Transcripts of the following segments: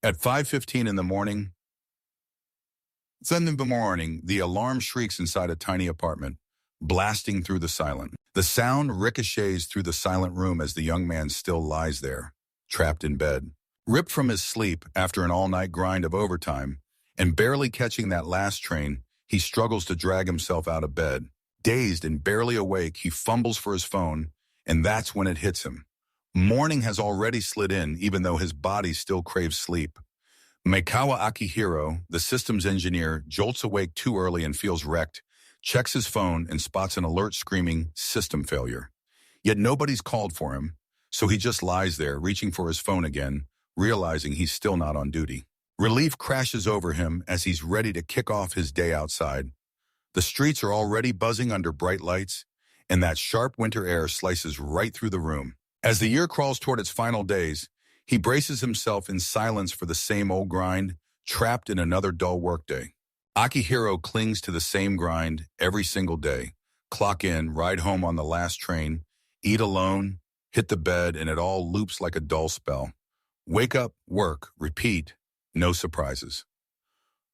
At 5:15 in the morning, the alarm shrieks inside a tiny apartment, blasting through the silence. The sound ricochets through the silent room as the young man still lies there, trapped in bed. Ripped from his sleep after an all-night grind of overtime, and barely catching that last train, he struggles to drag himself out of bed. Dazed and barely awake, he fumbles for his phone, and that's when it hits him. Morning has already slid in, even though his body still craves sleep. Maekawa Akihiro, the systems engineer, jolts awake too early and feels wrecked, checks his phone and spots an alert screaming, "System failure." Yet nobody's called for him, so he just lies there, reaching for his phone again, realizing he's still not on duty. Relief crashes over him as he's ready to kick off his day outside. The streets are already buzzing under bright lights, and that sharp winter air slices right through the room. As the year crawls toward its final days, he braces himself in silence for the same old grind, trapped in another dull workday. Akihiro clings to the same grind every single day. Clock in, ride home on the last train, eat alone, hit the bed, and it all loops like a dull spell. Wake up, work, repeat, no surprises.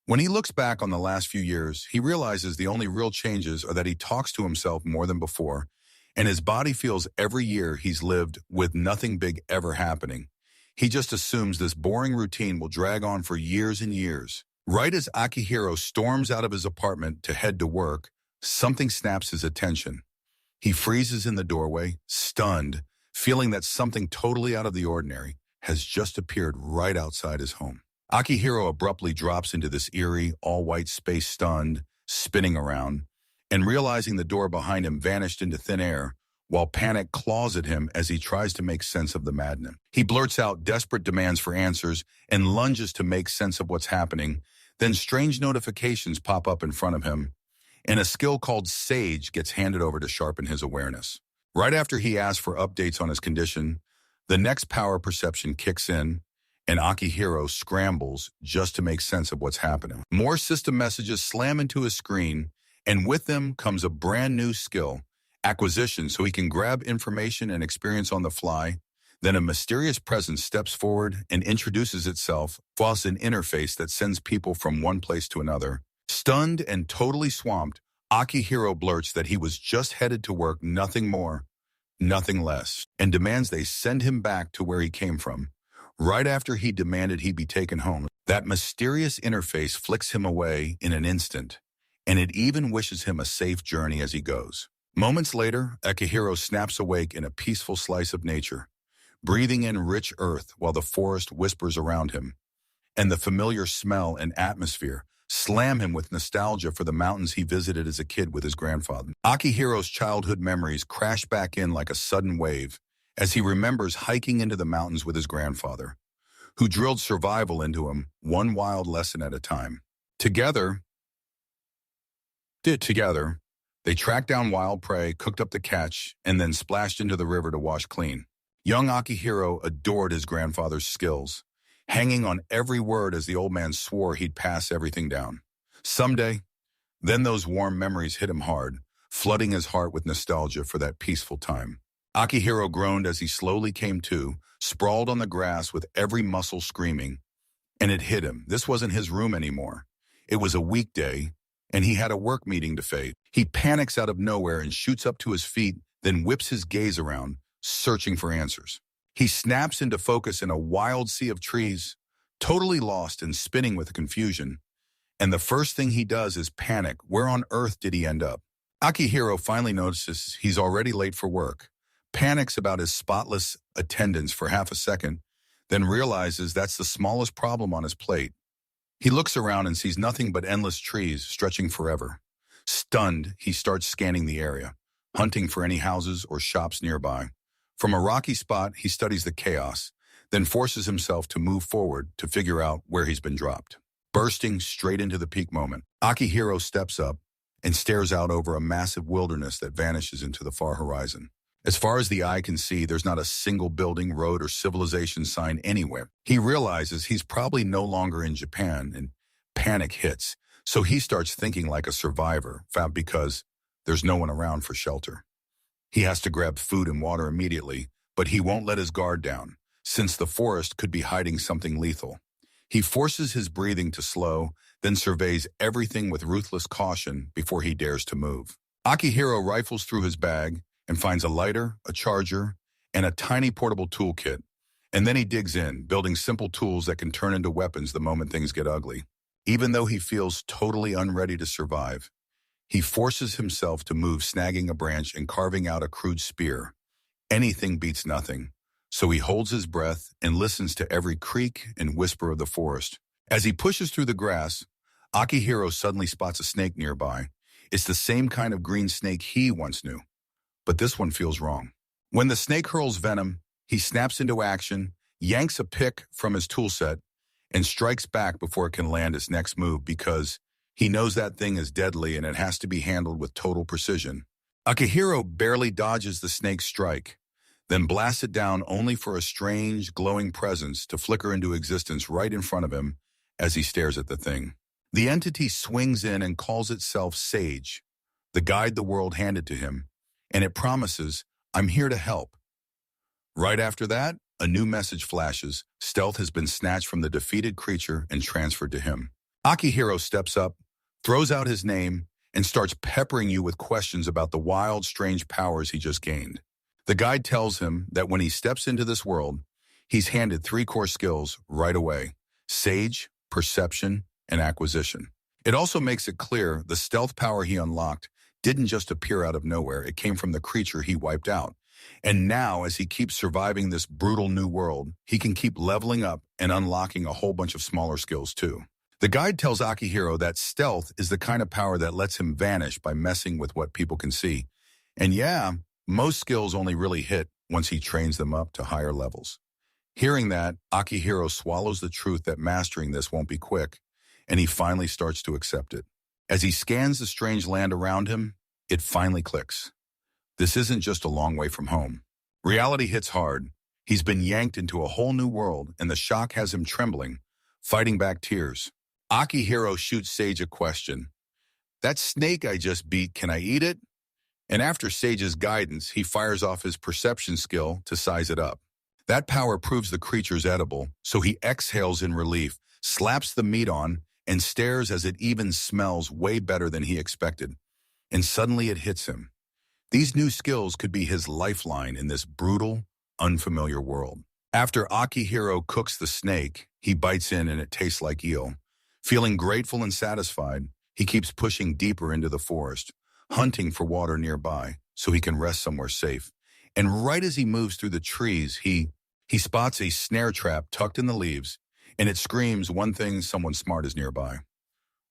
When he looks back on the last few years, he realizes the only real changes are that he talks to himself more than before, and his body feels every year he's lived with nothing big ever happening. He just assumes this boring routine will drag on for years and years. Right as Akihiro storms out of his apartment to head to work, something snaps his attention. He freezes in the doorway, stunned, feeling that something totally out of the ordinary has just appeared right outside his home. Akihiro abruptly drops into this eerie, all-white space, stunned, spinning around, and realizing the door behind him vanished into thin air, while panic claws at him as he tries to make sense of the madness. He blurts out desperate demands for answers and lunges to make sense of what's happening. Then strange notifications pop up in front of him, and a skill called Sage gets handed over to sharpen his awareness. Right after he asks for updates on his condition, the next power perception kicks in, and Akihiro scrambles just to make sense of what's happening. More system messages slam into his screen, and with them comes a brand new skill, acquisition, so he can grab information and experience on the fly. Then a mysterious presence steps forward and introduces itself, whilst an interface that sends people from one place to another. Stunned and totally swamped, Akihiro blurts that he was just headed to work, nothing more, nothing less, and demands they send him back to where he came from. Right after he demanded he be taken home, that mysterious interface flicks him away in an instant, and it even wishes him a safe journey as he goes. Moments later, Akihiro snaps awake in a peaceful slice of nature, breathing in rich earth while the forest whispers around him, and the familiar smell and atmosphere slam him with nostalgia for the mountains he visited as a kid with his grandfather. Akihiro's childhood memories crash back in like a sudden wave as he remembers hiking into the mountains with his grandfather, who drilled survival into him one wild lesson at a time. Together, they tracked down wild prey, cooked up the catch, and then splashed into the river to wash clean. Young Akihiro adored his grandfather's skills, hanging on every word as the old man swore he'd pass everything down. Someday, then those warm memories hit him hard, flooding his heart with nostalgia for that peaceful time. Akihiro groaned as he slowly came to, sprawled on the grass with every muscle screaming, and it hit him. This wasn't his room anymore. It was a weekday, and he had a work meeting to face. He panics out of nowhere and shoots up to his feet, then whips his gaze around, searching for answers. He snaps into focus in a wild sea of trees, totally lost and spinning with confusion. And the first thing he does is panic. Where on earth did he end up? Akihiro finally notices he's already late for work, panics about his spotless attendance for half a second, then realizes that's the smallest problem on his plate. He looks around and sees nothing but endless trees stretching forever. Stunned, he starts scanning the area, hunting for any houses or shops nearby. From a rocky spot, he studies the chaos, then forces himself to move forward to figure out where he's been dropped. Bursting straight into the peak moment, Akihiro steps up and stares out over a massive wilderness that vanishes into the far horizon. As far as the eye can see, there's not a single building, road, or civilization sign anywhere. He realizes he's probably no longer in Japan, and panic hits. So he starts thinking like a survivor, because there's no one around for shelter. He has to grab food and water immediately, but he won't let his guard down, since the forest could be hiding something lethal. He forces his breathing to slow, then surveys everything with ruthless caution before he dares to move. Akihiro rifles through his bag and finds a lighter, a charger, and a tiny portable toolkit. And then he digs in, building simple tools that can turn into weapons the moment things get ugly. Even though he feels totally unready to survive, he forces himself to move, snagging a branch and carving out a crude spear. Anything beats nothing, so he holds his breath and listens to every creak and whisper of the forest. As he pushes through the grass, Akihiro suddenly spots a snake nearby. It's the same kind of green snake he once knew, but this one feels wrong. When the snake hurls venom, he snaps into action, yanks a pick from his tool set, and strikes back before it can land its next move because he knows that thing is deadly and it has to be handled with total precision. Akihiro barely dodges the snake's strike, then blasts it down only for a strange, glowing presence to flicker into existence right in front of him as he stares at the thing. The entity swings in and calls itself Sage, the guide the world handed to him, and it promises, "I'm here to help." Right after that, a new message flashes. Stealth has been snatched from the defeated creature and transferred to him. Akihiro steps up, throws out his name, and starts peppering you with questions about the wild, strange powers he just gained. The guide tells him that when he steps into this world, he's handed 3 core skills right away: Sage, Perception, and Acquisition. It also makes it clear the stealth power he unlocked didn't just appear out of nowhere. It came from the creature he wiped out. And now, as he keeps surviving this brutal new world, he can keep leveling up and unlocking a whole bunch of smaller skills too. The guide tells Akihiro that stealth is the kind of power that lets him vanish by messing with what people can see. And yeah, most skills only really hit once he trains them up to higher levels. Hearing that, Akihiro swallows the truth that mastering this won't be quick, and he finally starts to accept it. As he scans the strange land around him, it finally clicks. This isn't just a long way from home. Reality hits hard. He's been yanked into a whole new world, and the shock has him trembling, fighting back tears. Akihiro shoots Sage a question. "That snake I just beat, can I eat it?" And after Sage's guidance, he fires off his perception skill to size it up. That power proves the creature's edible, so he exhales in relief, slaps the meat on, and stares as it even smells way better than he expected. And suddenly it hits him. These new skills could be his lifeline in this brutal, unfamiliar world. After Akihiro cooks the snake, he bites in and it tastes like eel. Feeling grateful and satisfied, he keeps pushing deeper into the forest, hunting for water nearby so he can rest somewhere safe. And right as he moves through the trees, he spots a snare trap tucked in the leaves, and it screams one thing: someone smart is nearby.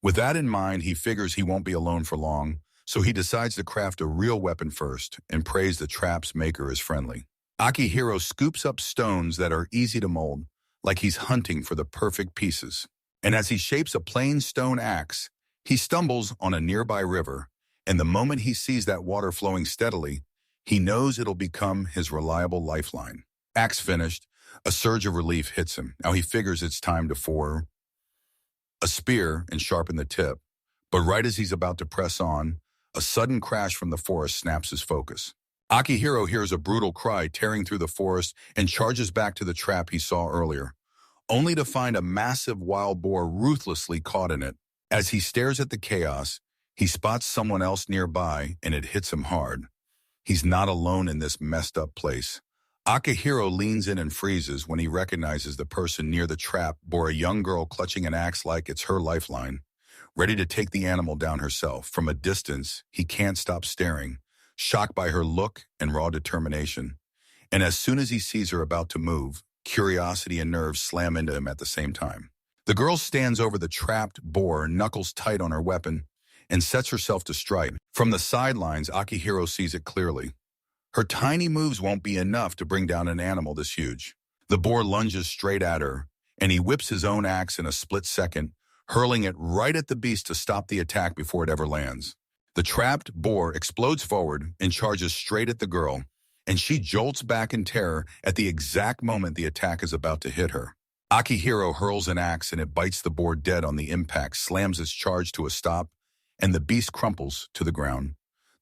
With that in mind, he figures he won't be alone for long, so he decides to craft a real weapon first and prays the trap's maker is friendly. Akihiro scoops up stones that are easy to mold, like he's hunting for the perfect pieces. And as he shapes a plain stone axe, he stumbles on a nearby river, and the moment he sees that water flowing steadily, he knows it'll become his reliable lifeline. Axe finished, a surge of relief hits him. Now he figures it's time to forge a spear and sharpen the tip. But right as he's about to press on, a sudden crash from the forest snaps his focus. Akihiro hears a brutal cry tearing through the forest and charges back to the trap he saw earlier, only to find a massive wild boar ruthlessly caught in it. As he stares at the chaos, he spots someone else nearby, and it hits him hard. He's not alone in this messed up place. Akihiro leans in and freezes when he recognizes the person near the trap bore a young girl clutching an axe like it's her lifeline, ready to take the animal down herself. From a distance, he can't stop staring, shocked by her look and raw determination. And as soon as he sees her about to move, curiosity and nerves slam into him at the same time. The girl stands over the trapped boar, knuckles tight on her weapon, and sets herself to strike. From the sidelines, Akihiro sees it clearly. Her tiny moves won't be enough to bring down an animal this huge. The boar lunges straight at her, and he whips his own axe in a split second, hurling it right at the beast to stop the attack before it ever lands. The trapped boar explodes forward and charges straight at the girl, and she jolts back in terror at the exact moment the attack is about to hit her. Akihiro hurls an axe and it bites the boar dead on the impact, slams its charge to a stop, and the beast crumples to the ground.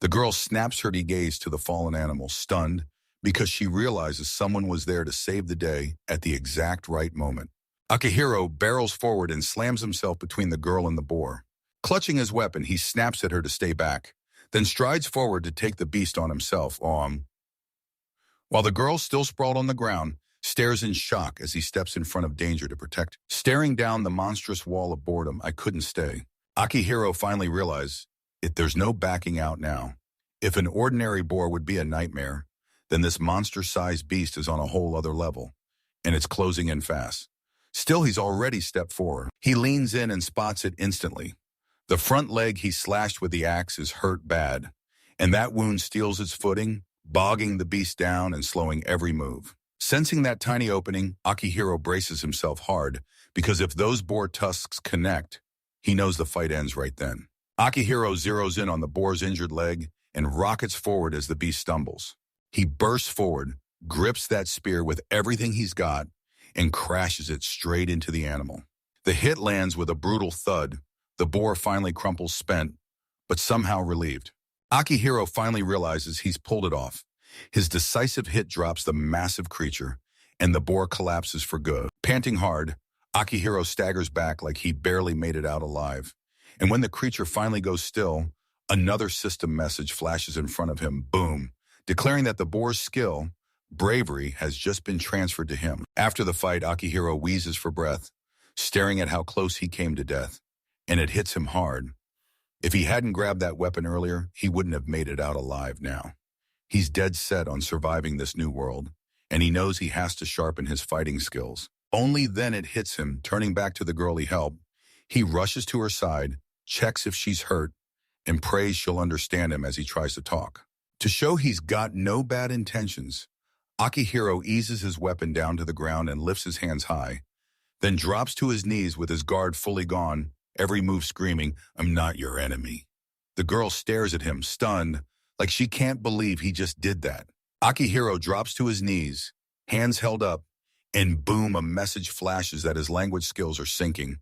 The girl snaps her gaze to the fallen animal, stunned, because she realizes someone was there to save the day at the exact right moment. Akihiro barrels forward and slams himself between the girl and the boar. Clutching his weapon, he snaps at her to stay back, then strides forward to take the beast on himself. While the girl, still sprawled on the ground, stares in shock as he steps in front of danger to protect her. Staring down the monstrous wall of boredom, I couldn't stay. Akihiro finally realized there's no backing out now. If an ordinary boar would be a nightmare, then this monster-sized beast is on a whole other level, and it's closing in fast. Still, he's already stepped forward. He leans in and spots it instantly. The front leg he slashed with the axe is hurt bad, and that wound steals its footing, bogging the beast down and slowing every move. Sensing that tiny opening, Akihiro braces himself hard, because if those boar tusks connect, he knows the fight ends right then. Akihiro zeroes in on the boar's injured leg and rockets forward as the beast stumbles. He bursts forward, grips that spear with everything he's got, and crashes it straight into the animal. The hit lands with a brutal thud. The boar finally crumples spent, but somehow relieved. Akihiro finally realizes he's pulled it off. His decisive hit drops the massive creature, and the boar collapses for good. Panting hard, Akihiro staggers back like he barely made it out alive. And when the creature finally goes still, another system message flashes in front of him, boom, declaring that the boar's skill, bravery, has just been transferred to him. After the fight, Akihiro wheezes for breath, staring at how close he came to death, and it hits him hard. If he hadn't grabbed that weapon earlier, he wouldn't have made it out alive now. He's dead set on surviving this new world, and he knows he has to sharpen his fighting skills. Only then it hits him, turning back to the girl he helped. He rushes to her side, checks if she's hurt, and prays she'll understand him as he tries to talk. To show he's got no bad intentions, Akihiro eases his weapon down to the ground and lifts his hands high, then drops to his knees with his guard fully gone, every move screaming, "I'm not your enemy." The girl stares at him, stunned, like she can't believe he just did that. Akihiro drops to his knees, hands held up, and boom, a message flashes that his language skills are sinking.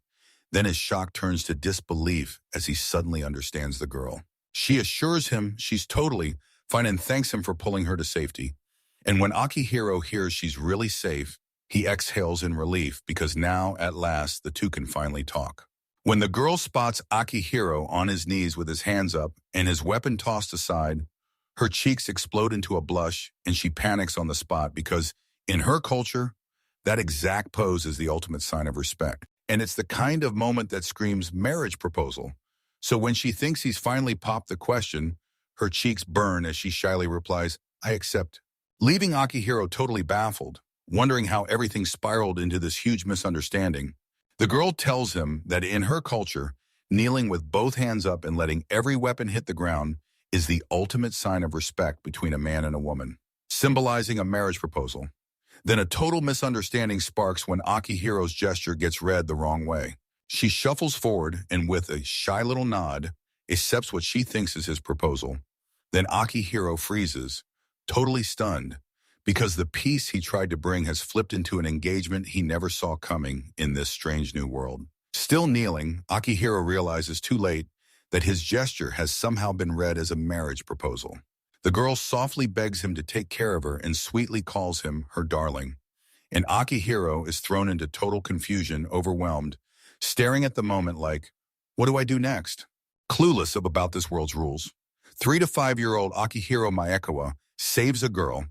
Then his shock turns to disbelief as he suddenly understands the girl. She assures him she's totally fine and thanks him for pulling her to safety. And when Akihiro hears she's really safe, he exhales in relief because now, at last, the two can finally talk. When the girl spots Akihiro on his knees with his hands up and his weapon tossed aside, her cheeks explode into a blush and she panics on the spot because, in her culture, that exact pose is the ultimate sign of respect. And it's the kind of moment that screams marriage proposal. So when she thinks he's finally popped the question, her cheeks burn as she shyly replies, "I accept," leaving Akihiro totally baffled, wondering how everything spiraled into this huge misunderstanding. The girl tells him that in her culture, kneeling with both hands up and letting every weapon hit the ground is the ultimate sign of respect between a man and a woman, symbolizing a marriage proposal. Then a total misunderstanding sparks when Akihiro's gesture gets read the wrong way. She shuffles forward and with a shy little nod, accepts what she thinks is his proposal. Then Akihiro freezes, totally stunned, because the peace he tried to bring has flipped into an engagement he never saw coming in this strange new world. Still kneeling, Akihiro realizes too late that his gesture has somehow been read as a marriage proposal. The girl softly begs him to take care of her and sweetly calls him her darling. And Akihiro is thrown into total confusion, overwhelmed, staring at the moment like, what do I do next? Clueless about this world's rules. 3 to 5-year-old Akihiro Maekawa saves a girl,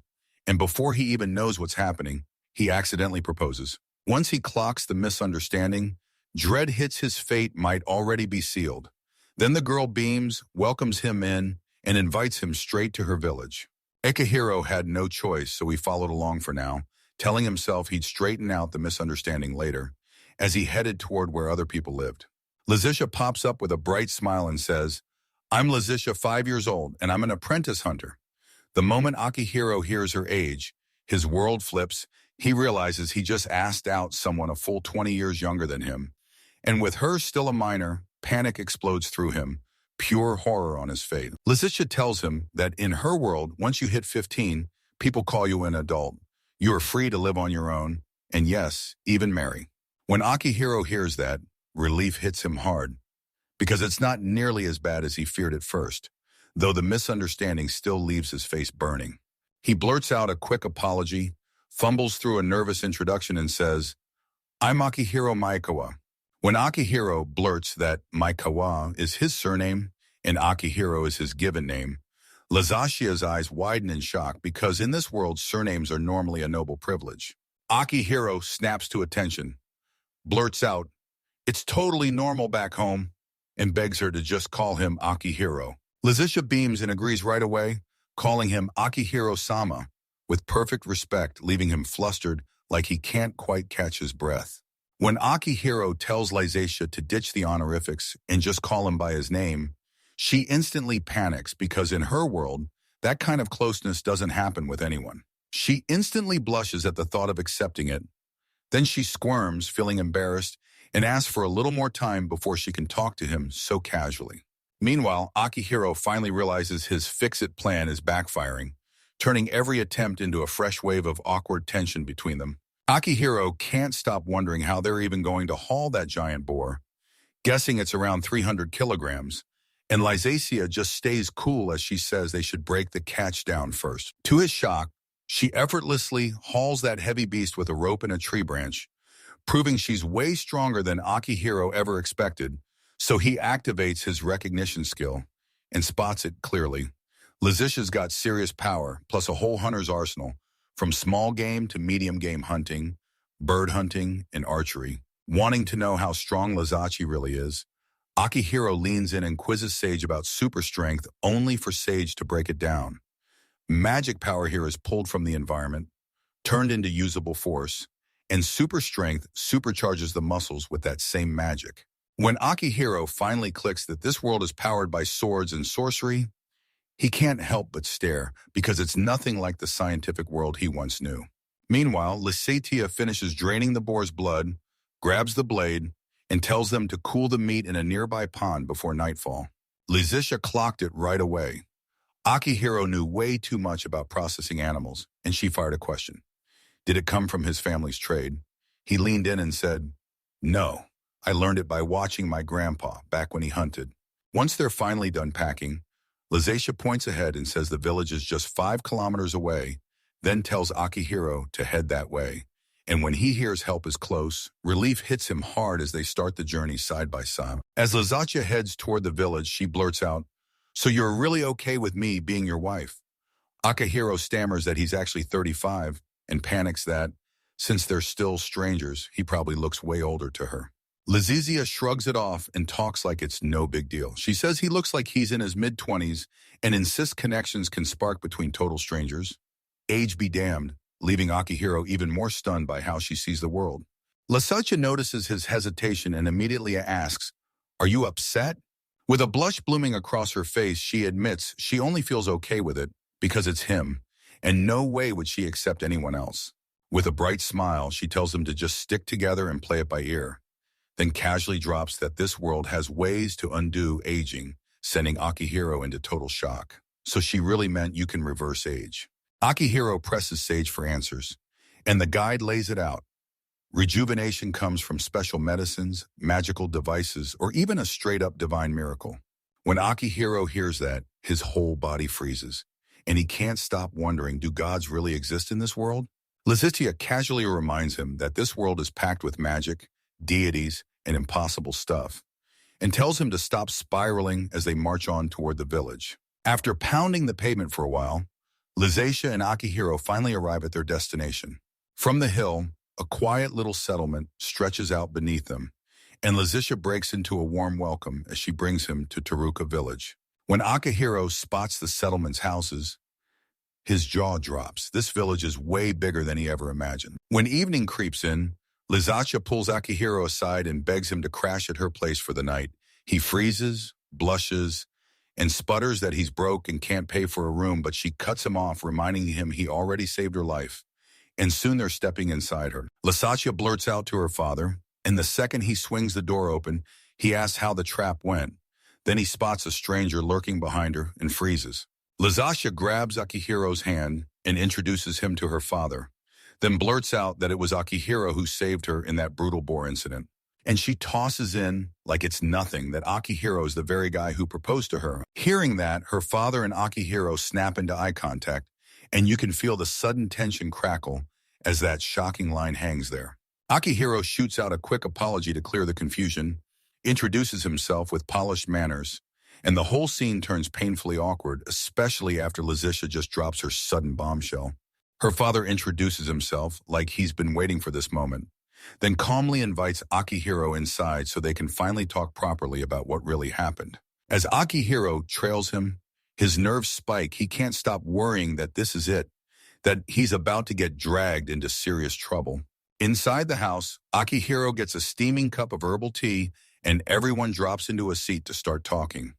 and before he even knows what's happening, he accidentally proposes. Once he clocks the misunderstanding, dread hits his fate might already be sealed. Then the girl beams, welcomes him in, and invites him straight to her village. Akihiro had no choice, so he followed along for now, telling himself he'd straighten out the misunderstanding later, as he headed toward where other people lived. Lazicia pops up with a bright smile and says, "I'm Lazicia, 5 years old, and I'm an apprentice hunter." The moment Akihiro hears her age, his world flips. He realizes he just asked out someone a full 20 years younger than him. And with her still a minor, panic explodes through him, pure horror on his face. Lazicia tells him that in her world, once you hit 15, people call you an adult. You are free to live on your own, and yes, even marry. When Akihiro hears that, relief hits him hard, because it's not nearly as bad as he feared at first, though the misunderstanding still leaves his face burning. He blurts out a quick apology, fumbles through a nervous introduction and says, I'm Akihiro Maekawa. When Akihiro blurts that Maekawa is his surname and Akihiro is his given name, Lazashia's eyes widen in shock because in this world, surnames are normally a noble privilege. Akihiro snaps to attention, blurts out, "It's totally normal back home," and begs her to just call him Akihiro. Lazisha beams and agrees right away, calling him Akihiro-sama, with perfect respect, leaving him flustered like he can't quite catch his breath. When Akihiro tells Lazisha to ditch the honorifics and just call him by his name, she instantly panics because in her world, that kind of closeness doesn't happen with anyone. She instantly blushes at the thought of accepting it. Then she squirms, feeling embarrassed, and asks for a little more time before she can talk to him so casually. Meanwhile, Akihiro finally realizes his fix-it plan is backfiring, turning every attempt into a fresh wave of awkward tension between them. Akihiro can't stop wondering how they're even going to haul that giant boar, guessing it's around 300 kilograms, and Lysacia just stays cool as she says they should break the catch down first. To his shock, she effortlessly hauls that heavy beast with a rope and a tree branch, proving she's way stronger than Akihiro ever expected, so he activates his recognition skill and spots it clearly. Lazisha's got serious power, plus a whole hunter's arsenal, from small game to medium game hunting, bird hunting, and archery. Wanting to know how strong Lazachi really is, Akihiro leans in and quizzes Sage about super strength only for Sage to break it down. Magic power here is pulled from the environment, turned into usable force, and super strength supercharges the muscles with that same magic. When Akihiro finally clicks that this world is powered by swords and sorcery, he can't help but stare because it's nothing like the scientific world he once knew. Meanwhile, Lysatia finishes draining the boar's blood, grabs the blade, and tells them to cool the meat in a nearby pond before nightfall. Lazisha clocked it right away. Akihiro knew way too much about processing animals, and she fired a question. Did it come from his family's trade? He leaned in and said, "No, I learned it by watching my grandpa back when he hunted." Once they're finally done packing, Lazisha points ahead and says the village is just 5 kilometers away, then tells Akihiro to head that way. And when he hears help is close, relief hits him hard as they start the journey side by side. As Lazisha heads toward the village, she blurts out, "So you're really okay with me being your wife?" Akihiro stammers that he's actually 35 and panics that, since they're still strangers, he probably looks way older to her. Lazizia shrugs it off and talks like it's no big deal. She says he looks like he's in his mid-20s and insists connections can spark between total strangers. Age be damned, leaving Akihiro even more stunned by how she sees the world. Lazisha notices his hesitation and immediately asks, "Are you upset?" With a blush blooming across her face, she admits she only feels okay with it because it's him, and no way would she accept anyone else. With a bright smile, she tells them to just stick together and play it by ear, then casually drops that this world has ways to undo aging, sending Akihiro into total shock. So she really meant you can reverse age. Akihiro presses Sage for answers, and the guide lays it out. Rejuvenation comes from special medicines, magical devices, or even a straight-up divine miracle. When Akihiro hears that, his whole body freezes, and he can't stop wondering, do gods really exist in this world? Lazistia casually reminds him that this world is packed with magic, deities, and impossible stuff, and tells him to stop spiraling as they march on toward the village. After pounding the pavement for a while, Lazisha and Akihiro finally arrive at their destination. From the hill, a quiet little settlement stretches out beneath them, and Lazisha breaks into a warm welcome as she brings him to Teruka village. When Akihiro spots the settlement's houses, his jaw drops. This village is way bigger than he ever imagined. When evening creeps in, Lazisha pulls Akihiro aside and begs him to crash at her place for the night. He freezes, blushes, and sputters that he's broke and can't pay for a room, but she cuts him off, reminding him he already saved her life. And soon they're stepping inside her. Lazisha blurts out to her father, and the second he swings the door open, he asks how the trap went. Then he spots a stranger lurking behind her and freezes. Lazisha grabs Akihiro's hand and introduces him to her father, then blurts out that it was Akihiro who saved her in that brutal boar incident. And she tosses in, like it's nothing, that Akihiro is the very guy who proposed to her. Hearing that, her father and Akihiro snap into eye contact, and you can feel the sudden tension crackle as that shocking line hangs there. Akihiro shoots out a quick apology to clear the confusion, introduces himself with polished manners, and the whole scene turns painfully awkward, especially after Letitia just drops her sudden bombshell. Her father introduces himself like he's been waiting for this moment, then calmly invites Akihiro inside so they can finally talk properly about what really happened. As Akihiro trails him, his nerves spike. He can't stop worrying that this is it, that he's about to get dragged into serious trouble. Inside the house, Akihiro gets a steaming cup of herbal tea and everyone drops into a seat to start talking.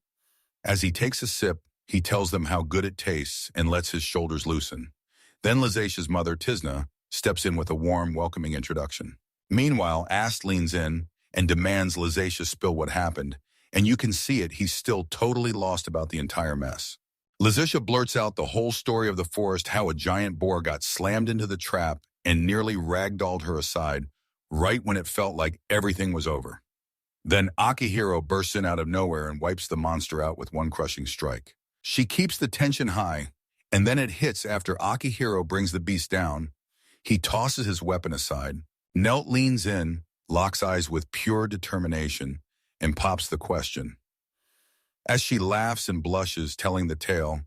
As he takes a sip, he tells them how good it tastes and lets his shoulders loosen. Then Lizatia's mother, Tizna, steps in with a warm, welcoming introduction. Meanwhile, Ast leans in and demands Lizatia spill what happened, and you can see it, he's still totally lost about the entire mess. Lizatia blurts out the whole story of the forest, how a giant boar got slammed into the trap and nearly ragdolled her aside right when it felt like everything was over. Then Akihiro bursts in out of nowhere and wipes the monster out with one crushing strike. She keeps the tension high, and then it hits after Akihiro brings the beast down. He tosses his weapon aside. Nelt leans in, locks eyes with pure determination, and pops the question. As she laughs and blushes, telling the tale,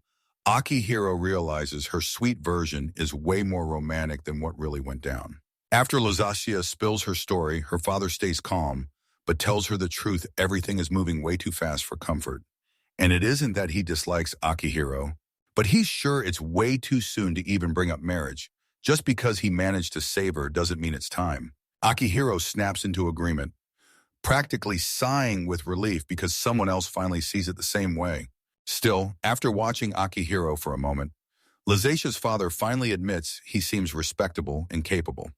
Akihiro realizes her sweet version is way more romantic than what really went down. After Lizatia spills her story, her father stays calm, but tells her the truth. Everything is moving way too fast for comfort. And it isn't that he dislikes Akihiro, but he's sure it's way too soon to even bring up marriage. Just because he managed to save her doesn't mean it's time. Akihiro snaps into agreement, practically sighing with relief because someone else finally sees it the same way. Still, after watching Akihiro for a moment, Lizatia's father finally admits he seems respectable and capable.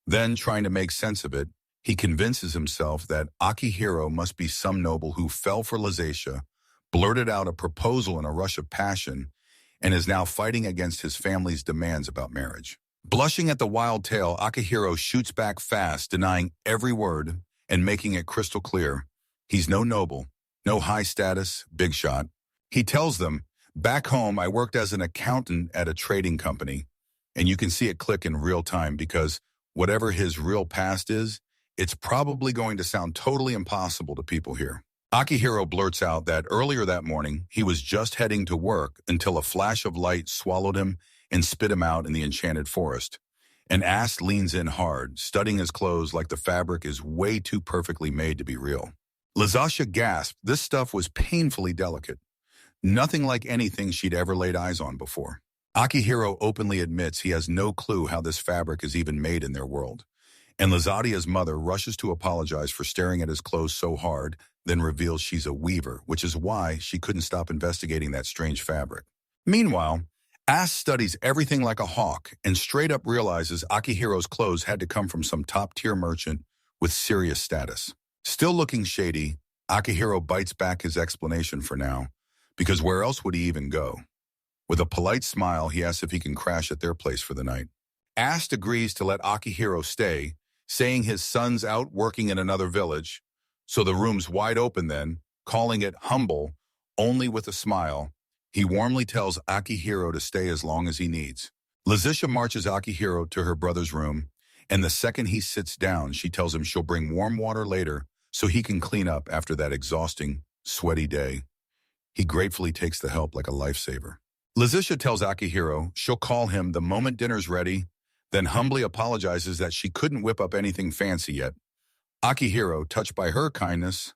Then, trying to make sense of it, he convinces himself that Akihiro must be some noble who fell for Lizatia, blurted out a proposal in a rush of passion, and is now fighting against his family's demands about marriage. Blushing at the wild tale, Akihiro shoots back fast, denying every word and making it crystal clear. He's no noble, no high status, big shot. He tells them, back home I worked as an accountant at a trading company, and you can see it click in real time because whatever his real past is, it's probably going to sound totally impossible to people here. Akihiro blurts out that earlier that morning, he was just heading to work until a flash of light swallowed him and spit him out in the enchanted forest. And Ast leans in hard, studying his clothes like the fabric is way too perfectly made to be real. Lizatia gasped. This stuff was painfully delicate. Nothing like anything she'd ever laid eyes on before. Akihiro openly admits he has no clue how this fabric is even made in their world. And Lizatia's mother rushes to apologize for staring at his clothes so hard, then reveals she's a weaver, which is why she couldn't stop investigating that strange fabric. Meanwhile, Ast studies everything like a hawk and straight up realizes Akihiro's clothes had to come from some top-tier merchant with serious status. Still looking shady, Akihiro bites back his explanation for now, because where else would he even go? With a polite smile, he asks if he can crash at their place for the night. Ast agrees to let Akihiro stay, saying his son's out working in another village, so the room's wide open then, calling it humble, only with a smile. He warmly tells Akihiro to stay as long as he needs. Lizatia marches Akihiro to her brother's room, and the second he sits down, she tells him she'll bring warm water later so he can clean up after that exhausting, sweaty day. He gratefully takes the help like a lifesaver. Lizatia tells Akihiro she'll call him the moment dinner's ready, then humbly apologizes that she couldn't whip up anything fancy yet. Akihiro, touched by her kindness,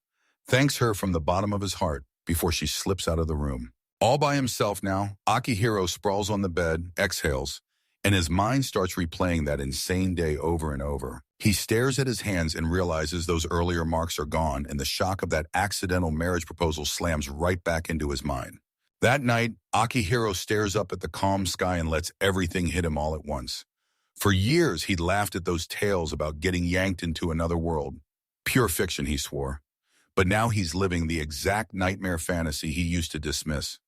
thanks her from the bottom of his heart before she slips out of the room. All by himself now, Akihiro sprawls on the bed, exhales, and his mind starts replaying that insane day over and over. He stares at his hands and realizes those earlier marks are gone, and the shock of that accidental marriage proposal slams right back into his mind. That night, Akihiro stares up at the calm sky and lets everything hit him all at once. For years, he'd laughed at those tales about getting yanked into another world. Pure fiction, he swore. But now he's living the exact nightmare fantasy he used to dismiss.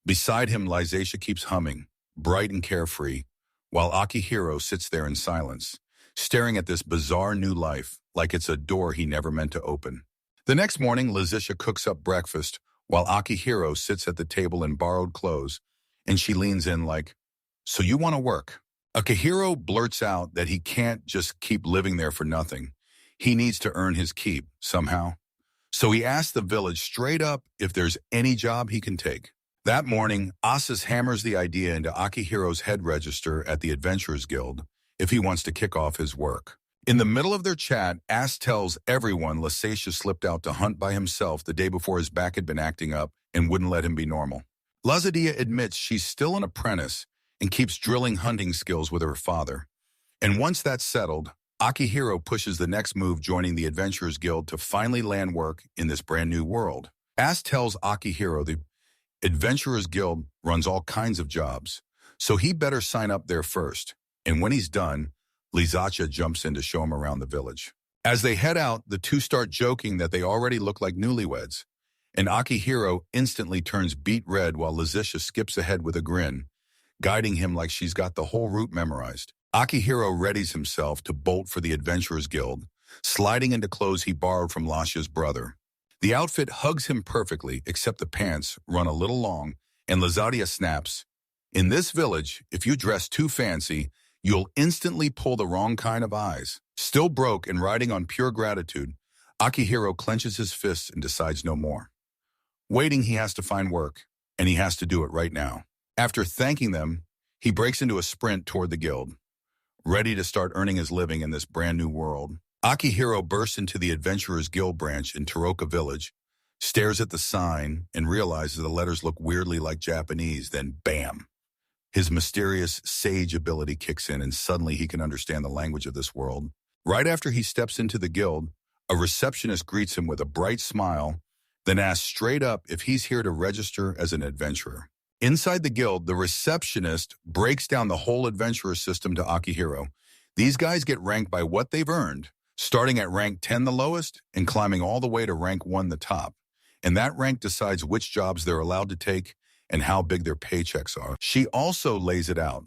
Beside him, Lizatia keeps humming, bright and carefree, while Akihiro sits there in silence, staring at this bizarre new life like it's a door he never meant to open. The next morning, Lizatia cooks up breakfast while Akihiro sits at the table in borrowed clothes, and she leans in like, "So you want to work?" Akihiro blurts out that he can't just keep living there for nothing. He needs to earn his keep, somehow. So he asks the village straight up if there's any job he can take. That morning, Asas hammers the idea into Akihiro's head register at the Adventurers Guild if he wants to kick off his work. In the middle of their chat, As tells everyone Lasatia slipped out to hunt by himself the day before his back had been acting up and wouldn't let him be normal. Lazadia admits she's still an apprentice and keeps drilling hunting skills with her father. And once that's settled, Akihiro pushes the next move, joining the Adventurers Guild to finally land work in this brand new world. As tells Akihiro the Adventurers Guild runs all kinds of jobs, so he better sign up there first. And when he's done, Lizacha jumps in to show him around the village. As they head out, the two start joking that they already look like newlyweds, and Akihiro instantly turns beet red while Lizacha skips ahead with a grin, guiding him like she's got the whole route memorized. Akihiro readies himself to bolt for the Adventurers Guild, sliding into clothes he borrowed from Lasha's brother. The outfit hugs him perfectly, except the pants run a little long, and Lazadia snaps, "In this village, if you dress too fancy, you'll instantly pull the wrong kind of eyes." Still broke and riding on pure gratitude, Akihiro clenches his fists and decides no more. Waiting, he has to find work, and he has to do it right now. After thanking them, he breaks into a sprint toward the guild, ready to start earning his living in this brand new world. Akihiro bursts into the Adventurers Guild branch in Toroka Village, stares at the sign, and realizes the letters look weirdly like Japanese, then bam! His mysterious sage ability kicks in, and suddenly he can understand the language of this world. Right after he steps into the guild, a receptionist greets him with a bright smile, then asks straight up if he's here to register as an adventurer. Inside the guild, the receptionist breaks down the whole adventurer system to Akihiro. These guys get ranked by what they've earned, starting at rank 10 the lowest and climbing all the way to rank 1 the top. And that rank decides which jobs they're allowed to take and how big their paychecks are. She also lays it out.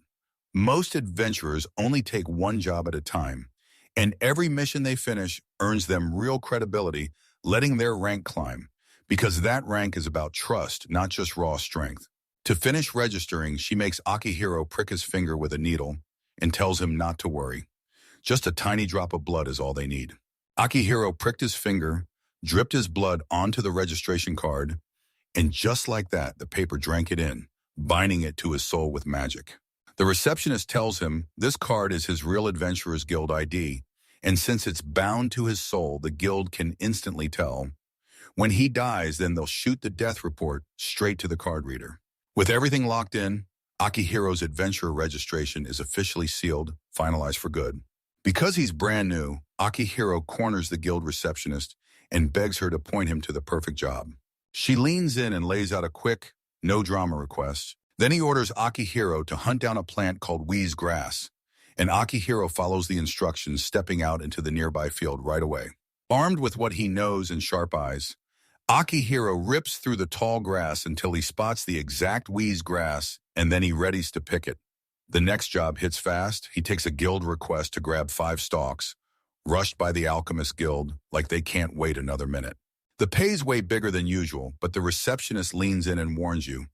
Most adventurers only take one job at a time, and every mission they finish earns them real credibility, letting their rank climb, because that rank is about trust, not just raw strength. To finish registering, she makes Akihiro prick his finger with a needle and tells him not to worry. Just a tiny drop of blood is all they need. Akihiro pricked his finger, dripped his blood onto the registration card, and just like that, the paper drank it in, binding it to his soul with magic. The receptionist tells him this card is his real Adventurers Guild ID, and since it's bound to his soul, the guild can instantly tell. When he dies, then they'll shoot the death report straight to the card reader. With everything locked in, Akihiro's adventurer registration is officially sealed, finalized for good. Because he's brand new, Akihiro corners the guild receptionist and begs her to point him to the perfect job. She leans in and lays out a quick, no-drama request. Then he orders Akihiro to hunt down a plant called wheeze grass, and Akihiro follows the instructions, stepping out into the nearby field right away. Armed with what he knows and sharp eyes, Akihiro rips through the tall grass until he spots the exact wheeze grass, and then he readies to pick it. The next job hits fast. He takes a guild request to grab 5 stalks, rushed by the Alchemist Guild like they can't wait another minute. The pay's way bigger than usual, but the receptionist leans in and warns you.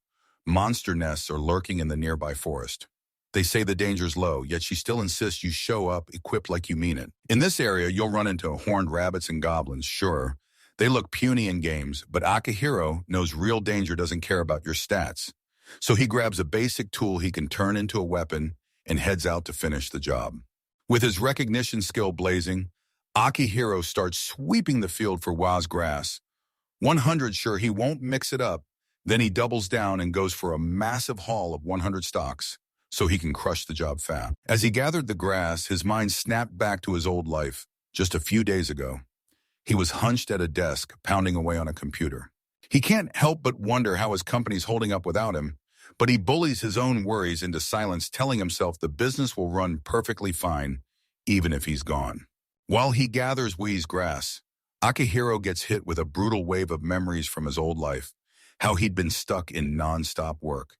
Monster nests are lurking in the nearby forest. They say the danger's low, yet she still insists you show up equipped like you mean it. In this area, you'll run into horned rabbits and goblins, sure. They look puny in games, but Akihiro knows real danger doesn't care about your stats. So he grabs a basic tool he can turn into a weapon and heads out to finish the job. With his recognition skill blazing, Akihiro starts sweeping the field for wheeze grass. 100 sure he won't mix it up. Then he doubles down and goes for a massive haul of 100 stalks, so he can crush the job fast. As he gathered the grass, his mind snapped back to his old life just a few days ago. He was hunched at a desk, pounding away on a computer. He can't help but wonder how his company's holding up without him, but he bullies his own worries into silence, telling himself the business will run perfectly fine, even if he's gone. While he gathers wheeze grass, Akihiro gets hit with a brutal wave of memories from his old life, how he'd been stuck in non-stop work,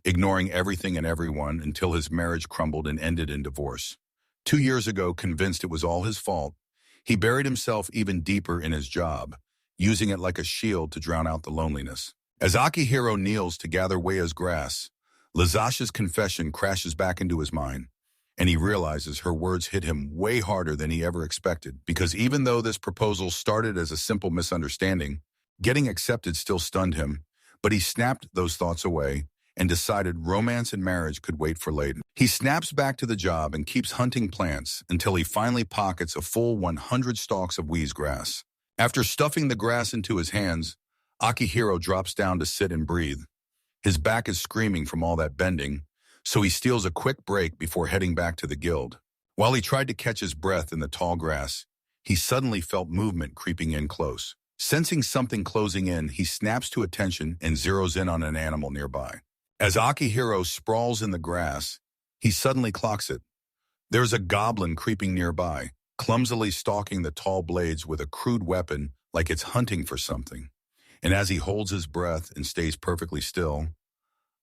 ignoring everything and everyone until his marriage crumbled and ended in divorce. 2 years ago, convinced it was all his fault, he buried himself even deeper in his job, using it like a shield to drown out the loneliness. As Akihiro kneels to gather Weia's grass, Lazasha's confession crashes back into his mind. and he realizes her words hit him way harder than he ever expected, because even though this proposal started as a simple misunderstanding, getting accepted still stunned him, but he snapped those thoughts away and decided romance and marriage could wait for later. He snaps back to the job and keeps hunting plants until he finally pockets a full 100 stalks of wheatgrass. After stuffing the grass into his hands, Akihiro drops down to sit and breathe. His back is screaming from all that bending, so he steals a quick break before heading back to the guild. While he tried to catch his breath in the tall grass, he suddenly felt movement creeping in close. Sensing something closing in, he snaps to attention and zeroes in on an animal nearby. As Akihiro sprawls in the grass, he suddenly clocks it. There's a goblin creeping nearby, clumsily stalking the tall blades with a crude weapon like it's hunting for something. And as he holds his breath and stays perfectly still,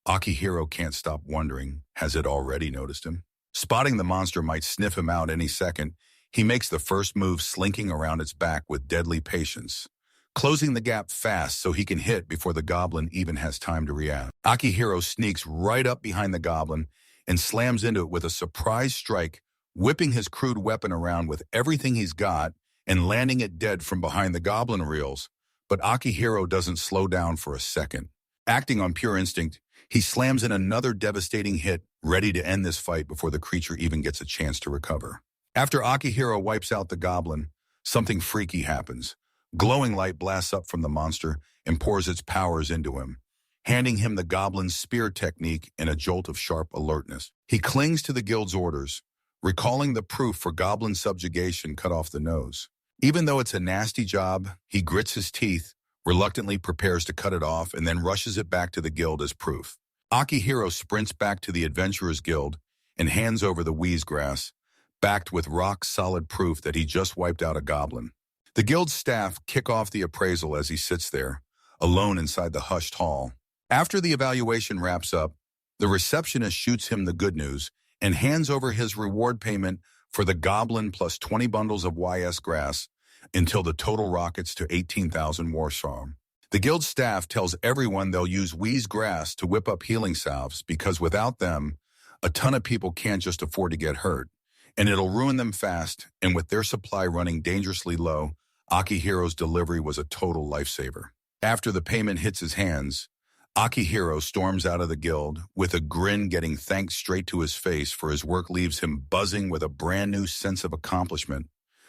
Akihiro can't stop wondering, has it already noticed him? Spotting the monster might sniff him out any second, he makes the first move, slinking around its back with deadly patience, closing the gap fast so he can hit before the goblin even has time to react. Akihiro sneaks right up behind the goblin and slams into it with a surprise strike, whipping his crude weapon around with everything he's got and landing it dead from behind the goblin reels. But Akihiro doesn't slow down for a second. Acting on pure instinct, he slams in another devastating hit, ready to end this fight before the creature even gets a chance to recover. After Akihiro wipes out the goblin, something freaky happens. Glowing light blasts up from the monster and pours its powers into him, handing him the goblin's spear technique and a jolt of sharp alertness. He clings to the guild's orders, recalling the proof for goblin subjugation cut off the nose. Even though it's a nasty job, he grits his teeth, reluctantly prepares to cut it off, and then rushes it back to the guild as proof. Akihiro sprints back to the Adventurers Guild and hands over the wheatgrass, backed with rock-solid proof that he just wiped out a goblin. The guild staff kick off the appraisal as he sits there, alone inside the hushed hall. After the evaluation wraps up, the receptionist shoots him the good news and hands over his reward payment for the goblin plus 20 bundles of YS grass until the total rockets to 18,000 warsaw. The guild staff tells everyone they'll use Wee's grass to whip up healing salves because without them, a ton of people can't just afford to get hurt, and it'll ruin them fast, and with their supply running dangerously low, Akihiro's delivery was a total lifesaver. After the payment hits his hands, Akihiro storms out of the guild, with a grin getting thanked straight to his face, for his work leaves him buzzing with a brand new sense of accomplishment,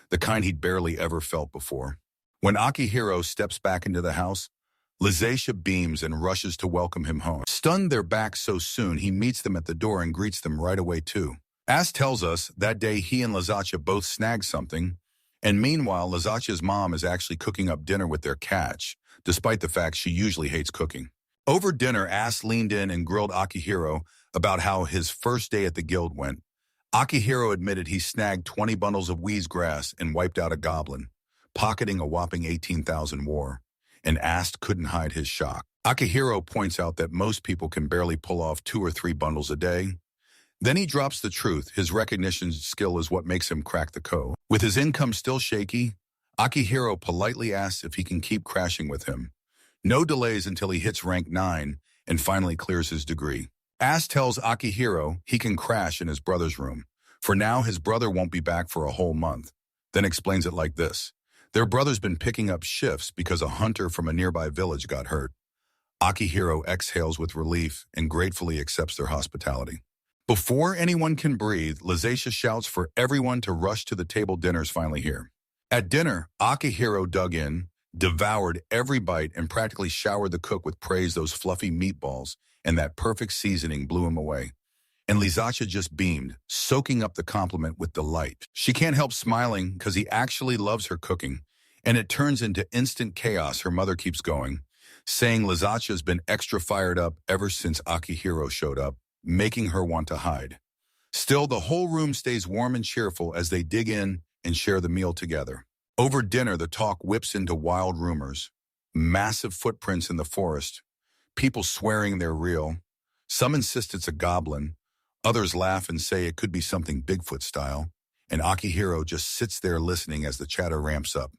the kind he'd barely ever felt before. When Akihiro steps back into the house, Lizatia beams and rushes to welcome him home. Stunned they're back so soon, he meets them at the door and greets them right away too. As tells us, that day he and Lizatia both snagged something, and meanwhile Lizatia's mom is actually cooking up dinner with their catch, despite the fact she usually hates cooking. Over dinner, Ass leaned in and grilled Akihiro about how his first day at the guild went. Akihiro admitted he snagged 20 bundles of Wee's grass and wiped out a goblin, pocketing a whopping 18,000 war, and Ass couldn't hide his shock. Akihiro points out that most people can barely pull off 2 or 3 bundles a day. Then he drops the truth. His recognition skill is what makes him crack the code. With his income still shaky, Akihiro politely asks if he can keep crashing with him. No delays until he hits rank 9 and finally clears his degree. Ass tells Akihiro he can crash in his brother's room. For now, his brother won't be back for a whole month. Then explains it like this. Their brother's been picking up shifts because a hunter from a nearby village got hurt. Akihiro exhales with relief and gratefully accepts their hospitality. Before anyone can breathe, Lizatia shouts for everyone to rush to the table. Dinner's finally here. At dinner, Akihiro dug in, devoured every bite, and practically showered the cook with praise. Those fluffy meatballs and that perfect seasoning blew him away. And Lizatia just beamed, soaking up the compliment with delight. She can't help smiling because he actually loves her cooking, and it turns into instant chaos. Her mother keeps going, saying Lizatia's been extra fired up ever since Akihiro showed up, making her want to hide. Still, the whole room stays warm and cheerful as they dig in and share the meal together. Over dinner, the talk whips into wild rumors. Massive footprints in the forest, people swearing they're real. Some insist it's a goblin. Others laugh and say it could be something Bigfoot style. And Akihiro just sits there listening as the chatter ramps up.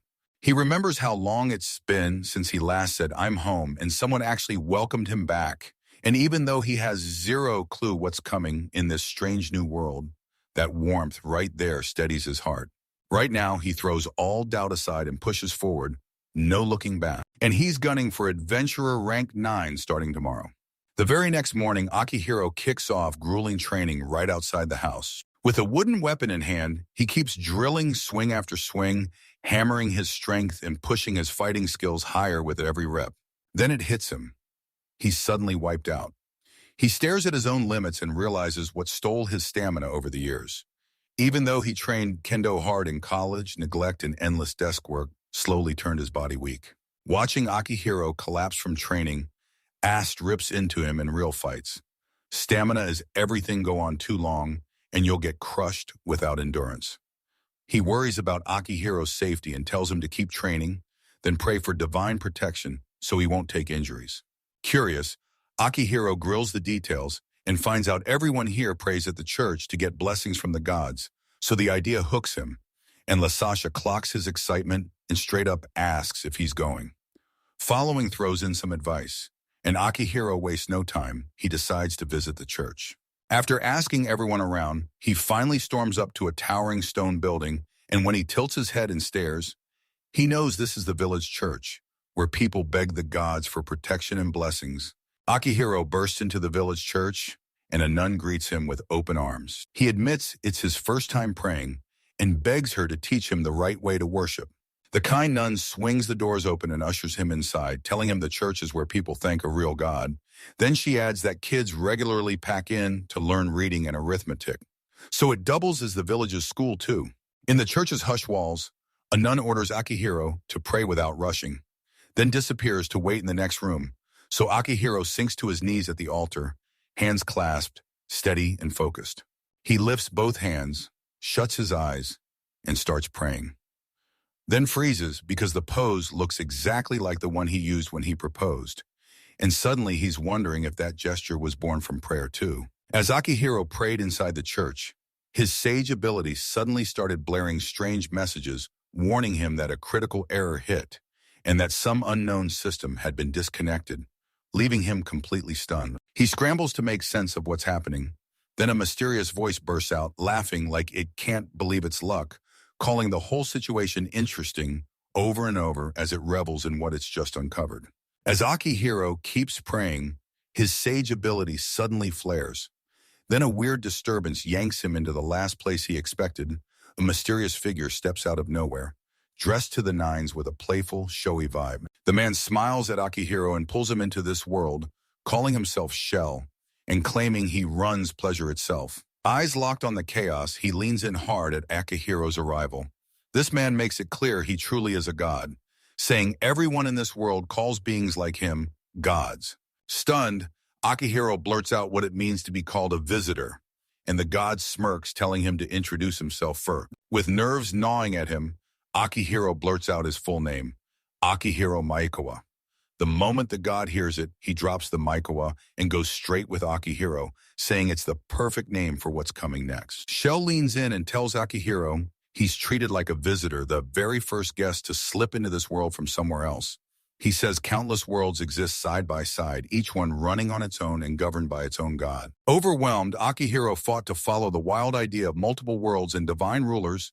He remembers how long it's been since he last said, "I'm home," and someone actually welcomed him back. And even though he has zero clue what's coming in this strange new world, That warmth right there steadies his heart. Right now, he throws all doubt aside and pushes forward, no looking back. And he's gunning for Adventurer Rank 9 starting tomorrow. The very next morning, Akihiro kicks off grueling training right outside the house. With a wooden weapon in hand, he keeps drilling swing after swing, hammering his strength and pushing his fighting skills higher with every rep. Then it hits him. He's suddenly wiped out. He stares at his own limits and realizes what stole his stamina over the years. Even though he trained kendo hard in college, neglect and endless desk work slowly turned his body weak. Watching Akihiro collapse from training, Ast rips into him in real fights. Stamina is everything. Go on too long, and you'll get crushed without endurance. He worries about Akihiro's safety and tells him to keep training, then pray for divine protection so he won't take injuries. Curious, Akihiro grills the details and finds out everyone here prays at the church to get blessings from the gods, so the idea hooks him, and Lasasha clocks his excitement and straight up asks if he's going. Following throws in some advice, and Akihiro wastes no time. He decides to visit the church. After asking everyone around, he finally storms up to a towering stone building, and when he tilts his head and stares, he knows this is the village church, where people beg the gods for protection and blessings. Akihiro bursts into the village church, and a nun greets him with open arms. He admits it's his first time praying, and begs her to teach him the right way to worship. The kind nun swings the doors open and ushers him inside, telling him the church is where people thank a real God. Then she adds that kids regularly pack in to learn reading and arithmetic. So it doubles as the village's school too. In the church's hushed walls, a nun orders Akihiro to pray without rushing, then disappears to wait in the next room. So Akihiro sinks to his knees at the altar, hands clasped, steady and focused. He lifts both hands, shuts his eyes, and starts praying. Then freezes because the pose looks exactly like the one he used when he proposed. And suddenly he's wondering if that gesture was born from prayer too. As Akihiro prayed inside the church, his sage abilities suddenly started blaring strange messages, warning him that a critical error hit, and that some unknown system had been disconnected, leaving him completely stunned. He scrambles to make sense of what's happening. Then a mysterious voice bursts out, laughing like it can't believe its luck, calling the whole situation interesting over and over as it revels in what it's just uncovered. As Akihiro keeps praying, his sage ability suddenly flares. Then a weird disturbance yanks him into the last place he expected. A mysterious figure steps out of nowhere, dressed to the nines with a playful, showy vibe. The man smiles at Akihiro and pulls him into this world, calling himself Shell, and claiming he runs pleasure itself. Eyes locked on the chaos, he leans in hard at Akihiro's arrival. This man makes it clear he truly is a god, saying everyone in this world calls beings like him gods. Stunned, Akihiro blurts out what it means to be called a visitor, and the god smirks, telling him to introduce himself first. With nerves gnawing at him, Akihiro blurts out his full name, Akihiro Maekawa. The moment the god hears it, he drops the Maekawa and goes straight with Akihiro, saying it's the perfect name for what's coming next. Shell leans in and tells Akihiro he's treated like a visitor, the very first guest to slip into this world from somewhere else. He says countless worlds exist side by side, each one running on its own and governed by its own god. Overwhelmed, Akihiro fought to follow the wild idea of multiple worlds and divine rulers,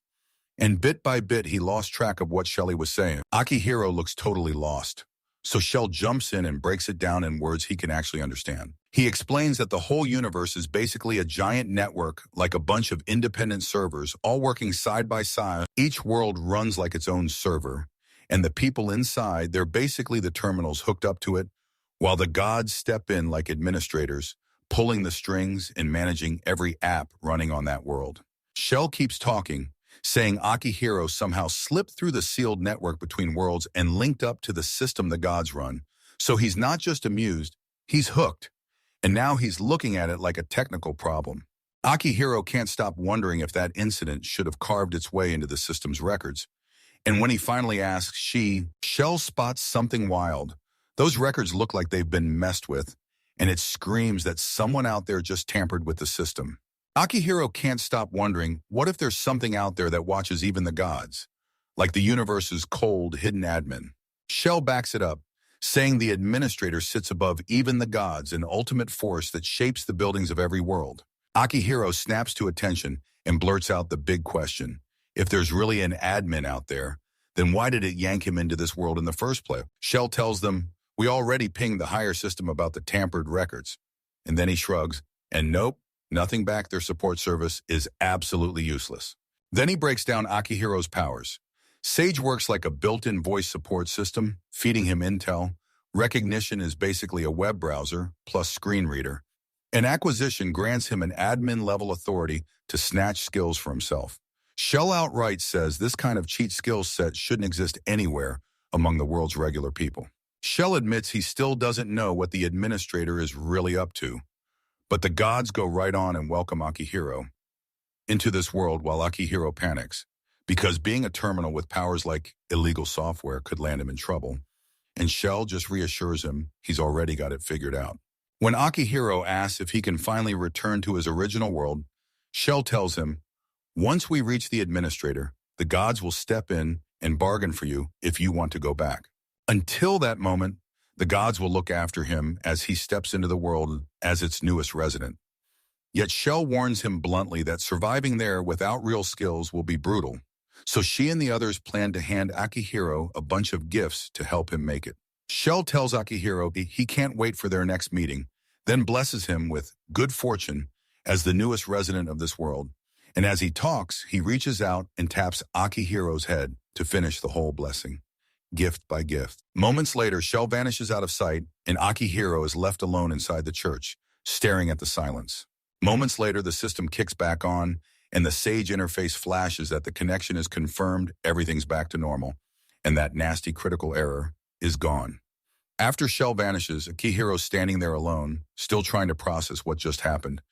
and bit by bit he lost track of what Shelley was saying. Akihiro looks totally lost, so Shell jumps in and breaks it down in words he can actually understand. He explains that the whole universe is basically a giant network, like a bunch of independent servers, all working side by side. Each world runs like its own server, and the people inside, they're basically the terminals hooked up to it, while the gods step in like administrators, pulling the strings and managing every app running on that world. Shell keeps talking, saying Akihiro somehow slipped through the sealed network between worlds and linked up to the system the gods run. So he's not just amused, he's hooked. And now he's looking at it like a technical problem. Akihiro can't stop wondering if that incident should have carved its way into the system's records. And when he finally asks, Shell spots something wild. Those records look like they've been messed with, and it screams that someone out there just tampered with the system. Akihiro can't stop wondering, what if there's something out there that watches even the gods, like the universe's cold, hidden admin? Shell backs it up, saying the administrator sits above even the gods, an ultimate force that shapes the buildings of every world. Akihiro snaps to attention and blurts out the big question. If there's really an admin out there, then why did it yank him into this world in the first place? Shell tells them, we already pinged the higher system about the tampered records. And then he shrugs, and nope, nothing back. Their support service is absolutely useless. Then he breaks down Akihiro's powers. Sage works like a built-in voice support system, feeding him intel. Recognition is basically a web browser plus screen reader. And acquisition grants him an admin-level authority to snatch skills for himself. Shell outright says this kind of cheat skill set shouldn't exist anywhere among the world's regular people. Shell admits he still doesn't know what the administrator is really up to, but the gods go right on and welcome Akihiro into this world while Akihiro panics, because being a terminal with powers like illegal software could land him in trouble, and Shell just reassures him he's already got it figured out. When Akihiro asks if he can finally return to his original world, Shell tells him, once we reach the administrator, the gods will step in and bargain for you if you want to go back. Until that moment, the gods will look after him as he steps into the world as its newest resident. Yet Shell warns him bluntly that surviving there without real skills will be brutal, so she and the others plan to hand Akihiro a bunch of gifts to help him make it. Shell tells Akihiro he can't wait for their next meeting, then blesses him with good fortune as the newest resident of this world. And as he talks, he reaches out and taps Akihiro's head to finish the whole blessing, gift by gift. Moments later, Shell vanishes out of sight, and Akihiro is left alone inside the church, staring at the silence. Moments later, the system kicks back on, and the Sage interface flashes that the connection is confirmed, everything's back to normal, and that nasty critical error is gone. After Shell vanishes, Akihiro's standing there alone, still trying to process what just happened.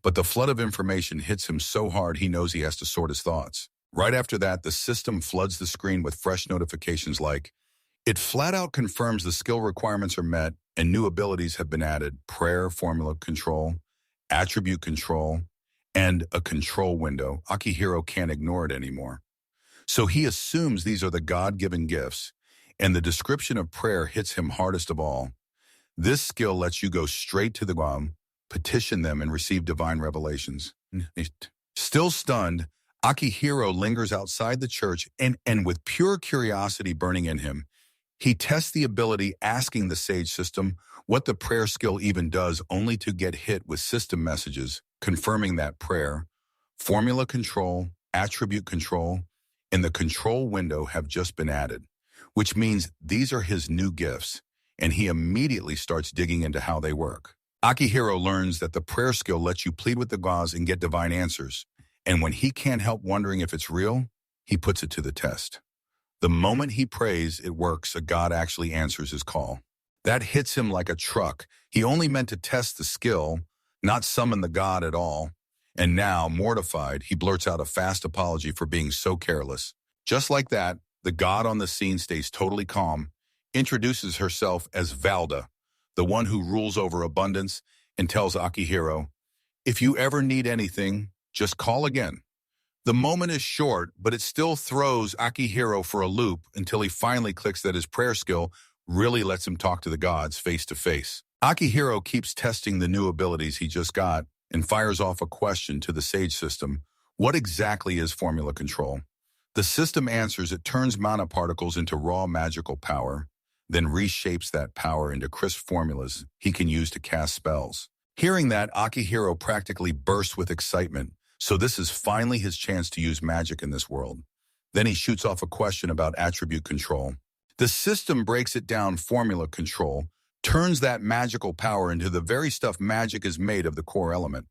But the flood of information hits him so hard he knows he has to sort his thoughts. Right after that, the system floods the screen with fresh notifications like, it flat out confirms the skill requirements are met and new abilities have been added: prayer, formula control, attribute control, and a control window. Akihiro can't ignore it anymore. So he assumes these are the God-given gifts, and the description of prayer hits him hardest of all. This skill lets you go straight to the God, petition them, and receive divine revelations. Still stunned, Akihiro lingers outside the church, and with pure curiosity burning in him, he tests the ability, asking the Sage system what the prayer skill even does, only to get hit with system messages confirming that prayer, formula control, attribute control, and the control window have just been added, which means these are his new gifts, and he immediately starts digging into how they work. Akihiro learns that the prayer skill lets you plead with the gods and get divine answers, and when he can't help wondering if it's real, he puts it to the test. The moment he prays, it works. A god actually answers his call. That hits him like a truck. He only meant to test the skill, not summon the god at all. And now, mortified, he blurts out a fast apology for being so careless. Just like that, the god on the scene stays totally calm, introduces herself as Valda, the one who rules over abundance, and tells Akihiro, if you ever need anything, just call again. The moment is short, but it still throws Akihiro for a loop until he finally clicks that his prayer skill really lets him talk to the gods face to face. Akihiro keeps testing the new abilities he just got and fires off a question to the Sage system. What exactly is formula control? The system answers it turns mana particles into raw magical power, then reshapes that power into crisp formulas he can use to cast spells. Hearing that, Akihiro practically bursts with excitement. So this is finally his chance to use magic in this world. Then he shoots off a question about attribute control. The system breaks it down. Formula control turns that magical power into the very stuff magic is made of, the core element.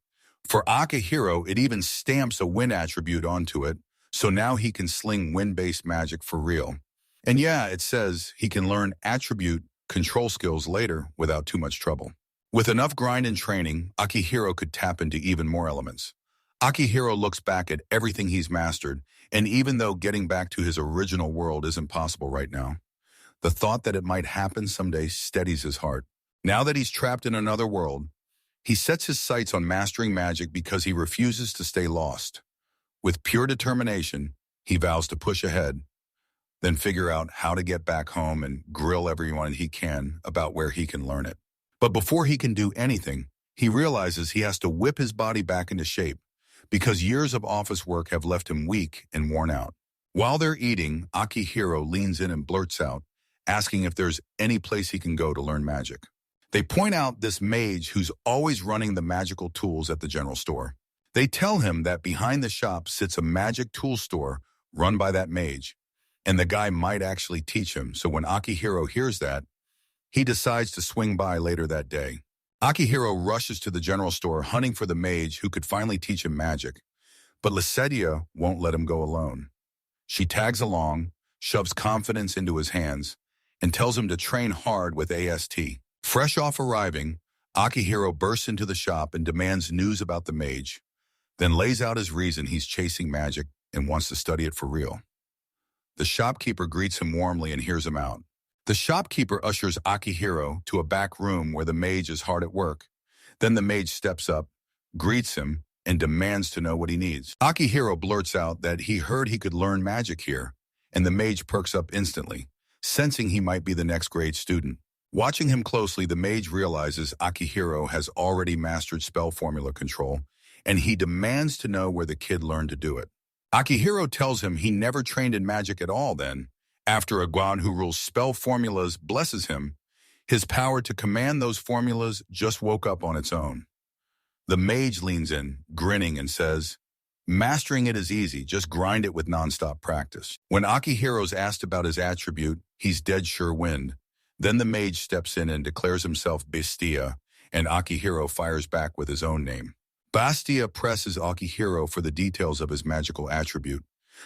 For Akihiro, it even stamps a wind attribute onto it, so now he can sling wind-based magic for real. And yeah, it says he can learn attribute control skills later without too much trouble. With enough grind and training, Akihiro could tap into even more elements. Akihiro looks back at everything he's mastered, and even though getting back to his original world isn't possible right now, the thought that it might happen someday steadies his heart. Now that he's trapped in another world, he sets his sights on mastering magic because he refuses to stay lost. With pure determination, he vows to push ahead, then figure out how to get back home and grill everyone he can about where he can learn it. But before he can do anything, he realizes he has to whip his body back into shape, because years of office work have left him weak and worn out. While they're eating, Akihiro leans in and blurts out, asking if there's any place he can go to learn magic. They point out this mage who's always running the magical tools at the general store. They tell him that behind the shop sits a magic tool store run by that mage, and the guy might actually teach him. So when Akihiro hears that, he decides to swing by later that day. Akihiro rushes to the general store hunting for the mage who could finally teach him magic, but Lycedia won't let him go alone. She tags along, shoves confidence into his hands, and tells him to train hard with AST. Fresh off arriving, Akihiro bursts into the shop and demands news about the mage, then lays out his reason he's chasing magic and wants to study it for real. The shopkeeper greets him warmly and hears him out. The shopkeeper ushers Akihiro to a back room where the mage is hard at work. Then the mage steps up, greets him, and demands to know what he needs. Akihiro blurts out that he heard he could learn magic here, and the mage perks up instantly, sensing he might be the next grade student. Watching him closely, the mage realizes Akihiro has already mastered spell formula control, and he demands to know where the kid learned to do it. Akihiro tells him he never trained in magic at all then. After a god who rules spell formulas blesses him, his power to command those formulas just woke up on its own. The mage leans in, grinning, and says, "Mastering it is easy, just grind it with nonstop practice." When Akihiro's asked about his attribute, he's dead sure wind. Then the mage steps in and declares himself Bastia, and Akihiro fires back with his own name. Bastia presses Akihiro for the details of his magical attribute.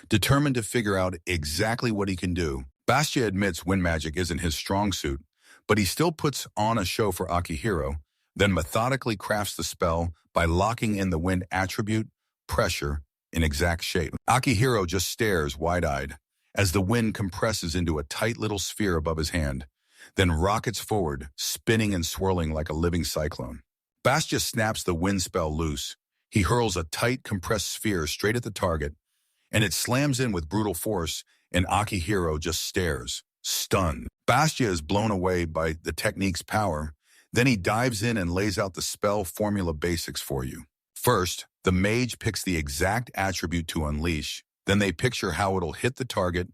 Determined to figure out exactly what he can do, Bastia admits wind magic isn't his strong suit, but he still puts on a show for Akihiro, then methodically crafts the spell by locking in the wind attribute, pressure, in exact shape. Akihiro just stares wide-eyed as the wind compresses into a tight little sphere above his hand, then rockets forward, spinning and swirling like a living cyclone. Bastia snaps the wind spell loose. He hurls a tight, compressed sphere straight at the target, and it slams in with brutal force, and Akihiro just stares, stunned. Bastia is blown away by the technique's power. Then he dives in and lays out the spell formula basics for you. First, the mage picks the exact attribute to unleash. Then they picture how it'll hit the target,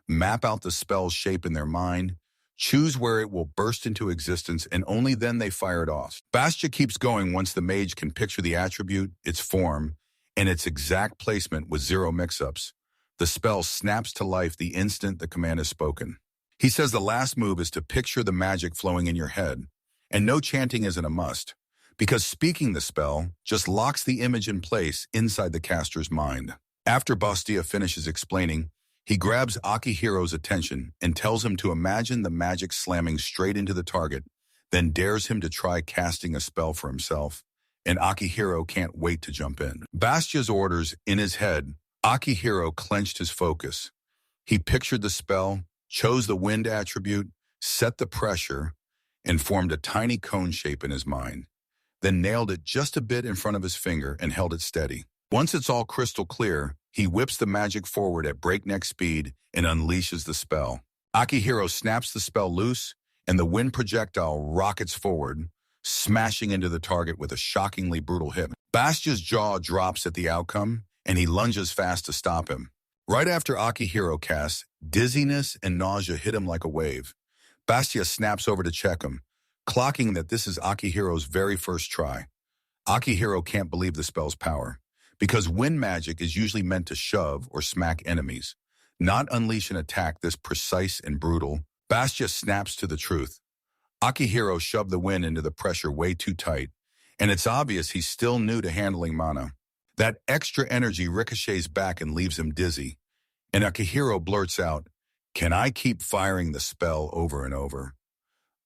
map out the spell's shape in their mind, choose where it will burst into existence, and only then they fire it off. Bastia keeps going once the mage can picture the attribute, its form, and its exact placement with zero mix-ups. The spell snaps to life the instant the command is spoken. He says the last move is to picture the magic flowing in your head, and no chanting isn't a must, because speaking the spell just locks the image in place inside the caster's mind. After Bastia finishes explaining, he grabs Akihiro's attention and tells him to imagine the magic slamming straight into the target, then dares him to try casting a spell for himself, and Akihiro can't wait to jump in. Bastia's orders in his head, Akihiro clenched his focus. He pictured the spell, chose the wind attribute, set the pressure, and formed a tiny cone shape in his mind, then nailed it just a bit in front of his finger and held it steady. Once it's all crystal clear, he whips the magic forward at breakneck speed and unleashes the spell. Akihiro snaps the spell loose, and the wind projectile rockets forward, smashing into the target with a shockingly brutal hit. Bastia's jaw drops at the outcome, and he lunges fast to stop him. Right after Akihiro casts, dizziness and nausea hit him like a wave. Bastia snaps over to check him, clocking that this is Akihiro's very first try. Akihiro can't believe the spell's power, because wind magic is usually meant to shove or smack enemies, not unleash an attack this precise and brutal. Bastia snaps to the truth. Akihiro shoved the wind into the pressure way too tight, and it's obvious he's still new to handling mana. That extra energy ricochets back and leaves him dizzy, and Akihiro blurts out, "Can I keep firing the spell over and over?"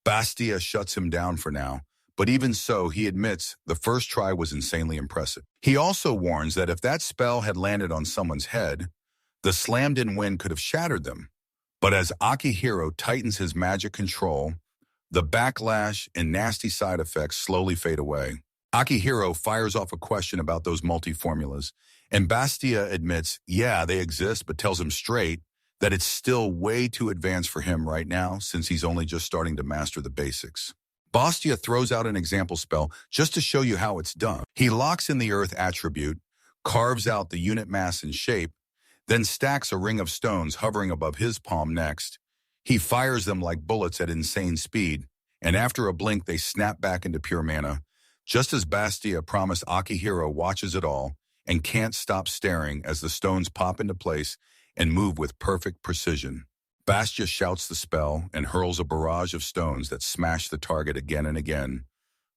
Bastia shuts him down for now, but even so, he admits the first try was insanely impressive. He also warns that if that spell had landed on someone's head, the slammed-in wind could have shattered them. But as Akihiro tightens his magic control, the backlash and nasty side effects slowly fade away. Akihiro fires off a question about those multi-formulas, and Bastia admits, yeah, they exist, but tells him straight that it's still way too advanced for him right now since he's only just starting to master the basics. Bastia throws out an example spell just to show you how it's done. He locks in the earth attribute, carves out the unit mass and shape, then stacks a ring of stones hovering above his palm next. He fires them like bullets at insane speed, and after a blink they snap back into pure mana. Just as Bastia promised, Akihiro watches it all and can't stop staring as the stones pop into place and move with perfect precision. Bastia shouts the spell and hurls a barrage of stones that smash the target again and again,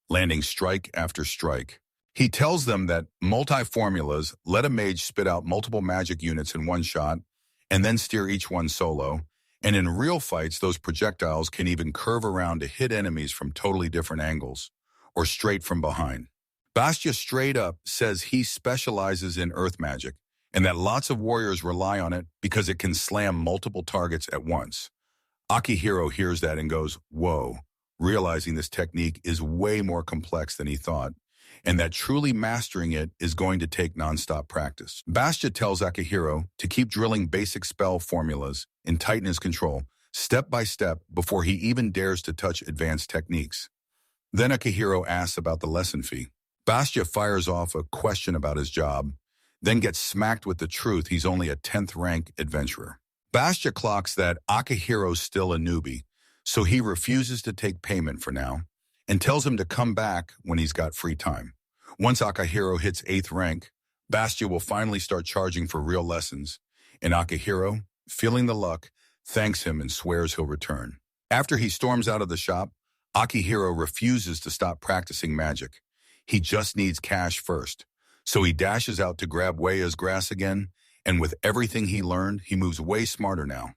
landing strike after strike. He tells them that multi-formulas let a mage spit out multiple magic units in one shot and then steer each one solo, and in real fights those projectiles can even curve around to hit enemies from totally different angles, or straight from behind. Bastia straight up says he specializes in earth magic, and that lots of warriors rely on it because it can slam multiple targets at once. Akihiro hears that and goes, whoa, realizing this technique is way more complex than he thought, and that truly mastering it is going to take nonstop practice. Bastia tells Akihiro to keep drilling basic spell formulas and tighten his control, step by step, before he even dares to touch advanced techniques. Then Akihiro asks about the lesson fee. Bastia fires off a question about his job, then gets smacked with the truth he's only a 10th rank adventurer. Bastia clocks that Akihiro's still a newbie, so he refuses to take payment for now, and tells him to come back when he's got free time. Once Akihiro hits 8th rank, Bastia will finally start charging for real lessons, and Akihiro, feeling the luck, thanks him and swears he'll return. After he storms out of the shop, Akihiro refuses to stop practicing magic. He just needs cash first. So he dashes out to grab Weia's grass again, and with everything he learned, he moves way smarter now,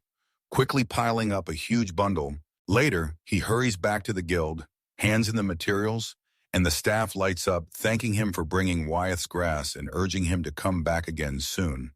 quickly piling up a huge bundle. Later, he hurries back to the guild, hands in the materials, and the staff lights up, thanking him for bringing Wyeth's grass and urging him to come back again soon.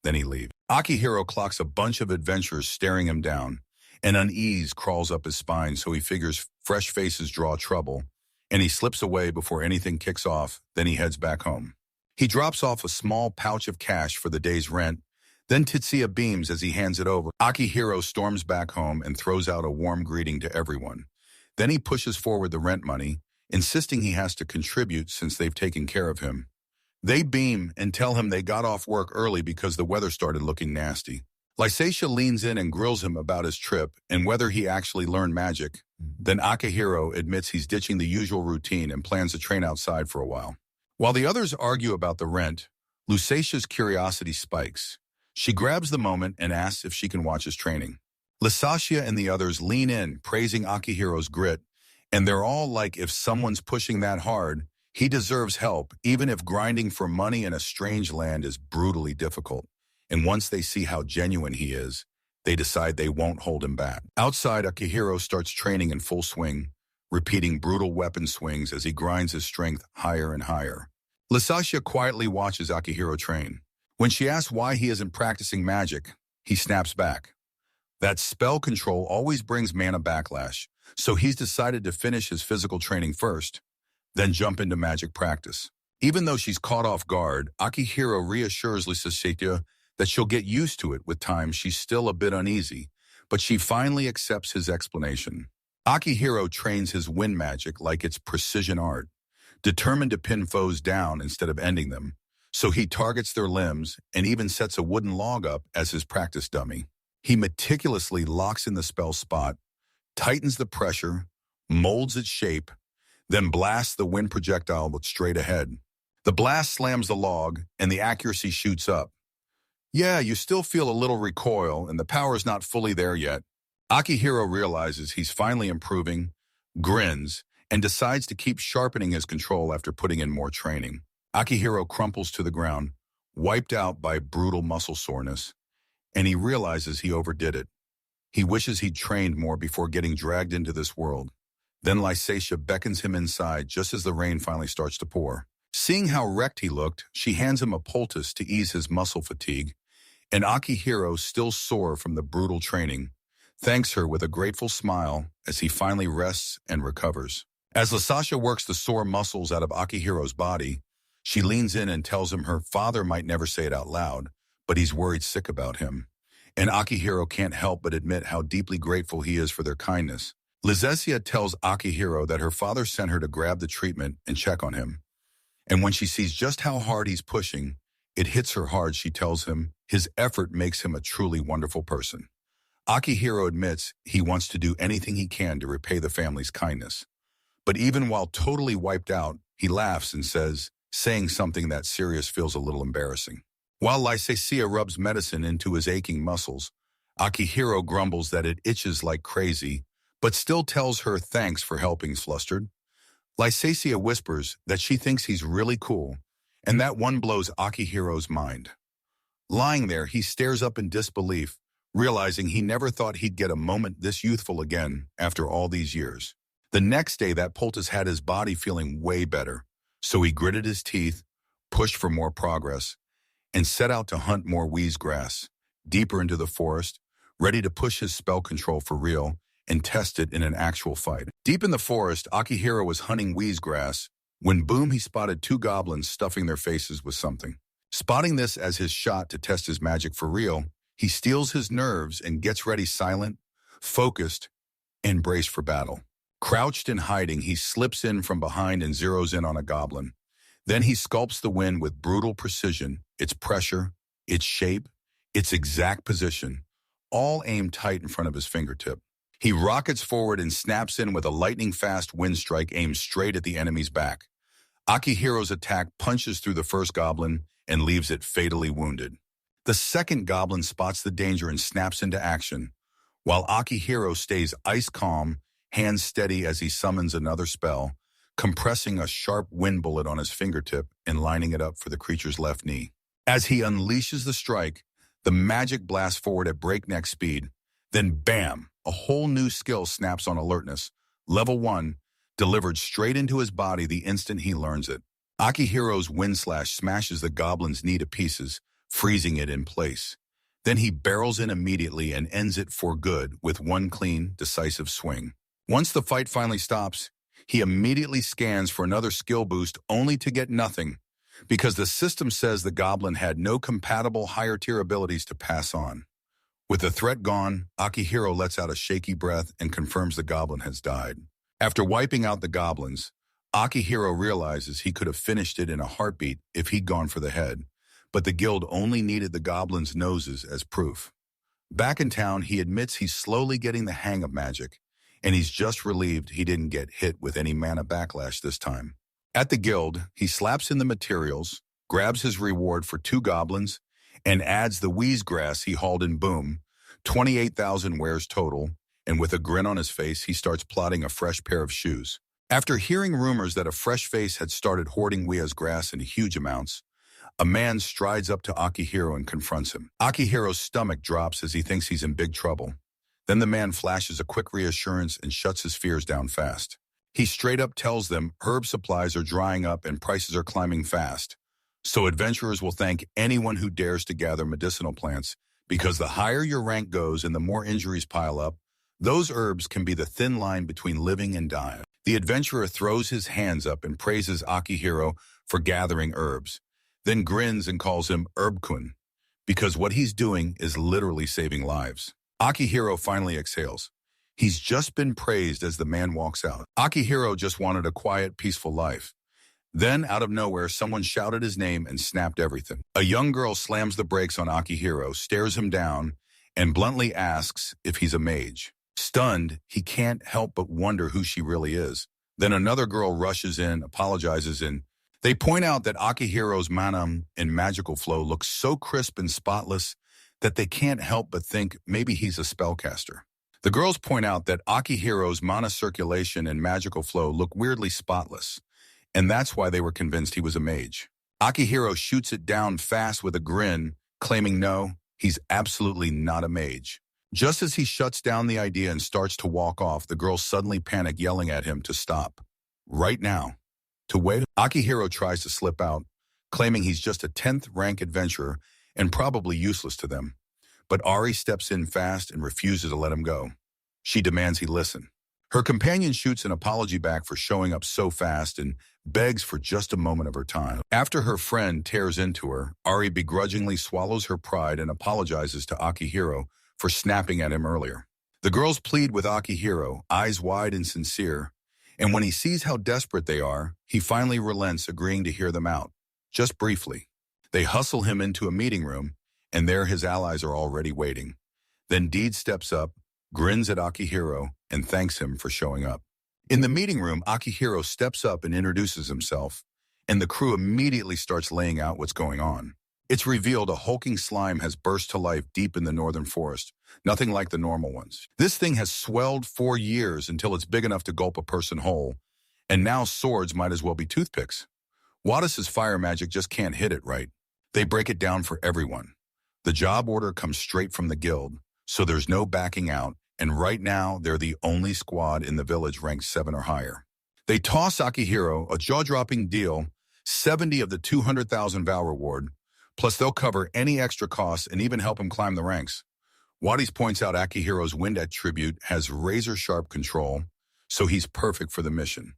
Then he leaves. Akihiro clocks a bunch of adventurers staring him down. An unease crawls up his spine, so he figures fresh faces draw trouble, and he slips away before anything kicks off. Then he heads back home. He drops off a small pouch of cash for the day's rent, then Tetsuya beams as he hands it over. Akihiro storms back home and throws out a warm greeting to everyone. Then he pushes forward the rent money, insisting he has to contribute since they've taken care of him. They beam and tell him they got off work early because the weather started looking nasty. Lysatia leans in and grills him about his trip and whether he actually learned magic. Then Akihiro admits he's ditching the usual routine and plans to train outside for a while. While the others argue about the rent, Lysatia's curiosity spikes. She grabs the moment and asks if she can watch his training. Lysatia and the others lean in, praising Akihiro's grit, and they're all like, if someone's pushing that hard, he deserves help, even if grinding for money in a strange land is brutally difficult. And once they see how genuine he is, they decide they won't hold him back. Outside, Akihiro starts training in full swing, repeating brutal weapon swings as he grinds his strength higher and higher. Lysatia quietly watches Akihiro train. When she asks why he isn't practicing magic, he snaps back. That spell control always brings mana backlash, so he's decided to finish his physical training first, then jump into magic practice. Even though she's caught off guard, Akihiro reassures Lysatia that she'll get used to it with time. She's still a bit uneasy, but she finally accepts his explanation. Akihiro trains his wind magic like it's precision art, determined to pin foes down instead of ending them, so he targets their limbs and even sets a wooden log up as his practice dummy. He meticulously locks in the spell spot, tightens the pressure, molds its shape, then blasts the wind projectile straight ahead. The blast slams the log, and the accuracy shoots up. Yeah, you still feel a little recoil, and the power's not fully there yet. Akihiro realizes he's finally improving, grins, and decides to keep sharpening his control after putting in more training. Akihiro crumples to the ground, wiped out by brutal muscle soreness, and he realizes he overdid it. He wishes he'd trained more before getting dragged into this world. Then Lysatia beckons him inside just as the rain finally starts to pour. Seeing how wrecked he looked, she hands him a poultice to ease his muscle fatigue, and Akihiro, still sore from the brutal training, thanks her with a grateful smile as he finally rests and recovers. As Lysatia works the sore muscles out of Akihiro's body, she leans in and tells him her father might never say it out loud, but he's worried sick about him. And Akihiro can't help but admit how deeply grateful he is for their kindness. Lysatia tells Akihiro that her father sent her to grab the treatment and check on him. And when she sees just how hard he's pushing, it hits her hard. She tells him his effort makes him a truly wonderful person. Akihiro admits he wants to do anything he can to repay the family's kindness. But even while totally wiped out, he laughs and says, saying something that serious feels a little embarrassing. While Lysacia rubs medicine into his aching muscles, Akihiro grumbles that it itches like crazy, but still tells her thanks for helping. Flustered, Lysacia whispers that she thinks he's really cool, and that one blows Akihiro's mind. Lying there, he stares up in disbelief, realizing he never thought he'd get a moment this youthful again after all these years. The next day, that poultice had his body feeling way better, so he gritted his teeth, pushed for more progress, and set out to hunt more wheeze grass, deeper into the forest, ready to push his spell control for real and test it in an actual fight. Deep in the forest, Akihiro was hunting wheeze grass when boom, he spotted two goblins stuffing their faces with something. Spotting this as his shot to test his magic for real, he steels his nerves and gets ready, silent, focused, and braced for battle. Crouched and hiding, he slips in from behind and zeroes in on a goblin. Then he sculpts the wind with brutal precision, its pressure, its shape, its exact position, all aimed tight in front of his fingertip. He rockets forward and snaps in with a lightning-fast wind strike aimed straight at the enemy's back. Akihiro's attack punches through the first goblin and leaves it fatally wounded. The second goblin spots the danger and snaps into action, while Akihiro stays ice calm, hands steady as he summons another spell, compressing a sharp wind bullet on his fingertip and lining it up for the creature's left knee. As he unleashes the strike, the magic blasts forward at breakneck speed. Then bam, a whole new skill snaps on alertness. Level 1, delivered straight into his body the instant he learns it. Akihiro's wind slash smashes the goblin's knee to pieces, freezing it in place. Then he barrels in immediately and ends it for good with one clean, decisive swing. Once the fight finally stops, he immediately scans for another skill boost only to get nothing, because the system says the goblin had no compatible higher tier abilities to pass on. With the threat gone, Akihiro lets out a shaky breath and confirms the goblin has died. After wiping out the goblins, Akihiro realizes he could have finished it in a heartbeat if he'd gone for the head, but the guild only needed the goblins' noses as proof. Back in town, he admits he's slowly getting the hang of magic, and he's just relieved he didn't get hit with any mana backlash this time. At the guild, he slaps in the materials, grabs his reward for 2 goblins, and adds the wheeze grass he hauled in boom, 28,000 wares total, and with a grin on his face, he starts plotting a fresh pair of shoes. After hearing rumors that a fresh face had started hoarding wheeze grass in huge amounts, a man strides up to Akihiro and confronts him. Akihiro's stomach drops as he thinks he's in big trouble. Then the man flashes a quick reassurance and shuts his fears down fast. He straight up tells them herb supplies are drying up and prices are climbing fast, so adventurers will thank anyone who dares to gather medicinal plants, because the higher your rank goes and the more injuries pile up, those herbs can be the thin line between living and dying. The adventurer throws his hands up and praises Akihiro for gathering herbs, then grins and calls him Herbkun, because what he's doing is literally saving lives. Akihiro finally exhales. He's just been praised as the man walks out. Akihiro just wanted a quiet, peaceful life. Then, out of nowhere, someone shouted his name and snapped everything. A young girl slams the brakes on Akihiro, stares him down, and bluntly asks if he's a mage. Stunned, he can't help but wonder who she really is. Then another girl rushes in, apologizes, and they point out that Akihiro's mana and magical flow looks so crisp and spotless that they can't help but think maybe he's a spellcaster. The girls point out that Akihiro's mana circulation and magical flow look weirdly spotless, and that's why they were convinced he was a mage. Akihiro shoots it down fast with a grin, claiming no, he's absolutely not a mage. Just as he shuts down the idea and starts to walk off, the girls suddenly panic, yelling at him to stop. Right now. To wait. Akihiro tries to slip out, claiming he's just a 10th rank adventurer and probably useless to them. But Ari steps in fast and refuses to let him go. She demands he listen. Her companion shoots an apology back for showing up so fast and begs for just a moment of her time. After her friend tears into her, Ari begrudgingly swallows her pride and apologizes to Akihiro for snapping at him earlier. The girls plead with Akihiro, eyes wide and sincere, And when he sees how desperate they are, he finally relents, agreeing to hear them out, just briefly. They hustle him into a meeting room, and there his allies are already waiting. Then Deed steps up, grins at Akihiro, and thanks him for showing up. In the meeting room, Akihiro steps up and introduces himself, and the crew immediately starts laying out what's going on. It's revealed a hulking slime has burst to life deep in the northern forest, nothing like the normal ones. This thing has swelled for years until it's big enough to gulp a person whole, and now swords might as well be toothpicks. Wadis's fire magic just can't hit it right. They break it down for everyone. The job order comes straight from the guild, so there's no backing out, and right now they're the only squad in the village ranked 7 or higher. They toss Akihiro a jaw-dropping deal, 70 of the 200,000 vow reward, plus they'll cover any extra costs and even help him climb the ranks. Wadis points out Akihiro's wind attribute has razor-sharp control, so he's perfect for the mission.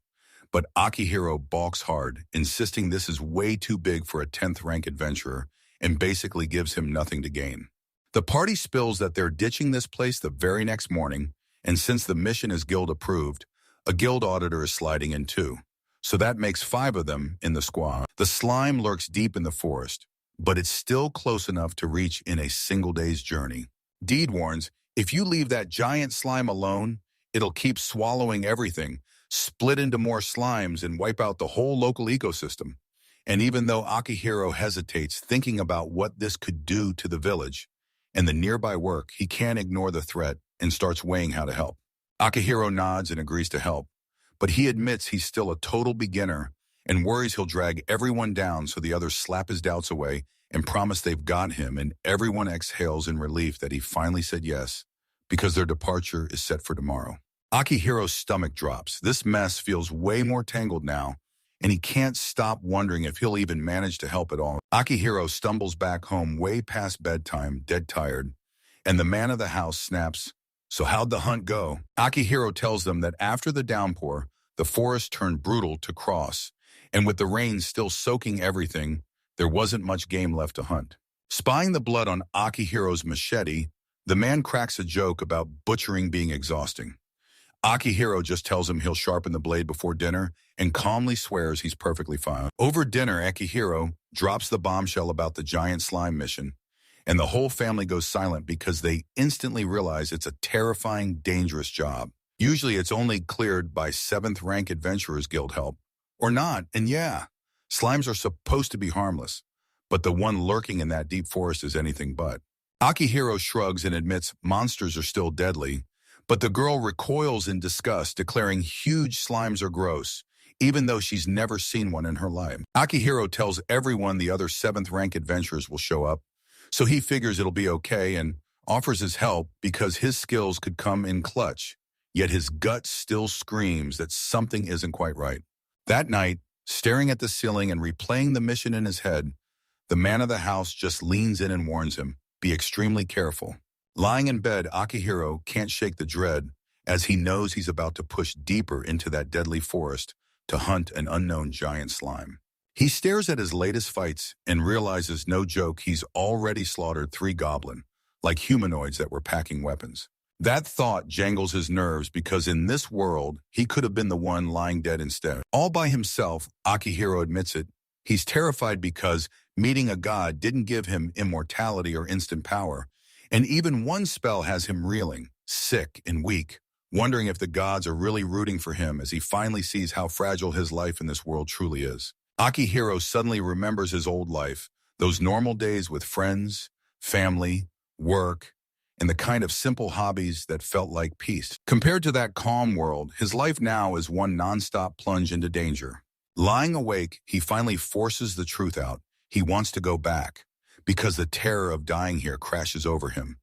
But Akihiro balks hard, insisting this is way too big for a 10th rank adventurer and basically gives him nothing to gain. The party spills that they're ditching this place the very next morning, and since the mission is guild approved, a guild auditor is sliding in too. So that makes 5 of them in the squad. The slime lurks deep in the forest, but it's still close enough to reach in a single day's journey. Deed warns, if you leave that giant slime alone, it'll keep swallowing everything, split into more slimes, and wipe out the whole local ecosystem. And even though Akihiro hesitates, thinking about what this could do to the village and the nearby work, he can't ignore the threat and starts weighing how to help. Akihiro nods and agrees to help, but he admits he's still a total beginner and worries he'll drag everyone down, so the others slap his doubts away and promise they've got him, and everyone exhales in relief that he finally said yes, because their departure is set for tomorrow. Akihiro's stomach drops. This mess feels way more tangled now, and he can't stop wondering if he'll even manage to help at all. Akihiro stumbles back home way past bedtime, dead tired, and the man of the house snaps, "So how'd the hunt go?" Akihiro tells them that after the downpour, the forest turned brutal to cross, and with the rain still soaking everything, there wasn't much game left to hunt. Spying the blood on Akihiro's machete, the man cracks a joke about butchering being exhausting. Akihiro just tells him he'll sharpen the blade before dinner and calmly swears he's perfectly fine. Over dinner, Akihiro drops the bombshell about the giant slime mission, and the whole family goes silent because they instantly realize it's a terrifying, dangerous job. Usually it's only cleared by 7th rank adventurers guild help. Or not, and yeah, slimes are supposed to be harmless, but the one lurking in that deep forest is anything but. Akihiro shrugs and admits monsters are still deadly, but the girl recoils in disgust, declaring huge slimes are gross, even though she's never seen one in her life. Akihiro tells everyone the other 7th rank adventurers will show up, so he figures it'll be okay and offers his help because his skills could come in clutch, yet his gut still screams that something isn't quite right. That night, staring at the ceiling and replaying the mission in his head, the man of the house just leans in and warns him, "Be extremely careful." Lying in bed, Akihiro can't shake the dread as he knows he's about to push deeper into that deadly forest to hunt an unknown giant slime. He stares at his latest fights and realizes, no joke, he's already slaughtered 3 goblin, like humanoids that were packing weapons. That thought jangles his nerves because in this world, he could have been the one lying dead instead. All by himself, Akihiro admits it, he's terrified because meeting a god didn't give him immortality or instant power, and even one spell has him reeling, sick and weak, wondering if the gods are really rooting for him as he finally sees how fragile his life in this world truly is. Akihiro suddenly remembers his old life, those normal days with friends, family, work, and the kind of simple hobbies that felt like peace. Compared to that calm world, his life now is one nonstop plunge into danger. Lying awake, he finally forces the truth out. He wants to go back, because the terror of dying here crashes over him,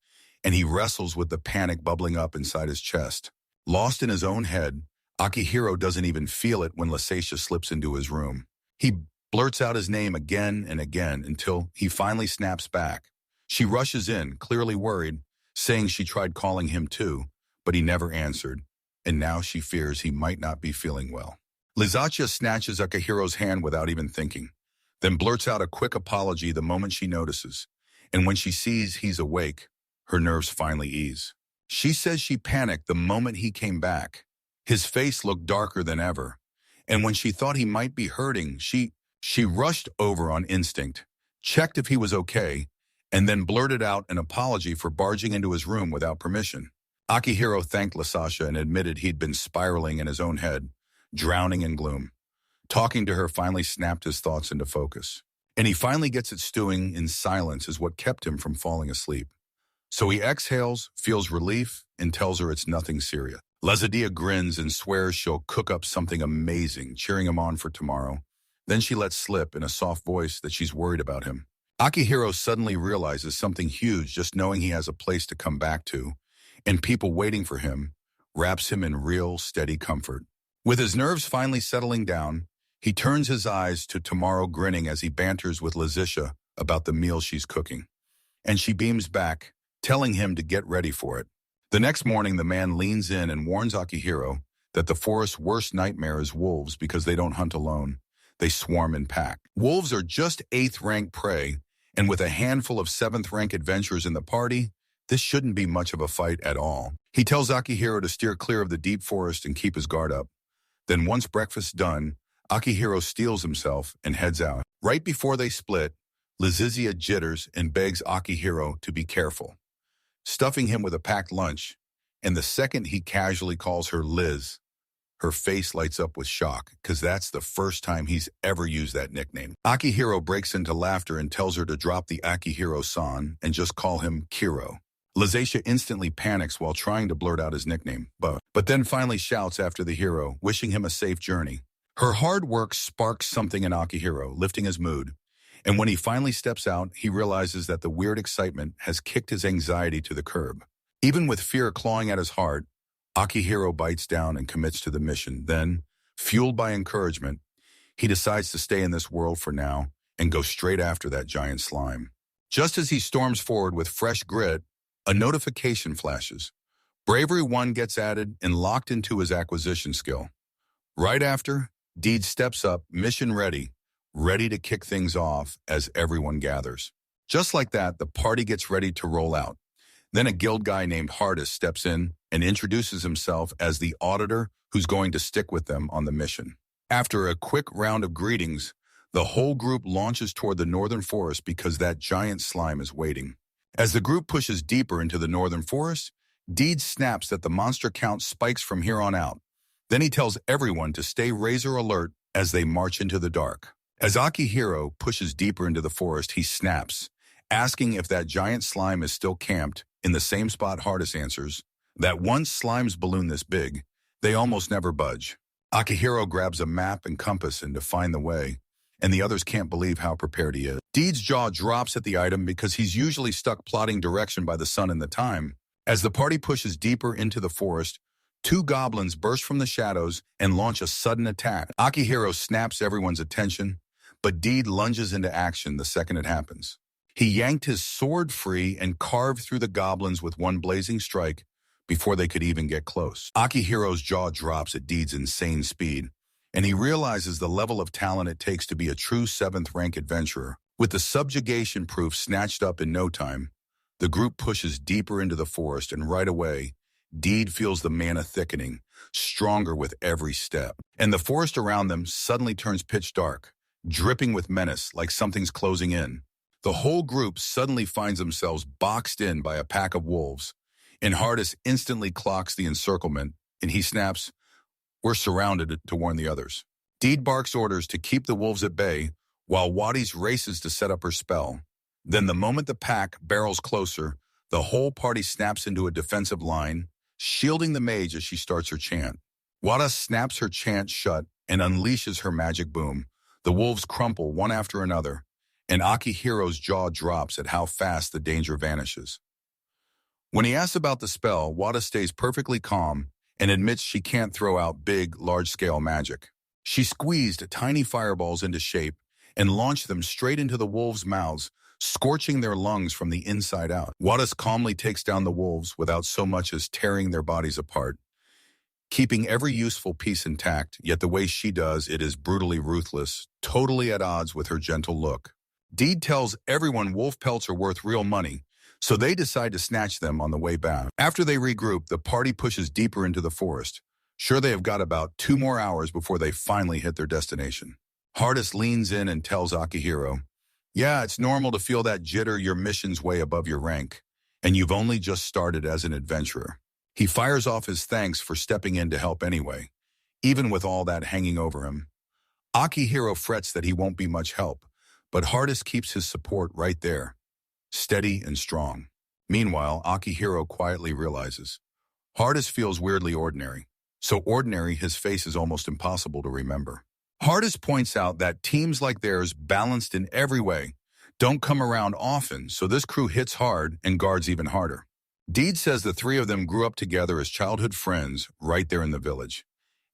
and he wrestles with the panic bubbling up inside his chest. Lost in his own head, Akihiro doesn't even feel it when Lysatia slips into his room. He blurts out his name again and again until he finally snaps back. She rushes in, clearly worried, saying she tried calling him too, but he never answered, and now she fears he might not be feeling well. Lysatia snatches Akihiro's hand without even thinking, then blurts out a quick apology the moment she notices, and when she sees he's awake, her nerves finally ease. She says she panicked the moment he came back. His face looked darker than ever, and when she thought he might be hurting, she rushed over on instinct, checked if he was okay, and then blurted out an apology for barging into his room without permission. Akihiro thanked Lasasha and admitted he'd been spiraling in his own head, drowning in gloom. Talking to her finally snapped his thoughts into focus. And he finally gets it stewing in silence is what kept him from falling asleep. So he exhales, feels relief, and tells her it's nothing serious. Lazadia grins and swears she'll cook up something amazing, cheering him on for tomorrow. Then she lets slip in a soft voice that she's worried about him. Akihiro suddenly realizes something huge just knowing he has a place to come back to, and people waiting for him, wraps him in real, steady comfort. With his nerves finally settling down, he turns his eyes to tomorrow grinning as he banters with Lasasha about the meal she's cooking. And she beams back, telling him to get ready for it. The next morning, the man leans in and warns Akihiro that the forest's worst nightmare is wolves because they don't hunt alone. They swarm in pack. Wolves are just 8th-rank prey, and with a handful of 7th-rank adventurers in the party, this shouldn't be much of a fight at all. He tells Akihiro to steer clear of the deep forest and keep his guard up. Then once breakfast's done, Akihiro steels himself and heads out. Right before they split, Lasazia jitters and begs Akihiro to be careful, stuffing him with a packed lunch, and the second he casually calls her Liz, her face lights up with shock, because that's the first time he's ever used that nickname. Akihiro breaks into laughter and tells her to drop the Akihiro-san and just call him Kiro. Lasasha instantly panics while trying to blurt out his nickname, but then finally shouts after the hero, wishing him a safe journey. Her hard work sparks something in Akihiro, lifting his mood. And when he finally steps out, he realizes that the weird excitement has kicked his anxiety to the curb. Even with fear clawing at his heart, Akihiro bites down and commits to the mission. Then, fueled by encouragement, he decides to stay in this world for now and go straight after that giant slime. Just as he storms forward with fresh grit, a notification flashes. Bravery 1 gets added and locked into his acquisition skill. Right after, Deed steps up, mission ready to kick things off as everyone gathers. Just like that, the party gets ready to roll out. Then a guild guy named Hardis steps in and introduces himself as the auditor who's going to stick with them on the mission. After a quick round of greetings, the whole group launches toward the northern forest because that giant slime is waiting. As the group pushes deeper into the northern forest, Deed snaps that the monster count spikes from here on out. Then he tells everyone to stay razor alert as they march into the dark. As Akihiro pushes deeper into the forest, he snaps, asking if that giant slime is still camped in the same spot. Hardis answers that once slimes balloon this big, they almost never budge. Akihiro grabs a map and compass and to find the way, and the others can't believe how prepared he is. Deed's jaw drops at the item because he's usually stuck plotting direction by the sun and the time. As the party pushes deeper into the forest, 2 goblins burst from the shadows and launch a sudden attack. Akihiro snaps everyone's attention, but Deed lunges into action the second it happens. He yanked his sword free and carved through the goblins with one blazing strike before they could even get close. Akihiro's jaw drops at Deed's insane speed, and he realizes the level of talent it takes to be a true 7th-rank adventurer. With the subjugation proof snatched up in no time, the group pushes deeper into the forest, and right away, Deed feels the mana thickening, stronger with every step. And the forest around them suddenly turns pitch dark, dripping with menace like something's closing in. The whole group suddenly finds themselves boxed in by a pack of wolves, and Hardis instantly clocks the encirclement, and he snaps, "We're surrounded," to warn the others. Deed barks orders to keep the wolves at bay, while Wadis races to set up her spell. Then the moment the pack barrels closer, the whole party snaps into a defensive line, shielding the mage as she starts her chant. Wada snaps her chant shut and unleashes her magic boom. The wolves crumple one after another, and Akihiro's jaw drops at how fast the danger vanishes. When he asks about the spell, Wada stays perfectly calm and admits she can't throw out big, large-scale magic. She squeezed tiny fireballs into shape and launched them straight into the wolves' mouths, scorching their lungs from the inside out. Wadis calmly takes down the wolves without so much as tearing their bodies apart, keeping every useful piece intact, yet the way she does it is brutally ruthless, totally at odds with her gentle look. Deed tells everyone wolf pelts are worth real money, so they decide to snatch them on the way back. After they regroup, the party pushes deeper into the forest, Sure, they have got about 2 more hours before they finally hit their destination. Hardest leans in and tells Akihiro, yeah, it's normal to feel that jitter. Your mission's way above your rank, and you've only just started as an adventurer. He fires off his thanks for stepping in to help anyway, even with all that hanging over him. Akihiro frets that he won't be much help, but Hardest keeps his support right there, steady and strong. Meanwhile, Akihiro quietly realizes, Hardest feels weirdly ordinary. So ordinary his face is almost impossible to remember. Hardest points out that teams like theirs, balanced in every way, don't come around often, so this crew hits hard and guards even harder. Deed says the three of them grew up together as childhood friends right there in the village.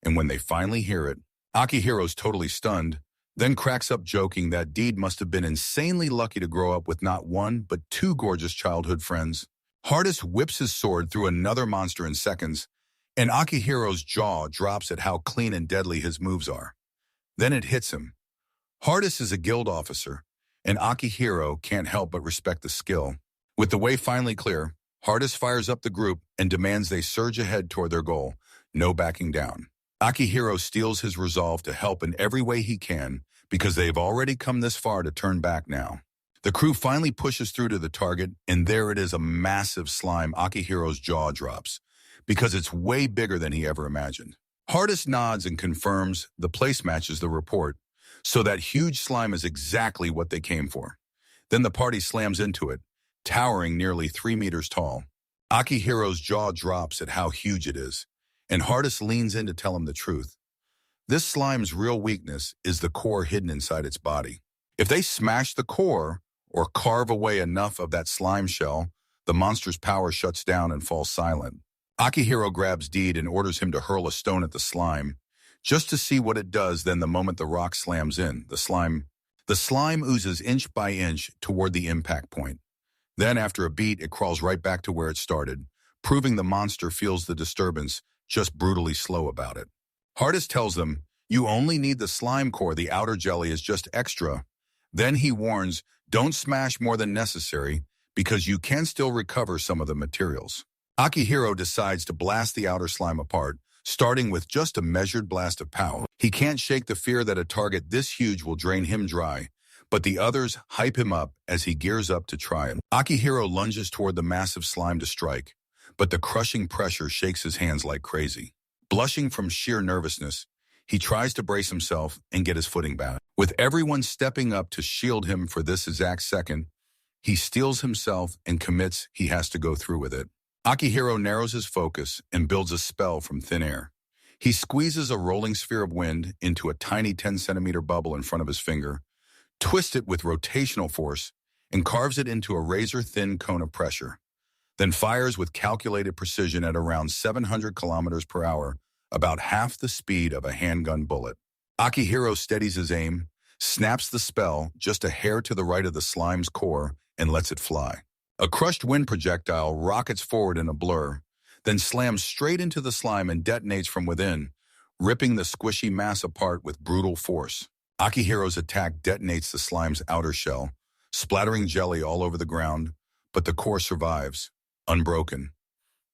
And when they finally hear it, Akihiro's totally stunned, then cracks up joking that Deed must have been insanely lucky to grow up with not one, but two gorgeous childhood friends. Hardest whips his sword through another monster in seconds, and Akihiro's jaw drops at how clean and deadly his moves are. Then it hits him. Hardest is a guild officer, and Akihiro can't help but respect the skill. With the way finally clear, Hardest fires up the group and demands they surge ahead toward their goal, no backing down. Akihiro steals his resolve to help in every way he can because they've already come this far to turn back now. The crew finally pushes through to the target, and there it is, a massive slime. Akihiro's jaw drops because it's way bigger than he ever imagined. Hardest nods and confirms the place matches the report, so that huge slime is exactly what they came for. Then the party slams into it, towering nearly 3 meters tall. Akihiro's jaw drops at how huge it is, and Hardest leans in to tell him the truth. This slime's real weakness is the core hidden inside its body. If they smash the core or carve away enough of that slime shell, the monster's power shuts down and falls silent. Akihiro grabs Deed and orders him to hurl a stone at the slime, just to see what it does. Then the moment the rock slams in, the slime oozes inch by inch toward the impact point. Then after a beat, it crawls right back to where it started, proving the monster feels the disturbance, just brutally slow about it. Hardest tells them, you only need the slime core, the outer jelly is just extra. Then he warns, don't smash more than necessary, because you can still recover some of the materials. Akihiro decides to blast the outer slime apart, starting with just a measured blast of power. He can't shake the fear that a target this huge will drain him dry, but the others hype him up as he gears up to try it. Akihiro lunges toward the massive slime to strike, but the crushing pressure shakes his hands like crazy. Blushing from sheer nervousness, he tries to brace himself and get his footing back. With everyone stepping up to shield him for this exact second, he steels himself and commits he has to go through with it. Akihiro narrows his focus and builds a spell from thin air. He squeezes a rolling sphere of wind into a tiny 10-centimeter bubble in front of his finger, twists it with rotational force, and carves it into a razor-thin cone of pressure, then fires with calculated precision at around 700 kilometers per hour, about half the speed of a handgun bullet. Akihiro steadies his aim, snaps the spell just a hair to the right of the slime's core, and lets it fly. A crushed wind projectile rockets forward in a blur, then slams straight into the slime and detonates from within, ripping the squishy mass apart with brutal force. Akihiro's attack detonates the slime's outer shell, splattering jelly all over the ground, but the core survives, unbroken.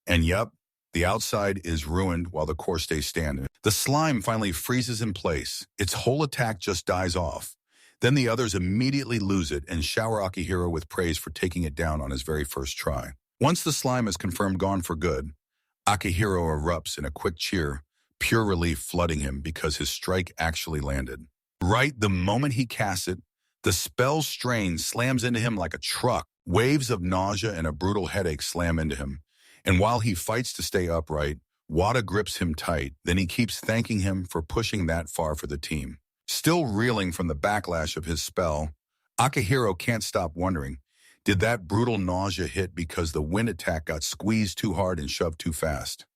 And yup, the outside is ruined while the core stays standing. The slime finally freezes in place. Its whole attack just dies off. Then the others immediately lose it and shower Akihiro with praise for taking it down on his very first try. Once the slime is confirmed gone for good, Akihiro erupts in a quick cheer, pure relief flooding him because his strike actually landed. Right the moment he casts it, the spell's strain slams into him like a truck. Waves of nausea and a brutal headache slam into him. And while he fights to stay upright, Wada grips him tight. Then he keeps thanking him for pushing that far for the team. Still reeling from the backlash of his spell, Akihiro can't stop wondering, did that brutal nausea hit because the wind attack got squeezed too hard and shoved too fast?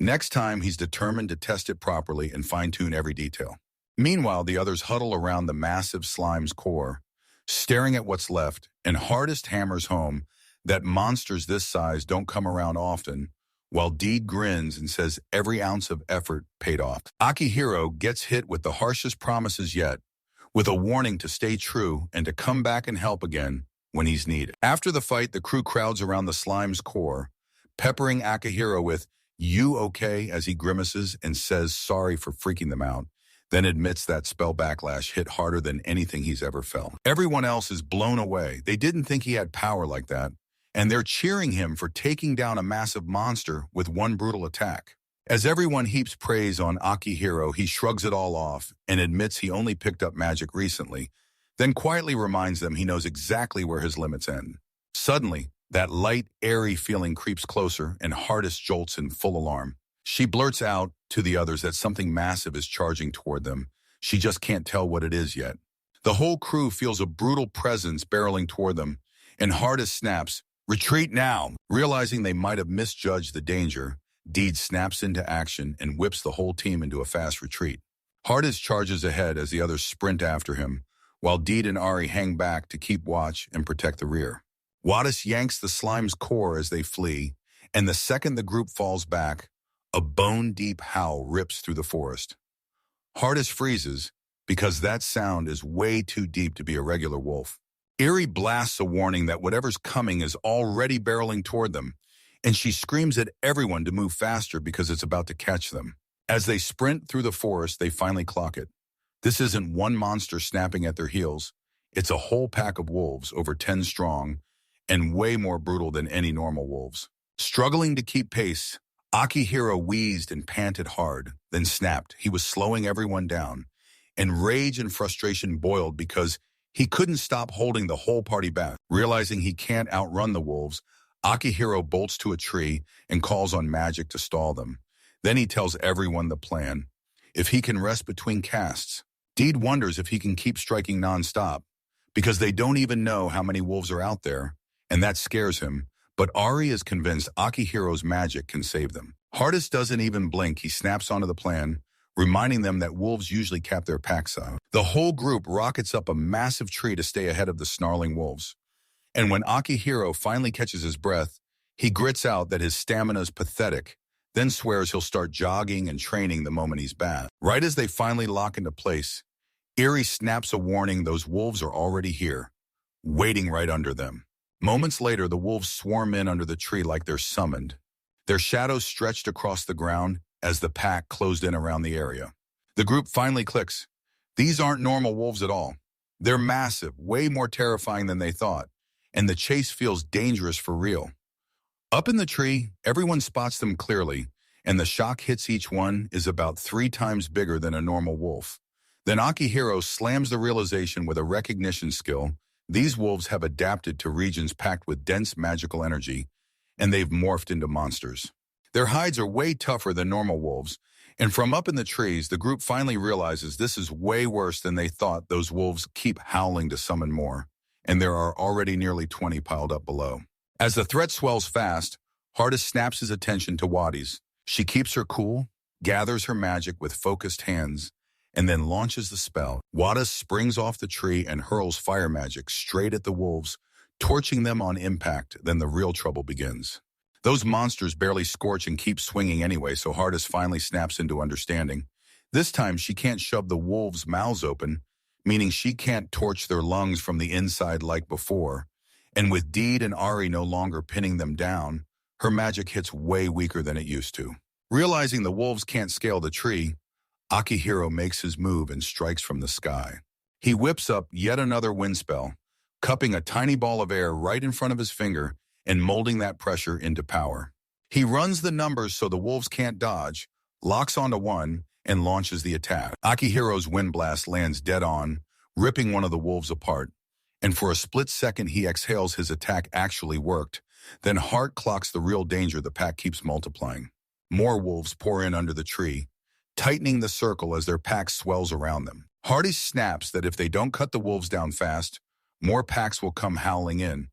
Next time, he's determined to test it properly and fine-tune every detail. Meanwhile, the others huddle around the massive slime's core, staring at what's left, and Hardest hammers home that monsters this size don't come around often, while Deed grins and says every ounce of effort paid off. Akihiro gets hit with the harshest promises yet, with a warning to stay true and to come back and help again when he's needed. After the fight, the crew crowds around the slime's core, peppering Akihiro with, "You okay?" as he grimaces and says sorry for freaking them out, then admits that spell backlash hit harder than anything he's ever felt. Everyone else is blown away. They didn't think he had power like that, and they're cheering him for taking down a massive monster with one brutal attack. As everyone heaps praise on Akihiro, he shrugs it all off and admits he only picked up magic recently, then quietly reminds them he knows exactly where his limits end. Suddenly, that light, airy feeling creeps closer and Hardest jolts in full alarm. She blurts out to the others that something massive is charging toward them. She just can't tell what it is yet. The whole crew feels a brutal presence barreling toward them, and Hardest snaps, "Retreat now!" Realizing they might have misjudged the danger, Deed snaps into action and whips the whole team into a fast retreat. Hardest charges ahead as the others sprint after him, while Deed and Ari hang back to keep watch and protect the rear. Wadis yanks the slime's core as they flee, and the second the group falls back, a bone-deep howl rips through the forest. Hardest freezes because that sound is way too deep to be a regular wolf. Eerie blasts a warning that whatever's coming is already barreling toward them, and she screams at everyone to move faster because it's about to catch them. As they sprint through the forest, they finally clock it. This isn't one monster snapping at their heels. It's a whole pack of wolves, over 10 strong, and way more brutal than any normal wolves. Struggling to keep pace, Akihiro wheezed and panted hard, then snapped. He was slowing everyone down, and rage and frustration boiled because he couldn't stop holding the whole party back. Realizing he can't outrun the wolves, Akihiro bolts to a tree and calls on magic to stall them. Then he tells everyone the plan. If he can rest between casts, Deed wonders if he can keep striking non-stop, because they don't even know how many wolves are out there, and that scares him. But Ari is convinced Akihiro's magic can save them. Hardest doesn't even blink. He snaps onto the plan, reminding them that wolves usually cap their pack size. The whole group rockets up a massive tree to stay ahead of the snarling wolves. And when Akihiro finally catches his breath, he grits out that his stamina is pathetic, then swears he'll start jogging and training the moment he's back. Right as they finally lock into place, Eerie snaps a warning those wolves are already here, waiting right under them. Moments later, the wolves swarm in under the tree like they're summoned. Their shadows stretched across the ground as the pack closed in around the area. The group finally clicks. These aren't normal wolves at all. They're massive, way more terrifying than they thought, and the chase feels dangerous for real. Up in the tree, everyone spots them clearly, and the shock hits each one is about 3 times bigger than a normal wolf. Then Akihiro slams the realization with a recognition skill. These wolves have adapted to regions packed with dense magical energy, and they've morphed into monsters. Their hides are way tougher than normal wolves, and from up in the trees, the group finally realizes this is way worse than they thought. Those wolves keep howling to summon more, and there are already nearly 20 piled up below. As the threat swells fast, Hardest snaps his attention to Wadis. She keeps her cool, gathers her magic with focused hands, and then launches the spell. Wadis springs off the tree and hurls fire magic straight at the wolves, torching them on impact. Then the real trouble begins. Those monsters barely scorch and keep swinging anyway, so Hardest finally snaps into understanding. This time, she can't shove the wolves' mouths open, meaning she can't torch their lungs from the inside like before. And with Deed and Ari no longer pinning them down, her magic hits way weaker than it used to. Realizing the wolves can't scale the tree, Akihiro makes his move and strikes from the sky. He whips up yet another wind spell, cupping a tiny ball of air right in front of his finger and molding that pressure into power. He runs the numbers so the wolves can't dodge, locks onto one, and launches the attack. Akihiro's wind blast lands dead on, ripping one of the wolves apart, and for a split second he exhales his attack actually worked. Then Hart clocks the real danger. The pack keeps multiplying. More wolves pour in under the tree, tightening the circle as their pack swells around them. Hardy snaps that if they don't cut the wolves down fast, more packs will come howling in,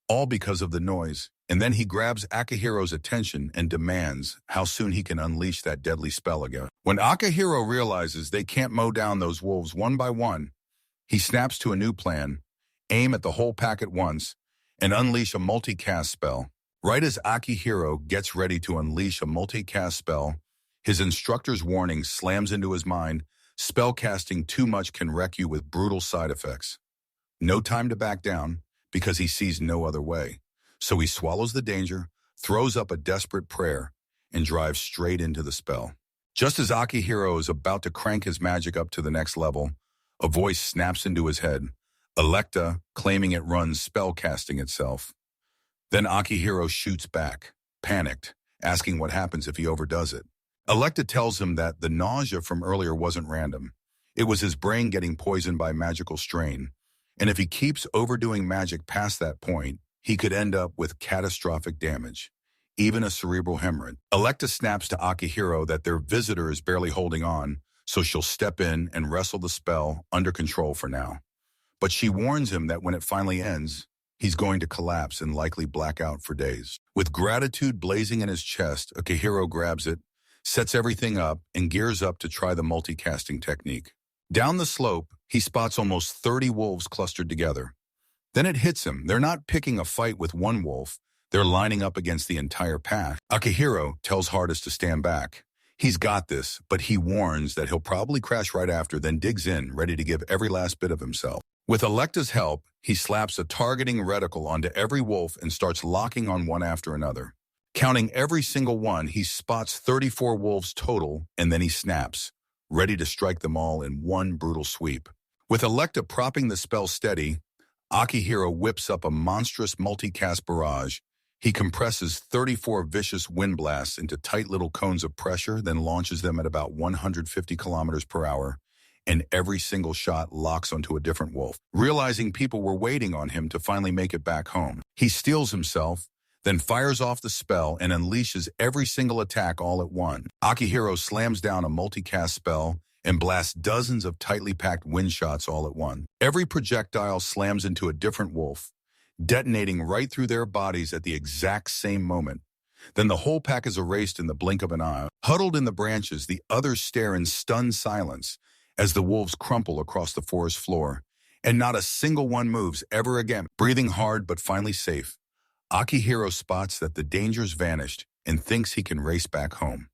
all because of the noise. And then he grabs Akihiro's attention and demands how soon he can unleash that deadly spell again. When Akihiro realizes they can't mow down those wolves one by one, he snaps to a new plan: aim at the whole pack at once and unleash a multicast spell. Right as Akihiro gets ready to unleash a multicast spell, his instructor's warning slams into his mind: spellcasting too much can wreck you with brutal side effects. No time to back down, because he sees no other way. So he swallows the danger, throws up a desperate prayer, and drives straight into the spell. Just as Akihiro is about to crank his magic up to the next level, a voice snaps into his head, Electa claiming it runs spellcasting itself. Then Akihiro shoots back, panicked, asking what happens if he overdoes it. Electa tells him that the nausea from earlier wasn't random. It was his brain getting poisoned by magical strain, and if he keeps overdoing magic past that point, he could end up with catastrophic damage, even a cerebral hemorrhage. Electa snaps to Akihiro that their visitor is barely holding on, so she'll step in and wrestle the spell under control for now. But she warns him that when it finally ends, he's going to collapse and likely black out for days. With gratitude blazing in his chest, Akihiro grabs it, sets everything up, and gears up to try the multicasting technique. Down the slope, he spots almost 30 wolves clustered together. Then it hits him. They're not picking a fight with one wolf. They're lining up against the entire pack. Akihiro tells Hardest to stand back. He's got this, but he warns that he'll probably crash right after, then digs in, ready to give every last bit of himself. With Electa's help, he slaps a targeting reticle onto every wolf and starts locking on one after another. Counting every single one, he spots 34 wolves total, and then he snaps, ready to strike them all in one brutal sweep. With Electa propping the spell steady, Akihiro whips up a monstrous multicast barrage. He compresses 34 vicious wind blasts into tight little cones of pressure, then launches them at about 150 kilometers per hour, and every single shot locks onto a different wolf. Realizing people were waiting on him to finally make it back home, he steels himself, then fires off the spell and unleashes every single attack all at once. Akihiro slams down a multicast spell and blasts dozens of tightly packed wind shots all at once. Every projectile slams into a different wolf, detonating right through their bodies at the exact same moment. Then the whole pack is erased in the blink of an eye. Huddled in the branches, the others stare in stunned silence as the wolves crumple across the forest floor, and not a single one moves ever again. Breathing hard but finally safe, Akihiro spots that the danger's vanished and thinks he can race back home.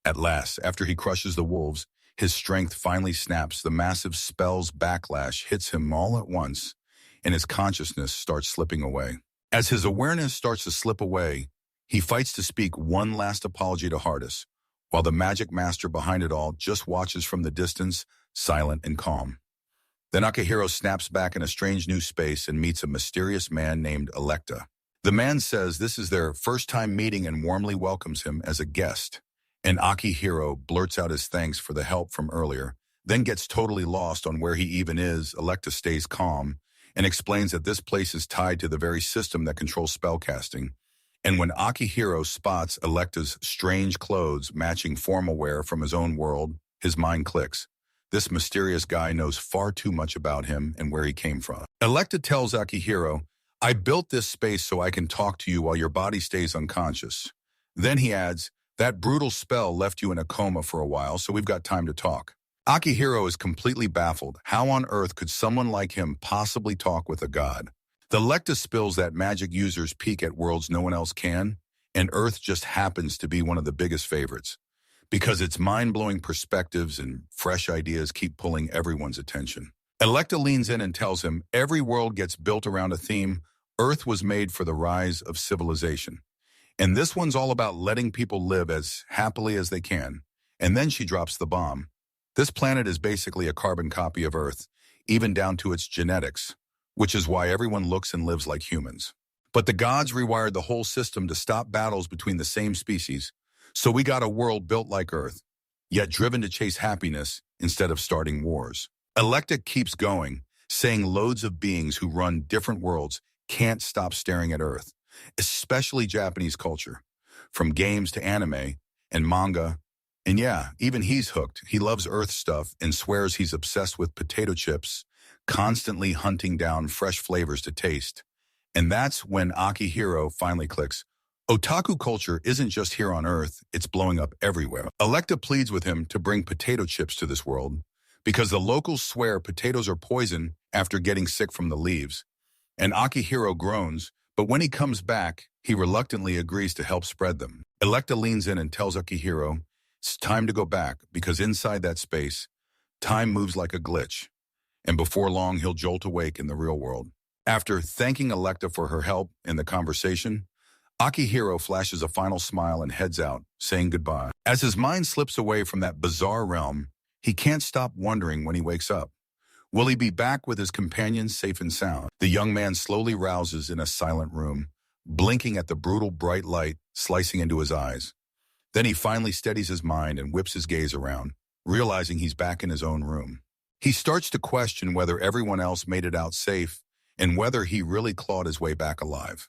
At last, after he crushes the wolves, his strength finally snaps. The massive spell's backlash hits him all at once, and his consciousness starts slipping away. As his awareness starts to slip away, he fights to speak one last apology to Hardest, while the magic master behind it all just watches from the distance, silent and calm. Then Akihiro snaps back in a strange new space and meets a mysterious man named Electa. The man says this is their first time meeting and warmly welcomes him as a guest. And Akihiro blurts out his thanks for the help from earlier, then gets totally lost on where he even is. Electa stays calm and explains that this place is tied to the very system that controls spellcasting. And when Akihiro spots Electa's strange clothes matching formal wear from his own world, his mind clicks. This mysterious guy knows far too much about him and where he came from. Electa tells Akihiro, I built this space so I can talk to you while your body stays unconscious. Then he adds, that brutal spell left you in a coma for a while, so we've got time to talk. Akihiro is completely baffled. How on earth could someone like him possibly talk with a god? The Electa spills that magic users peek at worlds no one else can, and Earth just happens to be one of the biggest favorites, because its mind-blowing perspectives and fresh ideas keep pulling everyone's attention. Electa leans in and tells him every world gets built around a theme. Earth was made for the rise of civilization. And this one's all about letting people live as happily as they can. And then she drops the bomb. This planet is basically a carbon copy of Earth, even down to its genetics, which is why everyone looks and lives like humans. But the gods rewired the whole system to stop battles between the same species, so we got a world built like Earth, yet driven to chase happiness instead of starting wars. Electa keeps going, saying loads of beings who run different worlds can't stop staring at Earth, especially Japanese culture, from games to anime and manga. And yeah, even he's hooked. He loves Earth stuff and swears he's obsessed with potato chips, constantly hunting down fresh flavors to taste. And that's when Akihiro finally clicks. Otaku culture isn't just here on Earth, it's blowing up everywhere. Electa pleads with him to bring potato chips to this world, because the locals swear potatoes are poison after getting sick from the leaves. And Akihiro groans, but when he comes back, he reluctantly agrees to help spread them. Electa leans in and tells Akihiro, it's time to go back, because inside that space, time moves like a glitch. And before long, he'll jolt awake in the real world. After thanking Electa for her help in the conversation, Akihiro flashes a final smile and heads out, saying goodbye. As his mind slips away from that bizarre realm, he can't stop wondering when he wakes up. Will he be back with his companions safe and sound? The young man slowly rouses in a silent room, blinking at the brutal bright light slicing into his eyes. Then he finally steadies his mind and whips his gaze around, realizing he's back in his own room. He starts to question whether everyone else made it out safe and whether he really clawed his way back alive.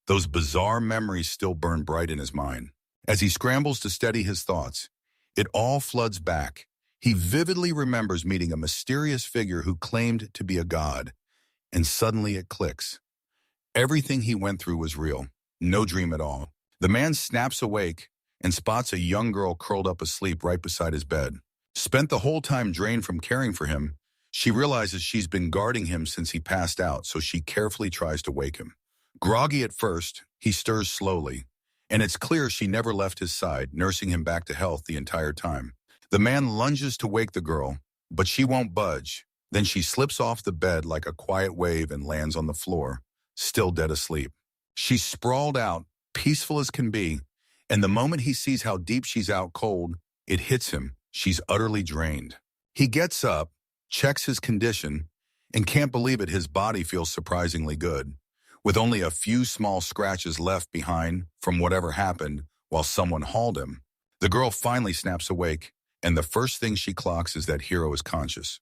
Those bizarre memories still burn bright in his mind. As he scrambles to steady his thoughts, it all floods back. He vividly remembers meeting a mysterious figure who claimed to be a god, and suddenly it clicks. Everything he went through was real, no dream at all. The man snaps awake and spots a young girl curled up asleep right beside his bed. Spent the whole time drained from caring for him, she realizes she's been guarding him since he passed out, so she carefully tries to wake him. Groggy at first, he stirs slowly, and it's clear she never left his side, nursing him back to health the entire time. The man lunges to wake the girl, but she won't budge. Then she slips off the bed like a quiet wave and lands on the floor, still dead asleep. She's sprawled out, peaceful as can be, and the moment he sees how deep she's out cold, it hits him. She's utterly drained. He gets up, checks his condition, and can't believe it, his body feels surprisingly good, with only a few small scratches left behind from whatever happened while someone hauled him. The girl finally snaps awake, and the first thing she clocks is that Hiro is conscious.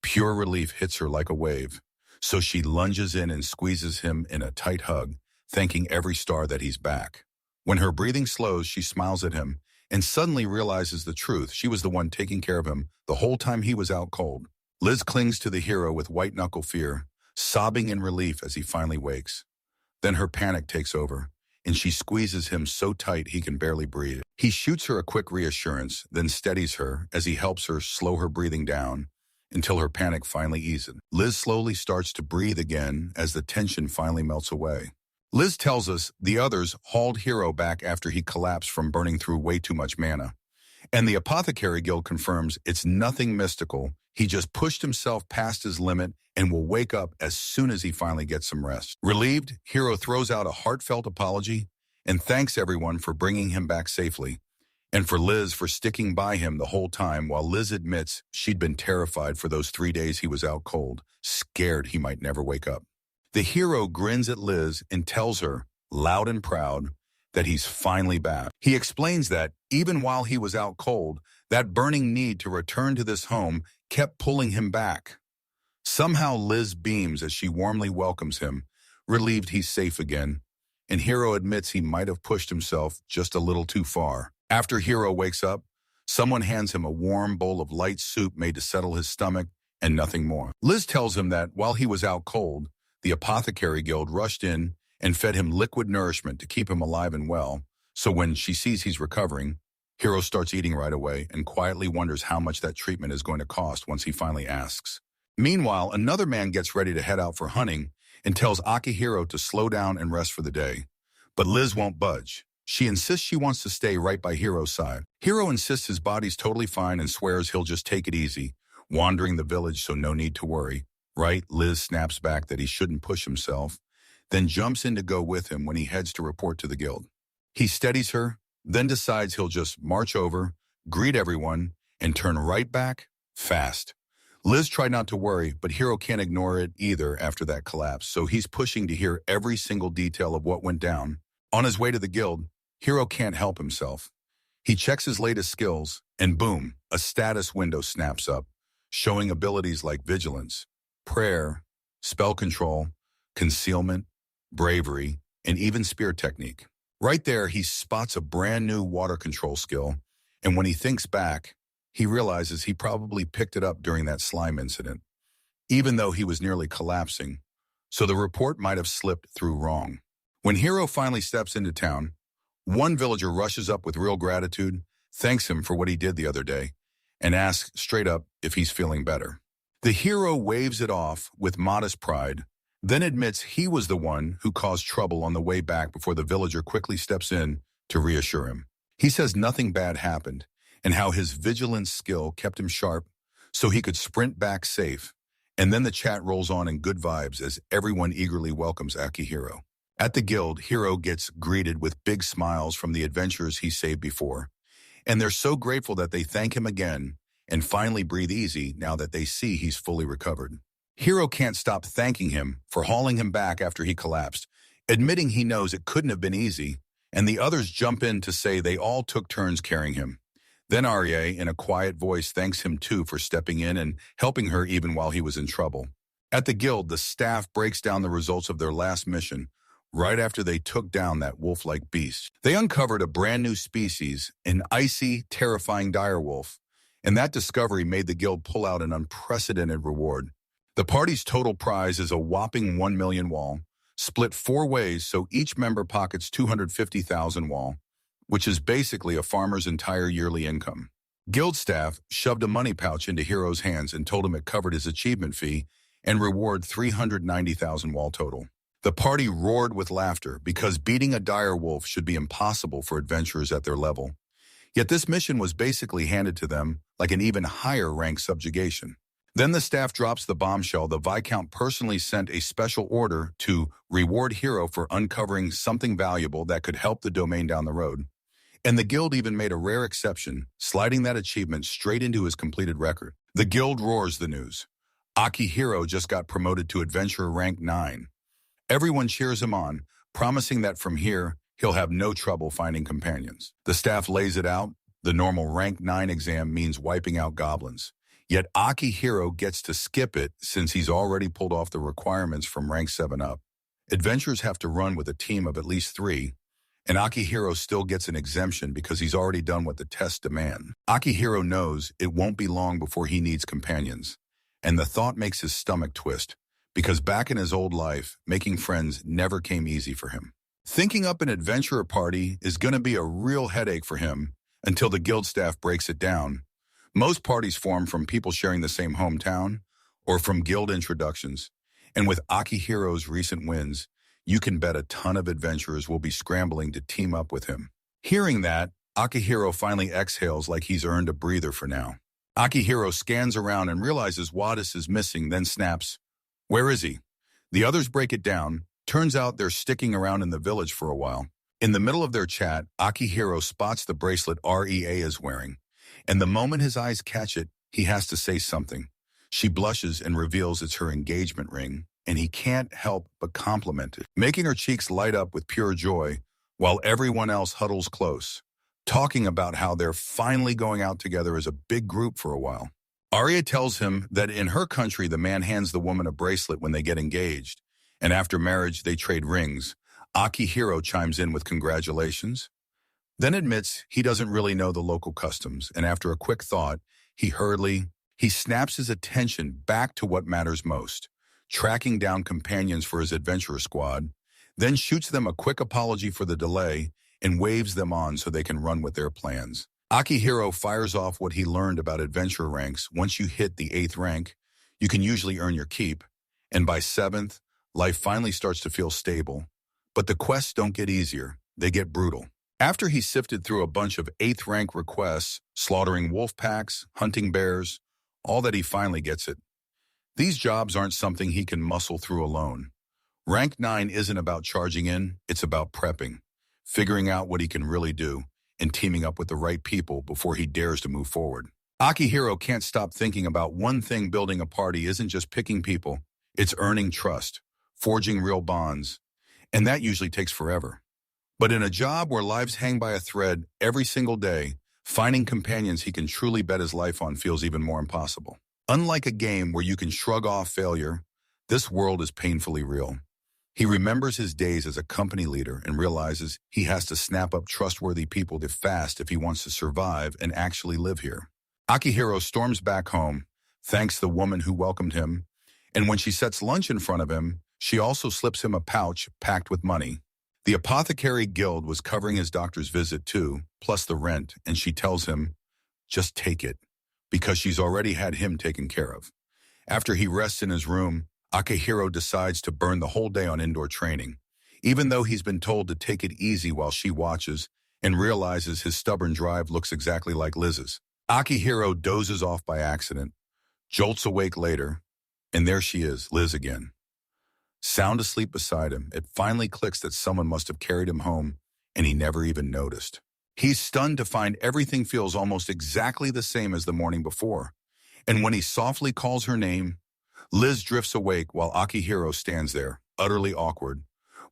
Pure relief hits her like a wave, so she lunges in and squeezes him in a tight hug, thanking every star that he's back. When her breathing slows, she smiles at him and suddenly realizes the truth. She was the one taking care of him the whole time he was out cold. Liz clings to the hero with white-knuckle fear, sobbing in relief as he finally wakes. Then her panic takes over, and she squeezes him so tight he can barely breathe. He shoots her a quick reassurance, then steadies her as he helps her slow her breathing down until her panic finally eases. Liz slowly starts to breathe again as the tension finally melts away. Liz tells us the others hauled Hiro back after he collapsed from burning through way too much mana. And the Apothecary Guild confirms it's nothing mystical. He just pushed himself past his limit and will wake up as soon as he finally gets some rest. Relieved, Hiro throws out a heartfelt apology and thanks everyone for bringing him back safely, and for Liz for sticking by him the whole time, while Liz admits she'd been terrified for those 3 days he was out cold, scared he might never wake up. The hero grins at Liz and tells her, loud and proud, that he's finally back. He explains that, even while he was out cold, that burning need to return to this home kept pulling him back. Somehow Liz beams as she warmly welcomes him, relieved he's safe again, and Hiro admits he might have pushed himself just a little too far. After Hiro wakes up, someone hands him a warm bowl of light soup made to settle his stomach and nothing more. Liz tells him that while he was out cold, the Apothecary Guild rushed in and fed him liquid nourishment to keep him alive and well, so when she sees he's recovering, Hiro starts eating right away and quietly wonders how much that treatment is going to cost once he finally asks. Meanwhile, another man gets ready to head out for hunting and tells Akihiro to slow down and rest for the day. But Liz won't budge. She insists she wants to stay right by Hiro's side. Hiro insists his body's totally fine and swears he'll just take it easy, wandering the village so no need to worry. Right? Liz snaps back that he shouldn't push himself, then jumps in to go with him when he heads to report to the guild. He steadies her, then decides he'll just march over, greet everyone, and turn right back fast. Liz tried not to worry, but Hiro can't ignore it either after that collapse, so he's pushing to hear every single detail of what went down. On his way to the guild, Hiro can't help himself. He checks his latest skills, and boom, a status window snaps up, showing abilities like vigilance, prayer, spell control, concealment, bravery, and even spear technique. Right there, he spots a brand new water control skill, and when he thinks back, he realizes he probably picked it up during that slime incident, even though he was nearly collapsing, so the report might have slipped through wrong. When Hiro finally steps into town, one villager rushes up with real gratitude, thanks him for what he did the other day, and asks straight up if he's feeling better. The hero waves it off with modest pride, then admits he was the one who caused trouble on the way back before the villager quickly steps in to reassure him. He says nothing bad happened, and how his vigilance skill kept him sharp so he could sprint back safe, and then the chat rolls on in good vibes as everyone eagerly welcomes Akihiro. At the guild, Hiro gets greeted with big smiles from the adventurers he saved before, and they're so grateful that they thank him again and finally breathe easy now that they see he's fully recovered. Hiro can't stop thanking him for hauling him back after he collapsed, admitting he knows it couldn't have been easy, and the others jump in to say they all took turns carrying him. Then Arya, in a quiet voice, thanks him too for stepping in and helping her even while he was in trouble. At the guild, the staff breaks down the results of their last mission right after they took down that wolf-like beast. They uncovered a brand new species, an icy, terrifying direwolf, and that discovery made the guild pull out an unprecedented reward. The party's total prize is a whopping 1 million wall, split 4 ways so each member pockets 250,000 wall, which is basically a farmer's entire yearly income. Guild staff shoved a money pouch into Hiro's hands and told him it covered his achievement fee and reward 390,000 wall total. The party roared with laughter because beating a dire wolf should be impossible for adventurers at their level. Yet this mission was basically handed to them like an even higher rank subjugation. Then the staff drops the bombshell. The Viscount personally sent a special order to reward Hiro for uncovering something valuable that could help the domain down the road. And the guild even made a rare exception, sliding that achievement straight into his completed record. The guild roars the news. Akihiro just got promoted to adventurer rank 9. Everyone cheers him on, promising that from here, he'll have no trouble finding companions. The staff lays it out. The normal rank 9 exam means wiping out goblins. Yet Akihiro gets to skip it since he's already pulled off the requirements from rank 7 up. Adventurers have to run with a team of at least 3, and Akihiro still gets an exemption because he's already done what the tests demand. Akihiro knows it won't be long before he needs companions, and the thought makes his stomach twist, because back in his old life, making friends never came easy for him. Thinking up an adventurer party is going to be a real headache for him until the guild staff breaks it down. Most parties form from people sharing the same hometown or from guild introductions, and with Akihiro's recent wins, you can bet a ton of adventurers will be scrambling to team up with him. Hearing that, Akihiro finally exhales like he's earned a breather for now. Akihiro scans around and realizes Wadis is missing, then snaps, "Where is he?" The others break it down. Turns out they're sticking around in the village for a while. In the middle of their chat, Akihiro spots the bracelet Rea is wearing, and the moment his eyes catch it, he has to say something. She blushes and reveals it's her engagement ring, and he can't help but compliment it, making her cheeks light up with pure joy, while everyone else huddles close, talking about how they're finally going out together as a big group for a while. Arya tells him that in her country, the man hands the woman a bracelet when they get engaged, and after marriage, they trade rings. Akihiro chimes in with congratulations, then admits he doesn't really know the local customs, and after a quick thought, he snaps his attention back to what matters most, tracking down companions for his adventurer squad, then shoots them a quick apology for the delay and waves them on so they can run with their plans. Akihiro fires off what he learned about adventurer ranks. Once you hit the 8th rank, you can usually earn your keep, and by 7th, life finally starts to feel stable. But the quests don't get easier, they get brutal. After he sifted through a bunch of 8th rank requests, slaughtering wolf packs, hunting bears, all that he finally gets it. These jobs aren't something he can muscle through alone. Rank 9 isn't about charging in, it's about prepping, figuring out what he can really do, and teaming up with the right people before he dares to move forward. Akihiro can't stop thinking about one thing: building a party isn't just picking people, it's earning trust, forging real bonds, and that usually takes forever. But in a job where lives hang by a thread every single day, finding companions he can truly bet his life on feels even more impossible. Unlike a game where you can shrug off failure, this world is painfully real. He remembers his days as a company leader and realizes he has to snap up trustworthy people fast if he wants to survive and actually live here. Akihiro storms back home, thanks the woman who welcomed him, and when she sets lunch in front of him, she also slips him a pouch packed with money. The apothecary guild was covering his doctor's visit too, plus the rent, and she tells him, just take it, because she's already had him taken care of. After he rests in his room, Akihiro decides to burn the whole day on indoor training, even though he's been told to take it easy while she watches, and realizes his stubborn drive looks exactly like Liz's. Akihiro dozes off by accident, jolts awake later, and there she is, Liz again. sound asleep beside him. It finally clicks that someone must have carried him home, and he never even noticed. He's stunned to find everything feels almost exactly the same as the morning before. And when he softly calls her name, Liz drifts awake while Akihiro stands there, utterly awkward,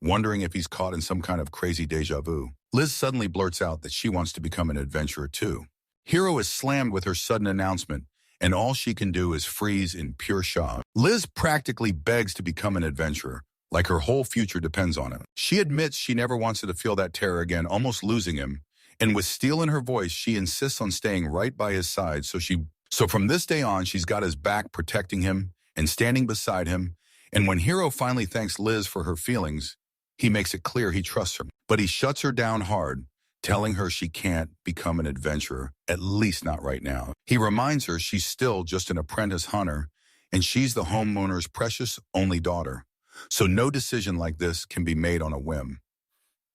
wondering if he's caught in some kind of crazy deja vu. Liz suddenly blurts out that she wants to become an adventurer too. Hiro is slammed with her sudden announcement, and all she can do is freeze in pure shock. Liz practically begs to become an adventurer, like her whole future depends on it. She admits she never wants to feel that terror again, almost losing him, and with steel in her voice, she insists on staying right by his side, so from this day on, she's got his back, protecting him and standing beside him. And when Hiro finally thanks Liz for her feelings, he makes it clear he trusts her. But he shuts her down hard, telling her she can't become an adventurer, at least not right now. He reminds her she's still just an apprentice hunter, and she's the homeowner's precious only daughter. So no decision like this can be made on a whim.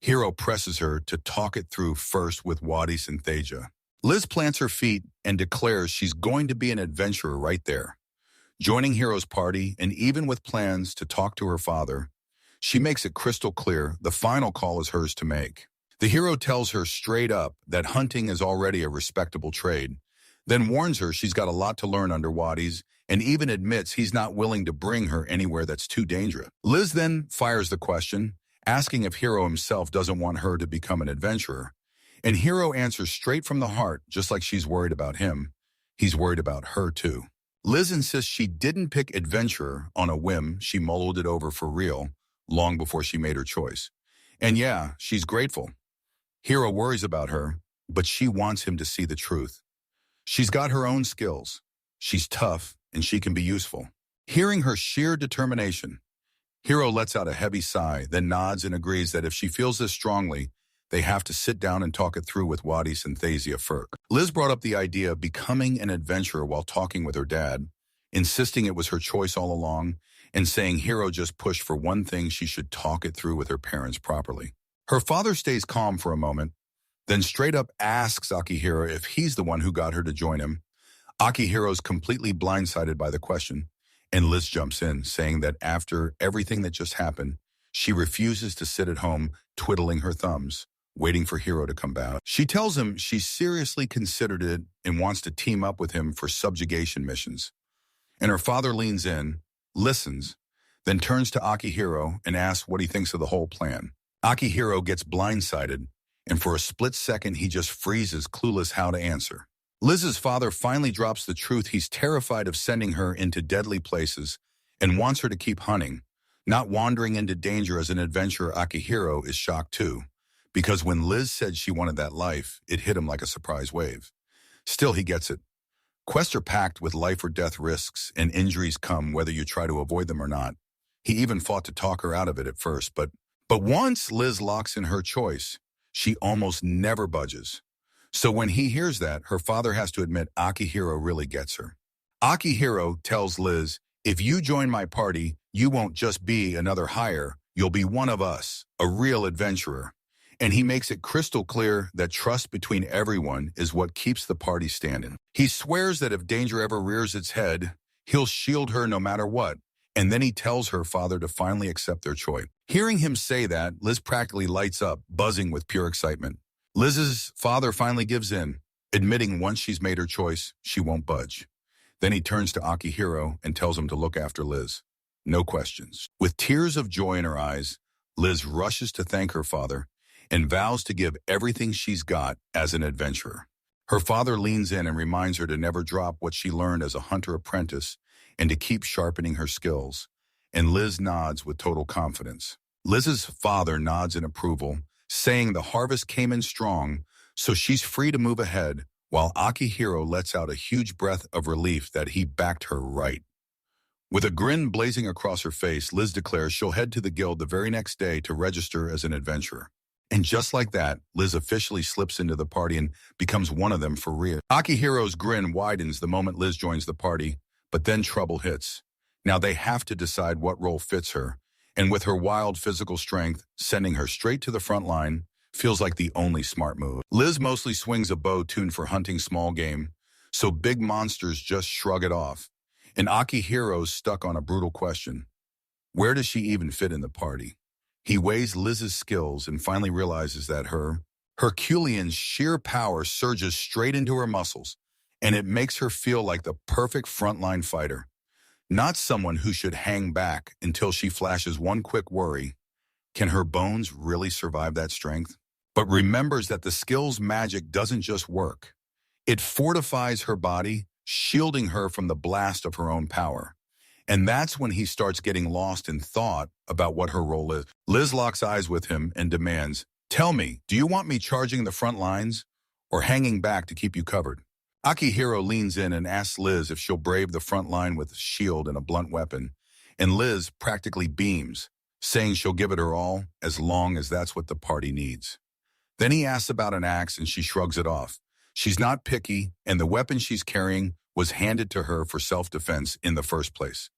Hiro presses her to talk it through first with Wadis and Thaja. Liz plants her feet and declares she's going to be an adventurer right there. Joining Hiro's party, and even with plans to talk to her father, she makes it crystal clear the final call is hers to make. The hero tells her straight up that hunting is already a respectable trade, then warns her she's got a lot to learn under Wadis, and even admits he's not willing to bring her anywhere that's too dangerous. Liz then fires the question, asking if Hiro himself doesn't want her to become an adventurer. And Hiro answers straight from the heart, just like she's worried about him. He's worried about her too. Liz insists she didn't pick adventurer on a whim. She mulled it over for real, long before she made her choice. And yeah, she's grateful. Hiro worries about her, but she wants him to see the truth. She's got her own skills. She's tough, and she can be useful. Hearing her sheer determination, Hiro lets out a heavy sigh, then nods and agrees that if she feels this strongly, they have to sit down and talk it through with Wadis and Thasia first. Liz brought up the idea of becoming an adventurer while talking with her dad, insisting it was her choice all along, and saying Hiro just pushed for one thing: she should talk it through with her parents properly. Her father stays calm for a moment, then straight up asks Akihiro if he's the one who got her to join him. Akihiro's completely blindsided by the question, and Liz jumps in, saying that after everything that just happened, she refuses to sit at home twiddling her thumbs, waiting for Hiro to come back. She tells him she's seriously considered it and wants to team up with him for subjugation missions. And her father leans in, listens, then turns to Akihiro and asks what he thinks of the whole plan. Akihiro gets blindsided, and for a split second he just freezes, clueless how to answer. Liz's father finally drops the truth. He's terrified of sending her into deadly places and wants her to keep hunting, not wandering into danger as an adventurer. Akihiro is shocked too, because when Liz said she wanted that life, it hit him like a surprise wave. Still, he gets it. Quests are packed with life or death risks, and injuries come whether you try to avoid them or not. He even fought to talk her out of it at first, but once Liz locks in her choice, she almost never budges. So when he hears that, her father has to admit Akihiro really gets her. Akihiro tells Liz, if you join my party, you won't just be another hire, you'll be one of us, a real adventurer. And he makes it crystal clear that trust between everyone is what keeps the party standing. He swears that if danger ever rears its head, he'll shield her no matter what. And then he tells her father to finally accept their choice. Hearing him say that, Liz practically lights up, buzzing with pure excitement. Liz's father finally gives in, admitting once she's made her choice, she won't budge. Then he turns to Akihiro and tells him to look after Liz. No questions. With tears of joy in her eyes, Liz rushes to thank her father and vows to give everything she's got as an adventurer. Her father leans in and reminds her to never drop what she learned as a hunter apprentice and to keep sharpening her skills. And Liz nods with total confidence. Liz's father nods in approval, saying the harvest came in strong, so she's free to move ahead, while Akihiro lets out a huge breath of relief that he backed her right. With a grin blazing across her face, Liz declares she'll head to the guild the very next day to register as an adventurer. And just like that, Liz officially slips into the party and becomes one of them for real. Akihiro's grin widens the moment Liz joins the party, but then trouble hits. Now they have to decide what role fits her, and with her wild physical strength, sending her straight to the front line feels like the only smart move. Liz mostly swings a bow tuned for hunting small game, so big monsters just shrug it off. And Akihiro's stuck on a brutal question. Where does she even fit in the party? He weighs Liz's skills and finally realizes that her Herculean sheer power surges straight into her muscles, and it makes her feel like the perfect frontline fighter. Not someone who should hang back until she flashes one quick worry. Can her bones really survive that strength? But remembers that the skill's magic doesn't just work. It fortifies her body, shielding her from the blast of her own power. And that's when he starts getting lost in thought about what her role is. Liz locks eyes with him and demands, "Tell me, do you want me charging the front lines or hanging back to keep you covered?" Akihiro leans in and asks Liz if she'll brave the front line with a shield and a blunt weapon, and Liz practically beams, saying she'll give it her all as long as that's what the party needs. Then he asks about an axe and she shrugs it off. She's not picky, and the weapon she's carrying was handed to her for self-defense in the first place.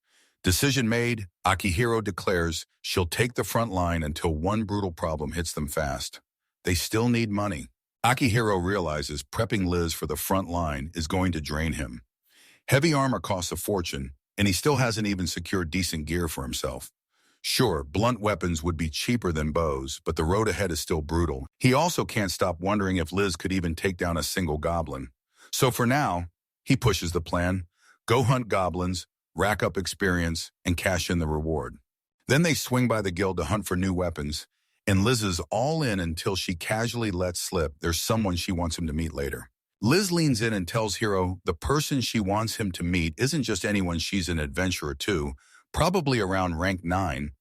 Decision made, Akihiro declares she'll take the front line until one brutal problem hits them fast. They still need money. Akihiro realizes prepping Liz for the front line is going to drain him. Heavy armor costs a fortune, and he still hasn't even secured decent gear for himself. Sure, blunt weapons would be cheaper than bows, but the road ahead is still brutal. He also can't stop wondering if Liz could even take down a single goblin. So for now, he pushes the plan: go hunt goblins, rack up experience, and cash in the reward. Then they swing by the guild to hunt for new weapons, and Liz is all in until she casually lets slip there's someone she wants him to meet later. Liz leans in and tells Hiro the person she wants him to meet isn't just anyone she's an adventurer to, probably around rank 9,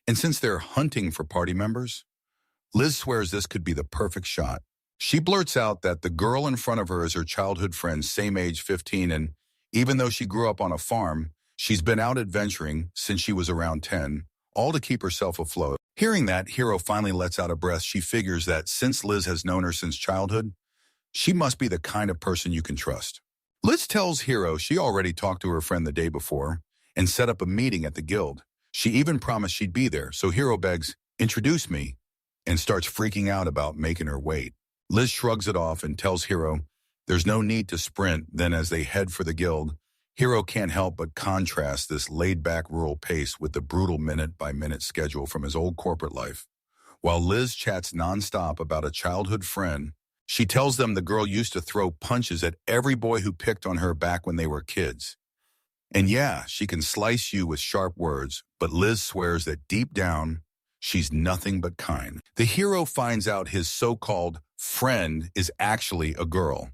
and since they're hunting for party members, Liz swears this could be the perfect shot. She blurts out that the girl in front of her is her childhood friend, same age 15, and even though she grew up on a farm, she's been out adventuring since she was around 10, all to keep herself afloat. Hearing that, Hiro finally lets out a breath. She figures that since Liz has known her since childhood, she must be the kind of person you can trust. Liz tells Hiro she already talked to her friend the day before and set up a meeting at the guild. She even promised she'd be there, so Hiro begs, "Introduce me," and starts freaking out about making her wait. Liz shrugs it off and tells Hiro there's no need to sprint. Then as they head for the guild, Hiro can't help but contrast this laid-back rural pace with the brutal minute-by-minute schedule from his old corporate life. While Liz chats nonstop about a childhood friend, she tells them the girl used to throw punches at every boy who picked on her back when they were kids. And yeah, she can slice you with sharp words, but Liz swears that deep down, she's nothing but kind. The hero finds out his so-called friend is actually a girl,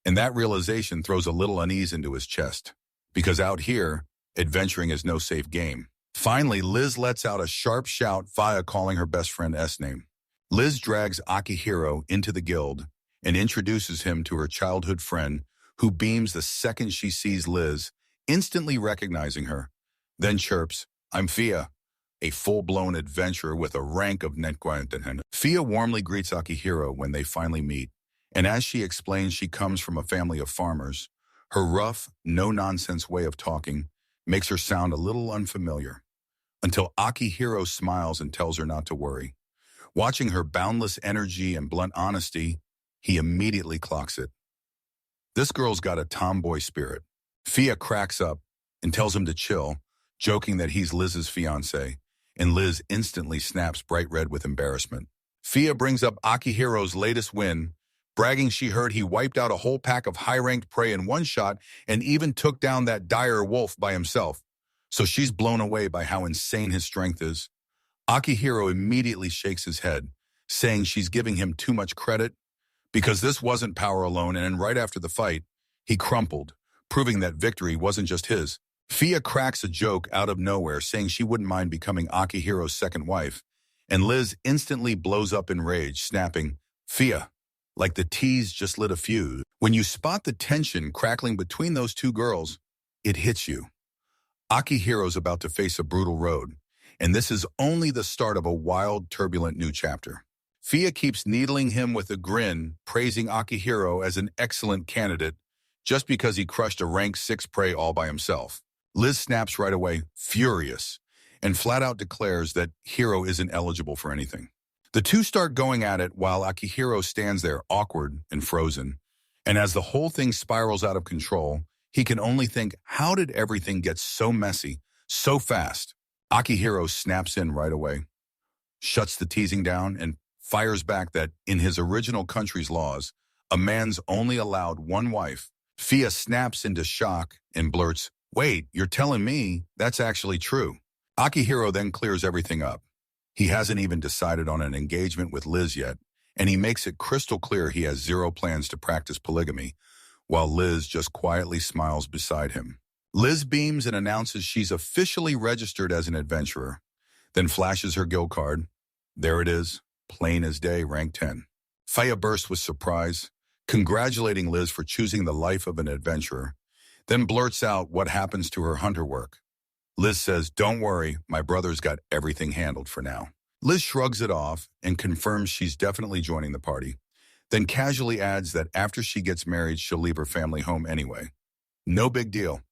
and that realization throws a little unease into his chest, because out here, adventuring is no safe game. Finally, Liz lets out a sharp shout via calling her best friend S name. Liz drags Akihiro into the guild and introduces him to her childhood friend, who beams the second she sees Liz, instantly recognizing her, then chirps, "I'm Fia," a full-blown adventurer with a rank of Netguanten. Fia warmly greets Akihiro when they finally meet, and as she explains she comes from a family of farmers, her rough, no-nonsense way of talking makes her sound a little unfamiliar, until Akihiro smiles and tells her not to worry. Watching her boundless energy and blunt honesty, he immediately clocks it. This girl's got a tomboy spirit. Fia cracks up and tells him to chill, joking that he's Liz's fiancé, and Liz instantly snaps bright red with embarrassment. Fia brings up Akihiro's latest win, bragging she heard he wiped out a whole pack of high-ranked prey in one shot and even took down that dire wolf by himself. So she's blown away by how insane his strength is. Akihiro immediately shakes his head, saying she's giving him too much credit, because this wasn't power alone, and right after the fight, he crumpled, proving that victory wasn't just his. Fia cracks a joke out of nowhere, saying she wouldn't mind becoming Akihiro's second wife, and Liz instantly blows up in rage, snapping, "Fia, like the tease just lit a fuse." When you spot the tension crackling between those two girls, it hits you. Akihiro's about to face a brutal road, and this is only the start of a wild, turbulent new chapter. Fia keeps needling him with a grin, praising Akihiro as an excellent candidate just because he crushed a rank 6 prey all by himself. Liz snaps right away, furious, and flat out declares that Hiro isn't eligible for anything. The two start going at it while Akihiro stands there awkward and frozen, and as the whole thing spirals out of control, he can only think, how did everything get so messy, so fast? Akihiro snaps in right away, shuts the teasing down, and fires back that, in his original country's laws, a man's only allowed one wife. Fia snaps into shock and blurts, "Wait, you're telling me that's actually true?" Akihiro then clears everything up. He hasn't even decided on an engagement with Liz yet, and he makes it crystal clear he has zero plans to practice polygamy, while Liz just quietly smiles beside him. Liz beams and announces she's officially registered as an adventurer, then flashes her guild card. There it is, plain as day, rank 10. Faya bursts with surprise, congratulating Liz for choosing the life of an adventurer, then blurts out what happens to her hunter work. Liz says, "Don't worry, my brother's got everything handled for now." Liz shrugs it off and confirms she's definitely joining the party, then casually adds that after she gets married, she'll leave her family home anyway. No big deal.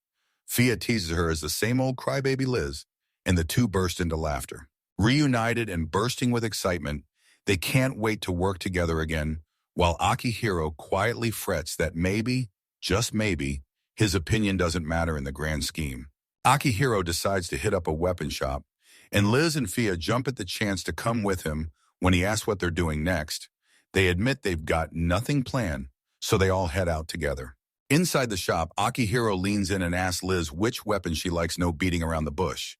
Fia teases her as the same old crybaby Liz, and the two burst into laughter. Reunited and bursting with excitement, they can't wait to work together again, while Akihiro quietly frets that maybe, just maybe, his opinion doesn't matter in the grand scheme. Akihiro decides to hit up a weapon shop, and Liz and Fia jump at the chance to come with him when he asks what they're doing next. They admit they've got nothing planned, so they all head out together. Inside the shop, Akihiro leans in and asks Liz which weapon she likes, no beating around the bush.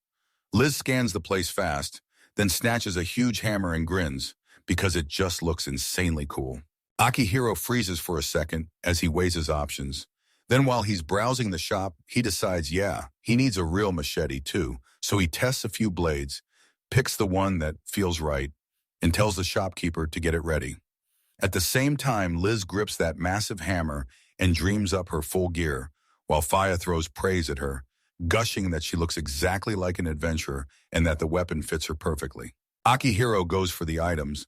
Liz scans the place fast, then snatches a huge hammer and grins, because it just looks insanely cool. Akihiro freezes for a second as he weighs his options. Then while he's browsing the shop, he decides, he needs a real machete too, so he tests a few blades, picks the one that feels right, and tells the shopkeeper to get it ready. At the same time, Liz grips that massive hammer and dreams up her full gear, while Faya throws praise at her, gushing that she looks exactly like an adventurer and that the weapon fits her perfectly. Akihiro goes for the items,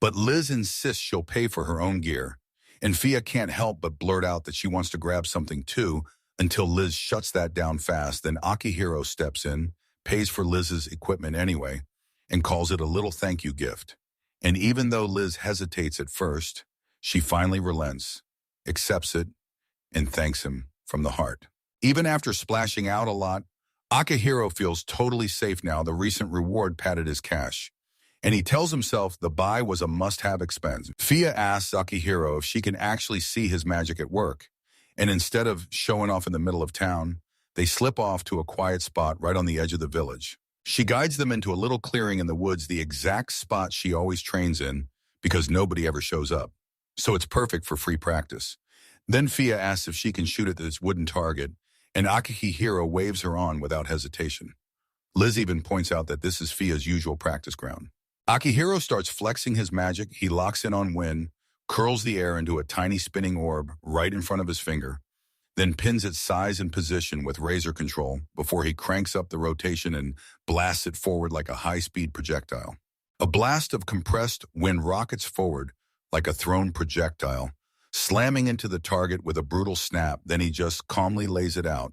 but Liz insists she'll pay for her own gear, and Fia can't help but blurt out that she wants to grab something too, until Liz shuts that down fast. Then Akihiro steps in, pays for Liz's equipment anyway, and calls it a little thank you gift. And even though Liz hesitates at first, she finally relents, accepts it, and thanks him from the heart. Even after splashing out a lot, Akihiro feels totally safe now. The recent reward padded his cash, and he tells himself the buy was a must-have expense. Fia asks Akihiro if she can actually see his magic at work, and instead of showing off in the middle of town, they slip off to a quiet spot right on the edge of the village. She guides them into a little clearing in the woods, the exact spot she always trains in, because nobody ever shows up. So it's perfect for free practice. Then Fia asks if she can shoot at this wooden target, and Akihiro waves her on without hesitation. Liz even points out that this is Fia's usual practice ground. Akihiro starts flexing his magic. He locks in on wind, curls the air into a tiny spinning orb right in front of his finger, then pins its size and position with razor control before he cranks up the rotation and blasts it forward like a high-speed projectile. A blast of compressed wind rockets forward like a thrown projectile, slamming into the target with a brutal snap. Then he just calmly lays it out.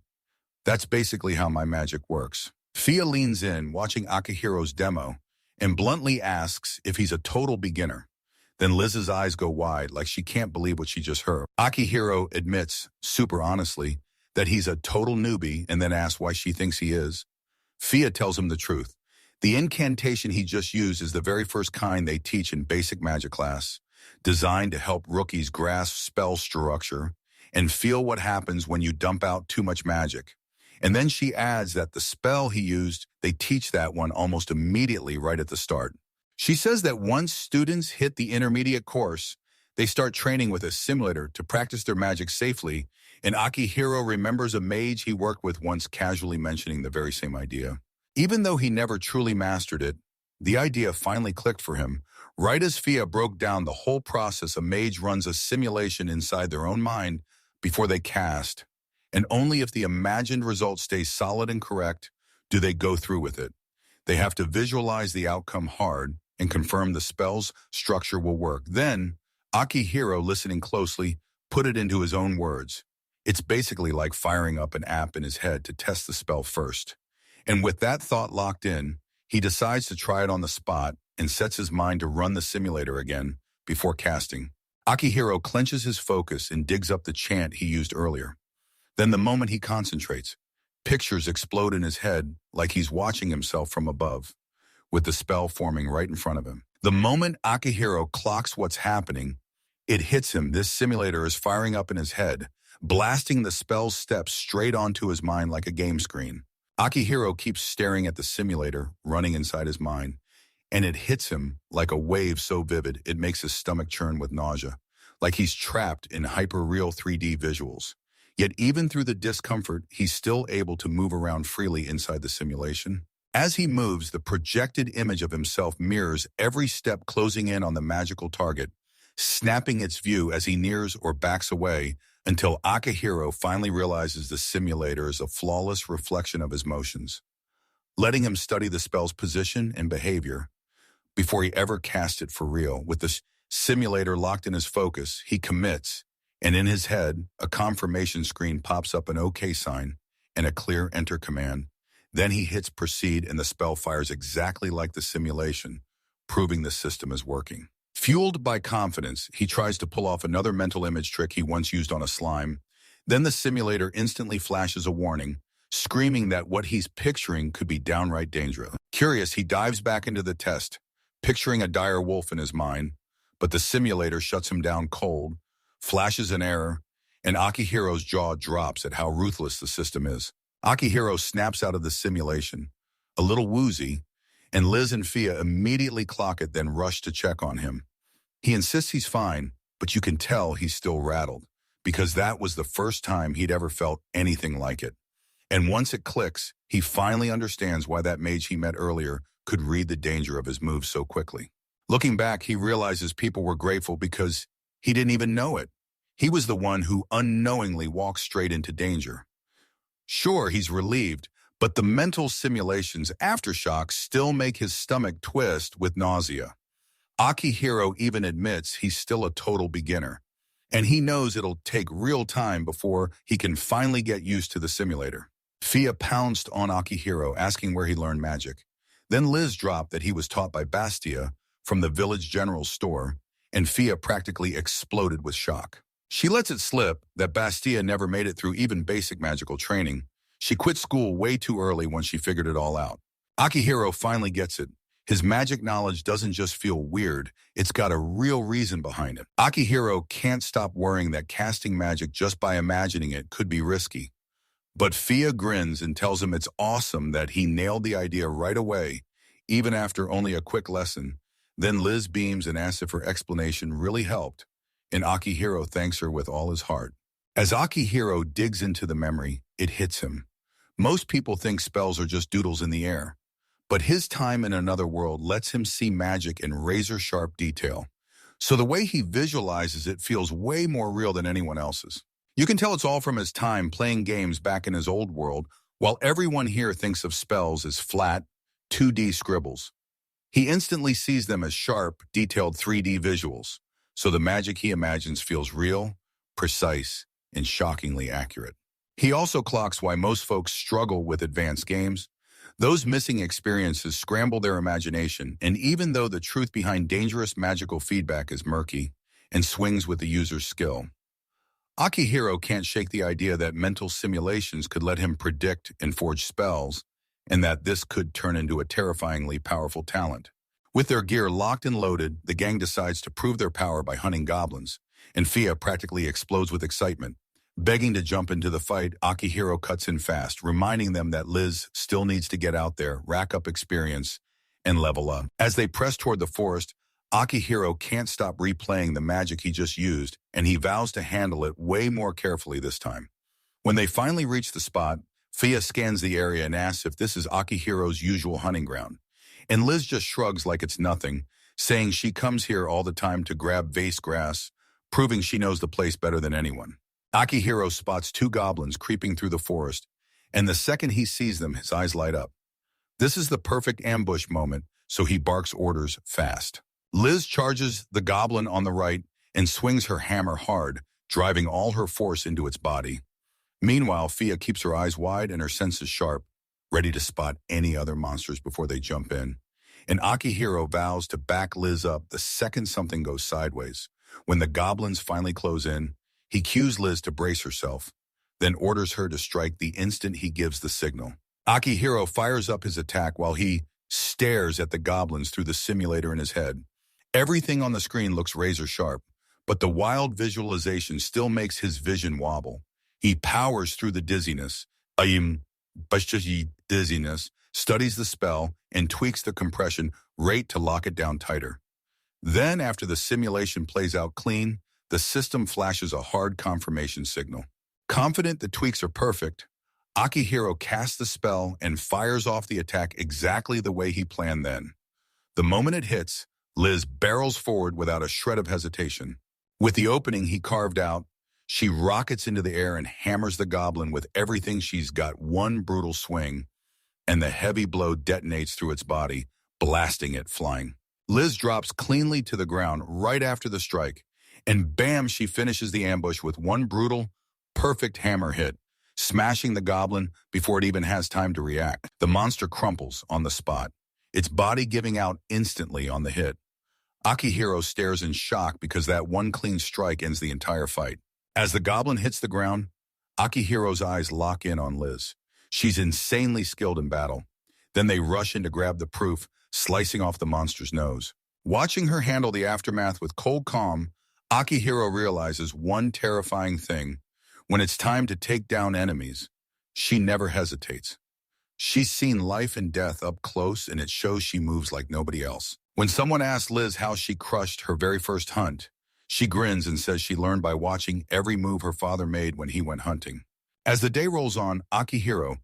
That's basically how my magic works. Fia leans in, watching Akihiro's demo, and bluntly asks if he's a total beginner. Then Liz's eyes go wide, like she can't believe what she just heard. Akihiro admits, super honestly, that he's a total newbie, and then asks why she thinks he is. Fia tells him the truth. The incantation he just used is the very first kind they teach in basic magic class, designed to help rookies grasp spell structure and feel what happens when you dump out too much magic. And then she adds that the spell he used, they teach that one almost immediately right at the start. She says that once students hit the intermediate course, they start training with a simulator to practice their magic safely, and Akihiro remembers a mage he worked with once casually mentioning the very same idea. Even though he never truly mastered it, the idea finally clicked for him. Right as Fia broke down the whole process, a mage runs a simulation inside their own mind before they cast, and only if the imagined result stays solid and correct do they go through with it. They have to visualize the outcome hard and confirm the spell's structure will work. Then, Akihiro, listening closely, put it into his own words. It's basically like firing up an app in his head to test the spell first. And with that thought locked in, he decides to try it on the spot and sets his mind to run the simulator again before casting. Akihiro clenches his focus and digs up the chant he used earlier. Then the moment he concentrates, Pictures explode in his head like he's watching himself from above, with the spell forming right in front of him. The moment Akihiro clocks what's happening, it hits him. This simulator is firing up in his head, blasting the spell's steps straight onto his mind like a game screen. Akihiro keeps staring at the simulator running inside his mind, and it hits him like a wave so vivid it makes his stomach churn with nausea, like he's trapped in hyper-real 3D visuals. Yet even through the discomfort, he's still able to move around freely inside the simulation. As he moves, the projected image of himself mirrors every step, closing in on the magical target, snapping its view as he nears or backs away until Akihiro finally realizes the simulator is a flawless reflection of his motions, letting him study the spell's position and behavior before he ever casts it for real. With the simulator locked in his focus, he commits, and in his head, a confirmation screen pops up, an OK sign and a clear enter command. Then he hits proceed and the spell fires exactly like the simulation, proving the system is working. Fueled by confidence, he tries to pull off another mental image trick he once used on a slime. Then the simulator instantly flashes a warning, screaming that what he's picturing could be downright dangerous. Curious, he dives back into the test, picturing a dire wolf in his mind, but the simulator shuts him down cold, flashes an error, and Akihiro's jaw drops at how ruthless the system is. Akihiro snaps out of the simulation, a little woozy, and Liz and Fia immediately clock it, then rush to check on him. He insists he's fine, but you can tell he's still rattled, because that was the first time he'd ever felt anything like it. And once it clicks, he finally understands why that mage he met earlier could read the danger of his moves so quickly. Looking back, he realizes people were grateful because he didn't even know it. He was the one who unknowingly walked straight into danger. Sure, he's relieved, but the mental simulation's aftershocks still make his stomach twist with nausea. Akihiro even admits he's still a total beginner, and he knows it'll take real time before he can finally get used to the simulator. Fia pounced on Akihiro, asking where he learned magic. Then Liz dropped that he was taught by Bastia from the village general store, and Fia practically exploded with shock. She lets it slip that Bastia never made it through even basic magical training. She quit school way too early when she figured it all out. Akihiro finally gets it. His magic knowledge doesn't just feel weird, it's got a real reason behind it. Akihiro can't stop worrying that casting magic just by imagining it could be risky. But Fia grins and tells him it's awesome that he nailed the idea right away, even after only a quick lesson. Then Liz beams and asks if her explanation really helped, and Akihiro thanks her with all his heart. As Akihiro digs into the memory, it hits him. Most people think spells are just doodles in the air, but his time in another world lets him see magic in razor-sharp detail. So the way he visualizes it feels way more real than anyone else's. You can tell it's all from his time playing games back in his old world, while everyone here thinks of spells as flat, 2D scribbles. He instantly sees them as sharp, detailed 3D visuals, so the magic he imagines feels real, precise, and shockingly accurate. He also clocks why most folks struggle with advanced games. Those missing experiences scramble their imagination, and even though the truth behind dangerous magical feedback is murky and swings with the user's skill, Akihiro can't shake the idea that mental simulations could let him predict and forge spells, and that this could turn into a terrifyingly powerful talent. With their gear locked and loaded, the gang decides to prove their power by hunting goblins, and Fia practically explodes with excitement. Begging to jump into the fight, Akihiro cuts in fast, reminding them that Liz still needs to get out there, rack up experience, and level up. As they press toward the forest, Akihiro can't stop replaying the magic he just used, and he vows to handle it way more carefully this time. When they finally reach the spot, Fia scans the area and asks if this is Akihiro's usual hunting ground. And Liz just shrugs like it's nothing, saying she comes here all the time to grab vase grass, proving she knows the place better than anyone. Akihiro spots two goblins creeping through the forest, and the second he sees them, his eyes light up. This is the perfect ambush moment, so he barks orders fast. Liz charges the goblin on the right and swings her hammer hard, driving all her force into its body. Meanwhile, Fia keeps her eyes wide and her senses sharp, ready to spot any other monsters before they jump in. And Akihiro vows to back Liz up the second something goes sideways. When the goblins finally close in, he cues Liz to brace herself, then orders her to strike the instant he gives the signal. Akihiro fires up his attack while he stares at the goblins through the simulator in his head. Everything on the screen looks razor sharp, but the wild visualization still makes his vision wobble. He powers through the dizziness, studies the spell, and tweaks the compression rate to lock it down tighter. Then, after the simulation plays out clean, the system flashes a hard confirmation signal. Confident the tweaks are perfect, Akihiro casts the spell and fires off the attack exactly the way he planned then. The moment it hits, Liz barrels forward without a shred of hesitation. With the opening he carved out, she rockets into the air and hammers the goblin with everything she's got. One brutal swing, and the heavy blow detonates through its body, blasting it flying. Liz drops cleanly to the ground right after the strike, and bam, she finishes the ambush with one brutal, perfect hammer hit, smashing the goblin before it even has time to react. The monster crumples on the spot, its body giving out instantly on the hit. Akihiro stares in shock because that one clean strike ends the entire fight. As the goblin hits the ground, Akihiro's eyes lock in on Liz. She's insanely skilled in battle. Then they rush in to grab the proof, slicing off the monster's nose. Watching her handle the aftermath with cold calm, Akihiro realizes one terrifying thing. When it's time to take down enemies, she never hesitates. She's seen life and death up close, and it shows she moves like nobody else. When someone asks Liz how she crushed her very first hunt, she grins and says she learned by watching every move her father made when he went hunting. As the day rolls on, Akihiro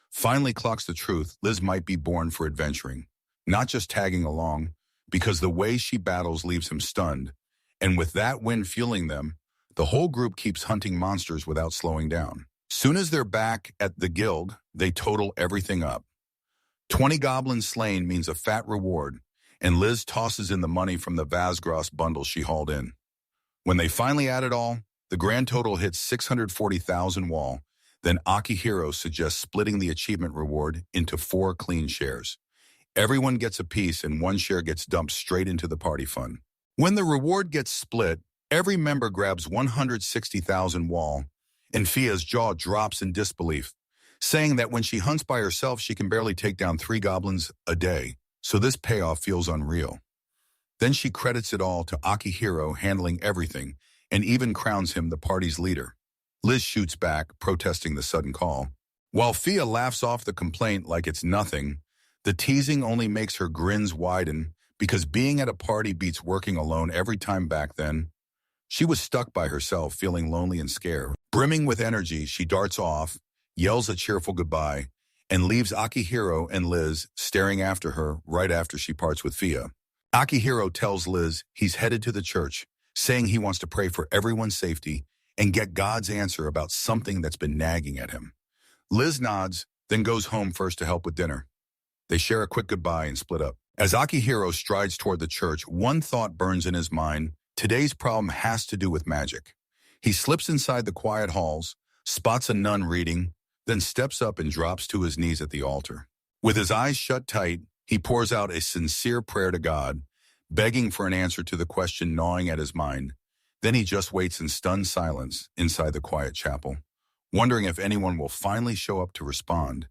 finally clocks the truth. Liz might be born for adventuring, not just tagging along, because the way she battles leaves him stunned. And with that wind fueling them, the whole group keeps hunting monsters without slowing down. Soon as they're back at the guild, they total everything up. 20 goblins slain means a fat reward, and Liz tosses in the money from the Vazgros bundle she hauled in. When they finally add it all, the grand total hits 640,000 wall. Then Akihiro suggests splitting the achievement reward into 4 clean shares. Everyone gets a piece and 1 share gets dumped straight into the party fund. When the reward gets split, every member grabs 160,000 wall, and Fia's jaw drops in disbelief, saying that when she hunts by herself, she can barely take down 3 goblins a day, so this payoff feels unreal. Then she credits it all to Akihiro handling everything, and even crowns him the party's leader. Liz shoots back, protesting the sudden call. While Fia laughs off the complaint like it's nothing, the teasing only makes her grins widen, because being at a party beats working alone every time back then. She was stuck by herself, feeling lonely and scared. Brimming with energy, she darts off, yells a cheerful goodbye, and leaves Akihiro and Liz staring after her right after she parts with Fia. Akihiro tells Liz he's headed to the church, saying he wants to pray for everyone's safety and get God's answer about something that's been nagging at him. Liz nods, then goes home first to help with dinner. They share a quick goodbye and split up. As Akihiro strides toward the church, one thought burns in his mind. Today's problem has to do with magic. He slips inside the quiet halls, spots a nun reading, then steps up and drops to his knees at the altar. With his eyes shut tight, he pours out a sincere prayer to God, begging for an answer to the question gnawing at his mind. Then he just waits in stunned silence inside the quiet chapel, wondering if anyone will finally show up to respond,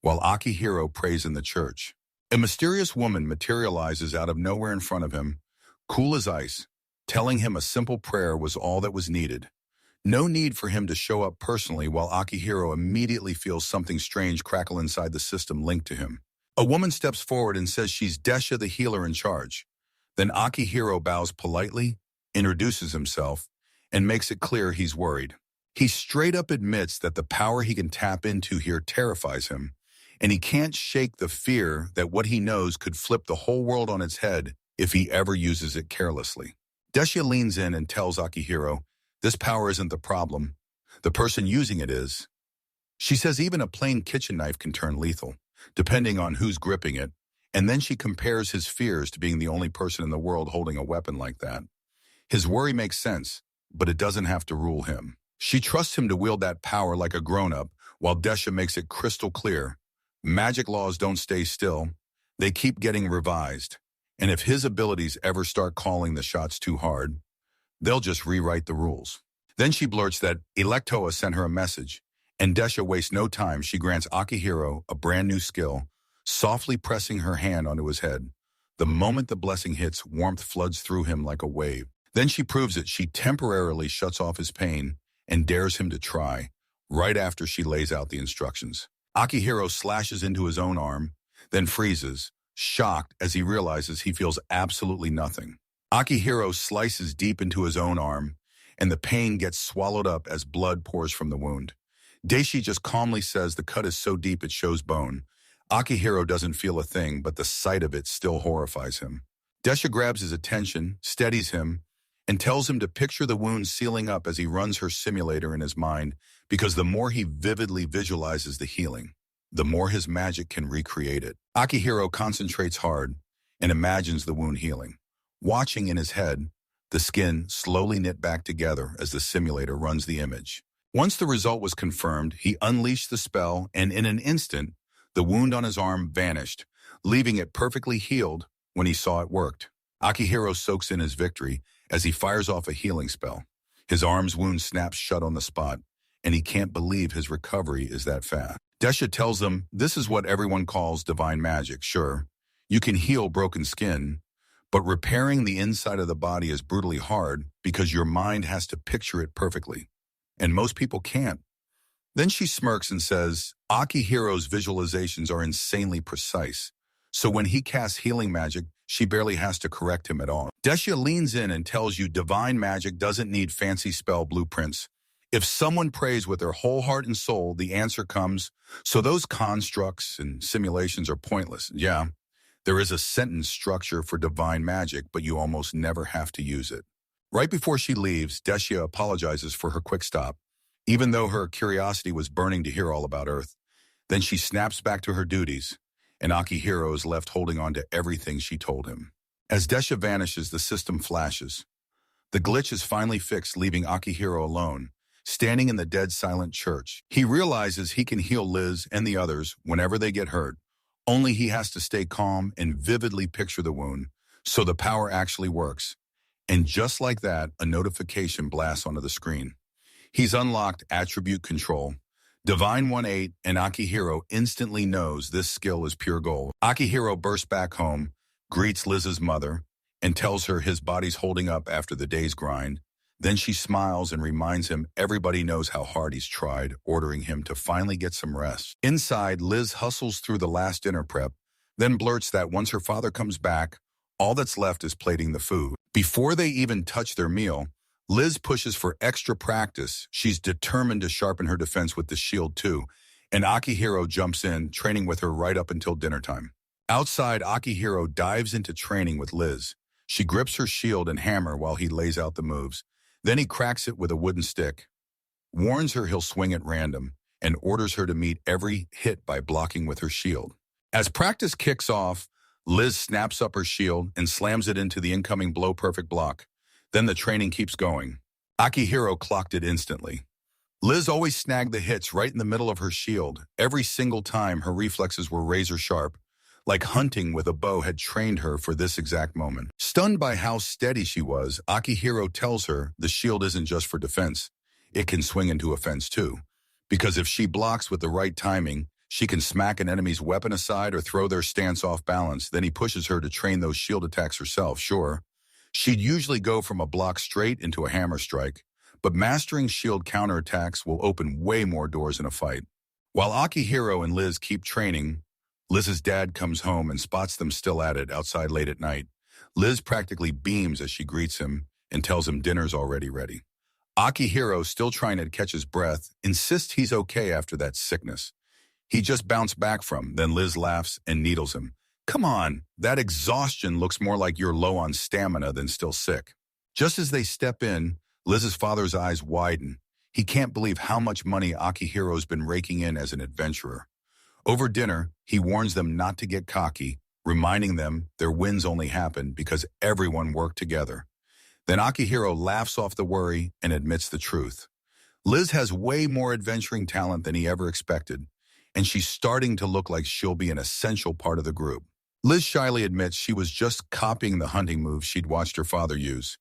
while Akihiro prays in the church. A mysterious woman materializes out of nowhere in front of him, cool as ice, telling him a simple prayer was all that was needed. No need for him to show up personally, while Akihiro immediately feels something strange crackle inside the system linked to him. A woman steps forward and says she's Desha, the healer in charge. Then Akihiro bows politely, introduces himself, and makes it clear he's worried. He straight up admits that the power he can tap into here terrifies him, and he can't shake the fear that what he knows could flip the whole world on its head if he ever uses it carelessly. Desha leans in and tells Akihiro, this power isn't the problem. The person using it is. She says even a plain kitchen knife can turn lethal, depending on who's gripping it, and then she compares his fears to being the only person in the world holding a weapon like that. His worry makes sense, but it doesn't have to rule him. She trusts him to wield that power like a grown-up, while Desha makes it crystal clear. Magic laws don't stay still. They keep getting revised, and if his abilities ever start calling the shots too hard, they'll just rewrite the rules. Then she blurts that Electoa sent her a message, And Desha wastes no time. She grants Akihiro a brand new skill, softly pressing her hand onto his head. The moment the blessing hits, warmth floods through him like a wave. Then she proves it. She temporarily shuts off his pain and dares him to try, right after she lays out the instructions. Akihiro slashes into his own arm, then freezes, shocked as he realizes he feels absolutely nothing. Akihiro slices deep into his own arm, and the pain gets swallowed up as blood pours from the wound. Daishi just calmly says the cut is so deep it shows bone. Akihiro doesn't feel a thing, but the sight of it still horrifies him. Desha grabs his attention, steadies him, and tells him to picture the wound sealing up as he runs her simulator in his mind, because the more he vividly visualizes the healing, the more his magic can recreate it. Akihiro concentrates hard and imagines the wound healing. Watching in his head, the skin slowly knit back together as the simulator runs the image. Once the result was confirmed, he unleashed the spell, and in an instant, the wound on his arm vanished, leaving it perfectly healed when he saw it worked. Akihiro soaks in his victory as he fires off a healing spell. His arm's wound snaps shut on the spot, and he can't believe his recovery is that fast. Desha tells them this is what everyone calls divine magic. Sure, you can heal broken skin, but repairing the inside of the body is brutally hard because your mind has to picture it perfectly, and most people can't. Then she smirks and says, Akihiro's visualizations are insanely precise, so when he casts healing magic, she barely has to correct him at all. Desha leans in and tells you divine magic doesn't need fancy spell blueprints. If someone prays with their whole heart and soul, the answer comes. So those constructs and simulations are pointless. Yeah, there is a sentence structure for divine magic, but you almost never have to use it. Right before she leaves, Desha apologizes for her quick stop, even though her curiosity was burning to hear all about Earth. Then she snaps back to her duties, and Akihiro is left holding on to everything she told him. As Desha vanishes, the system flashes. The glitch is finally fixed, leaving Akihiro alone, standing in the dead silent church. He realizes he can heal Liz and the others whenever they get hurt, only he has to stay calm and vividly picture the wound, so the power actually works. And just like that, a notification blasts onto the screen. He's unlocked attribute control. Divine 1-8 and Akihiro instantly knows this skill is pure gold. Akihiro bursts back home, greets Liz's mother, and tells her his body's holding up after the day's grind. Then she smiles and reminds him everybody knows how hard he's tried, ordering him to finally get some rest. Inside, Liz hustles through the last dinner prep, then blurts that once her father comes back, all that's left is plating the food. Before they even touch their meal, Liz pushes for extra practice. She's determined to sharpen her defense with the shield too, and Akihiro jumps in, training with her right up until dinner time. Outside, Akihiro dives into training with Liz. She grips her shield and hammer while he lays out the moves. Then he cracks it with a wooden stick, warns her he'll swing at random, and orders her to meet every hit by blocking with her shield. As practice kicks off, Liz snaps up her shield and slams it into the incoming blow-perfect block. Then the training keeps going. Akihiro clocked it instantly. Liz always snagged the hits right in the middle of her shield. Every single time her reflexes were razor sharp, like hunting with a bow had trained her for this exact moment. Stunned by how steady she was, Akihiro tells her the shield isn't just for defense. It can swing into offense too. Because if she blocks with the right timing, she can smack an enemy's weapon aside or throw their stance off balance. Then he pushes her to train those shield attacks herself. Sure, she'd usually go from a block straight into a hammer strike, but mastering shield counterattacks will open way more doors in a fight. While Akihiro and Liz keep training, Liz's dad comes home and spots them still at it outside late at night. Liz practically beams as she greets him and tells him dinner's already ready. Akihiro, still trying to catch his breath, insists he's okay after that sickness he just bounced back from. Then Liz laughs and needles him. Come on, that exhaustion looks more like you're low on stamina than still sick. Just as they step in, Liz's father's eyes widen. He can't believe how much money Akihiro's been raking in as an adventurer. Over dinner, he warns them not to get cocky, reminding them their wins only happen because everyone worked together. Then Akihiro laughs off the worry and admits the truth. Liz has way more adventuring talent than he ever expected, and she's starting to look like she'll be an essential part of the group. Liz shyly admits she was just copying the hunting moves she'd watched her father use.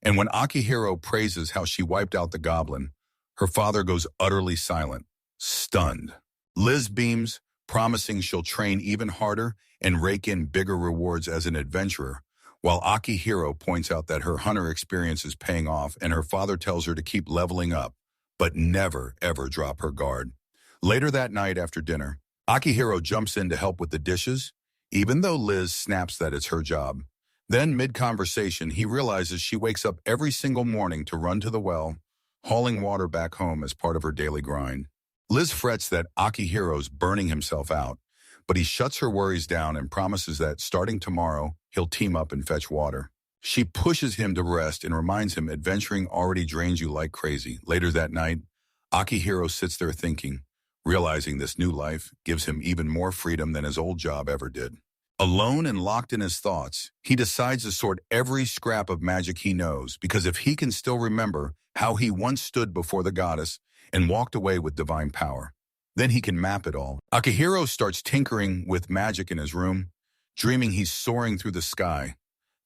And when Akihiro praises how she wiped out the goblin, her father goes utterly silent. stunned. Liz beams, promising she'll train even harder and rake in bigger rewards as an adventurer, while Akihiro points out that her hunter experience is paying off and her father tells her to keep leveling up, but never, ever drop her guard. Later that night after dinner, Akihiro jumps in to help with the dishes, even though Liz snaps that it's her job. Then, mid-conversation, he realizes she wakes up every single morning to run to the well, hauling water back home as part of her daily grind. Liz frets that Akihiro's burning himself out, but he shuts her worries down and promises that starting tomorrow, he'll team up and fetch water. She pushes him to rest and reminds him adventuring already drains you like crazy. Later that night, Akihiro sits there thinking, realizing this new life gives him even more freedom than his old job ever did. Alone and locked in his thoughts, he decides to sort every scrap of magic he knows, because if he can still remember how he once stood before the goddess and walked away with divine power, then he can map it all. Akihiro starts tinkering with magic in his room, dreaming he's soaring through the sky.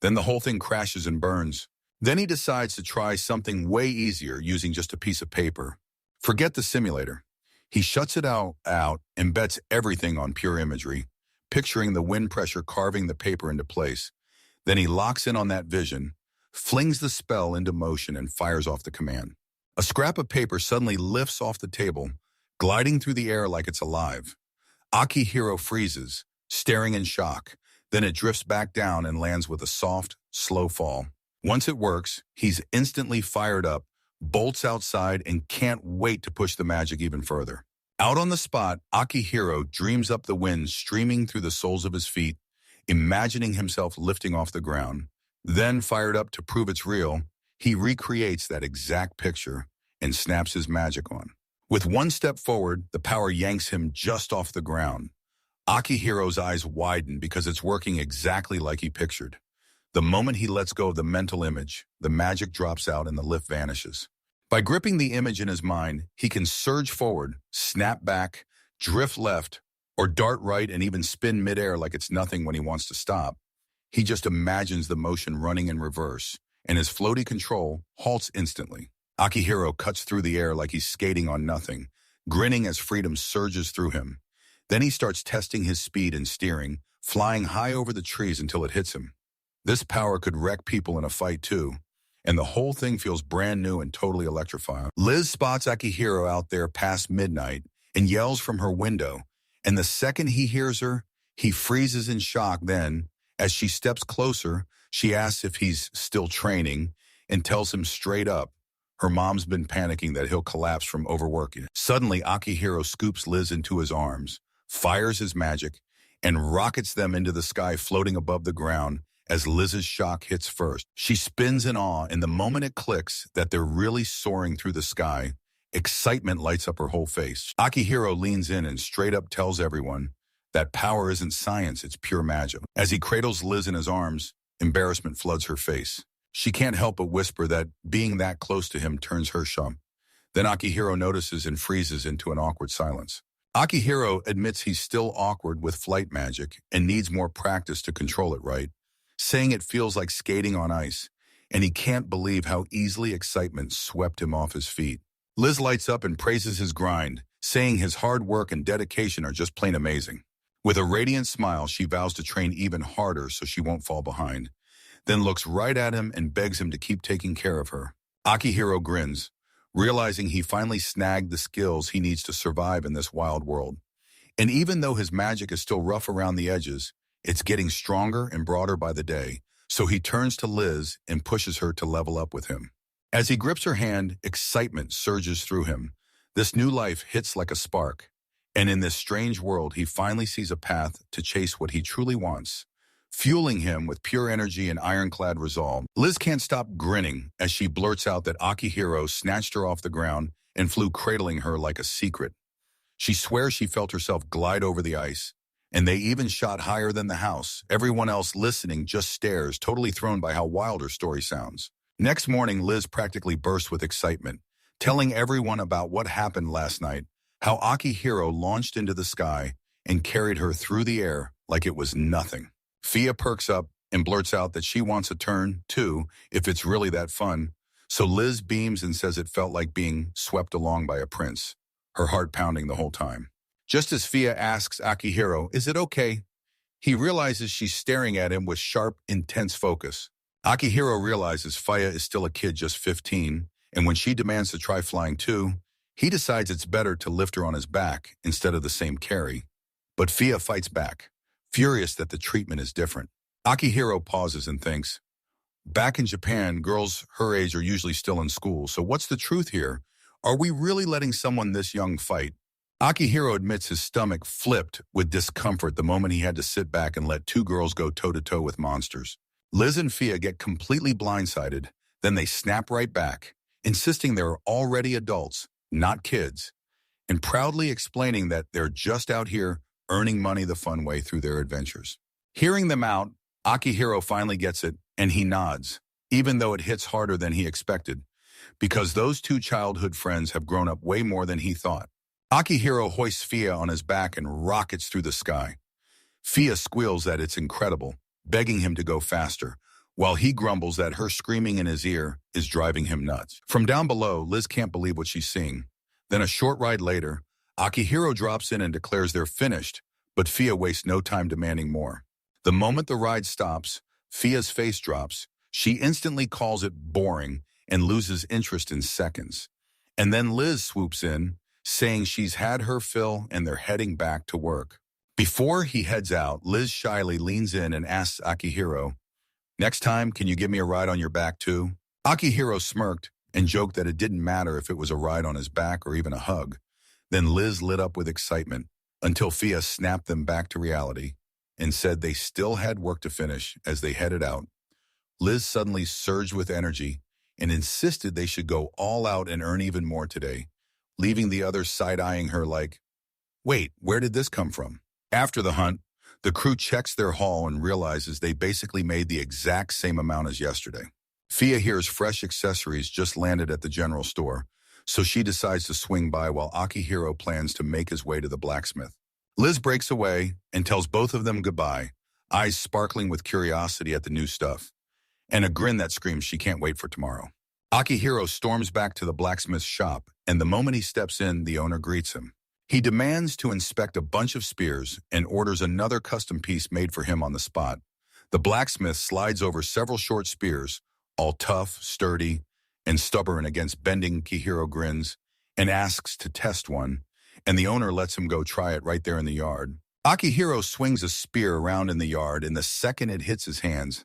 Then the whole thing crashes and burns. Then he decides to try something way easier using just a piece of paper. Forget the simulator. He shuts it out and bets everything on pure imagery, picturing the wind pressure carving the paper into place. Then he locks in on that vision, flings the spell into motion, and fires off the command. A scrap of paper suddenly lifts off the table, gliding through the air like it's alive. Akihiro freezes, staring in shock. Then it drifts back down and lands with a soft, slow fall. Once it works, he's instantly fired up, bolts outside, and can't wait to push the magic even further. Out on the spot, Akihiro dreams up the wind streaming through the soles of his feet, imagining himself lifting off the ground. Then, fired up to prove it's real, he recreates that exact picture and snaps his magic on. With one step forward, the power yanks him just off the ground. Akihiro's eyes widen because it's working exactly like he pictured. The moment he lets go of the mental image, the magic drops out and the lift vanishes. By gripping the image in his mind, he can surge forward, snap back, drift left, or dart right and even spin midair like it's nothing when he wants to stop. He just imagines the motion running in reverse, and his floaty control halts instantly. Akihiro cuts through the air like he's skating on nothing, grinning as freedom surges through him. Then he starts testing his speed and steering, flying high over the trees until it hits him. This power could wreck people in a fight too, and the whole thing feels brand new and totally electrifying. Liz spots Akihiro out there past midnight and yells from her window, and the second he hears her, he freezes in shock. Then, as she steps closer, she asks if he's still training and tells him straight up her mom's been panicking that he'll collapse from overworking. Suddenly, Akihiro scoops Liz into his arms, fires his magic, and rockets them into the sky, floating above the ground as Liz's shock hits first. She spins in awe, and the moment it clicks that they're really soaring through the sky, excitement lights up her whole face. Akihiro leans in and straight up tells everyone that power isn't science, it's pure magic. As he cradles Liz in his arms, embarrassment floods her face. She can't help but whisper that being that close to him turns her chum. Then Akihiro notices and freezes into an awkward silence. Akihiro admits he's still awkward with flight magic and needs more practice to control it right, saying it feels like skating on ice, and he can't believe how easily excitement swept him off his feet. Liz lights up and praises his grind, saying his hard work and dedication are just plain amazing. With a radiant smile, she vows to train even harder so she won't fall behind, then looks right at him and begs him to keep taking care of her. Akihiro grins, realizing he finally snagged the skills he needs to survive in this wild world. And even though his magic is still rough around the edges, it's getting stronger and broader by the day, so he turns to Liz and pushes her to level up with him. As he grips her hand, excitement surges through him. This new life hits like a spark, and in this strange world, he finally sees a path to chase what he truly wants, fueling him with pure energy and ironclad resolve. Liz can't stop grinning as she blurts out that Akihiro snatched her off the ground and flew cradling her like a secret. She swears she felt herself glide over the ice, and they even shot higher than the house. Everyone else listening just stares, totally thrown by how wild her story sounds. Next morning, Liz practically bursts with excitement, telling everyone about what happened last night, how Akihiro launched into the sky and carried her through the air like it was nothing. Fia perks up and blurts out that she wants a turn, too, if it's really that fun. So Liz beams and says it felt like being swept along by a prince. her heart pounding the whole time. Just as Fia asks Akihiro, "Is it okay?" he realizes she's staring at him with sharp, intense focus. Akihiro realizes Fia is still a kid just 15, and when she demands to try flying too, he decides it's better to lift her on his back instead of the same carry. But Fia fights back, furious that the treatment is different. Akihiro pauses and thinks, back in Japan, girls her age are usually still in school, so what's the truth here? Are we really letting someone this young fight? Akihiro admits his stomach flipped with discomfort the moment he had to sit back and let two girls go toe-to-toe with monsters. Liz and Fia get completely blindsided, then they snap right back, insisting they're already adults, not kids, and proudly explaining that they're just out here earning money the fun way through their adventures. Hearing them out, Akihiro finally gets it, and he nods, even though it hits harder than he expected, because those two childhood friends have grown up way more than he thought. Akihiro hoists Fia on his back and rockets through the sky. Fia squeals that it's incredible, begging him to go faster, while he grumbles that her screaming in his ear is driving him nuts. From down below, Liz can't believe what she's seeing. Then a short ride later, Akihiro drops in and declares they're finished, but Fia wastes no time demanding more. The moment the ride stops, Fia's face drops. She instantly calls it boring and loses interest in seconds. And then Liz swoops in, saying she's had her fill and they're heading back to work. Before he heads out, Liz shyly leans in and asks Akihiro, "Next time, can you give me a ride on your back too?" Akihiro smirked and joked that it didn't matter if it was a ride on his back or even a hug. Then Liz lit up with excitement until Fia snapped them back to reality and said they still had work to finish as they headed out. Liz suddenly surged with energy and insisted they should go all out and earn even more today, leaving the others side-eyeing her like, "Wait, where did this come from?" After the hunt, the crew checks their haul and realizes they basically made the exact same amount as yesterday. Fia hears fresh accessories just landed at the general store, so she decides to swing by while Akihiro plans to make his way to the blacksmith. Liz breaks away and tells both of them goodbye, eyes sparkling with curiosity at the new stuff, and a grin that screams she can't wait for tomorrow. Akihiro storms back to the blacksmith's shop, and the moment he steps in, the owner greets him. He demands to inspect a bunch of spears and orders another custom piece made for him on the spot. The blacksmith slides over several short spears, all tough, sturdy, and stubborn against bending. Akihiro grins and asks to test one, and the owner lets him go try it right there in the yard. Akihiro swings a spear around in the yard, and the second it hits his hands,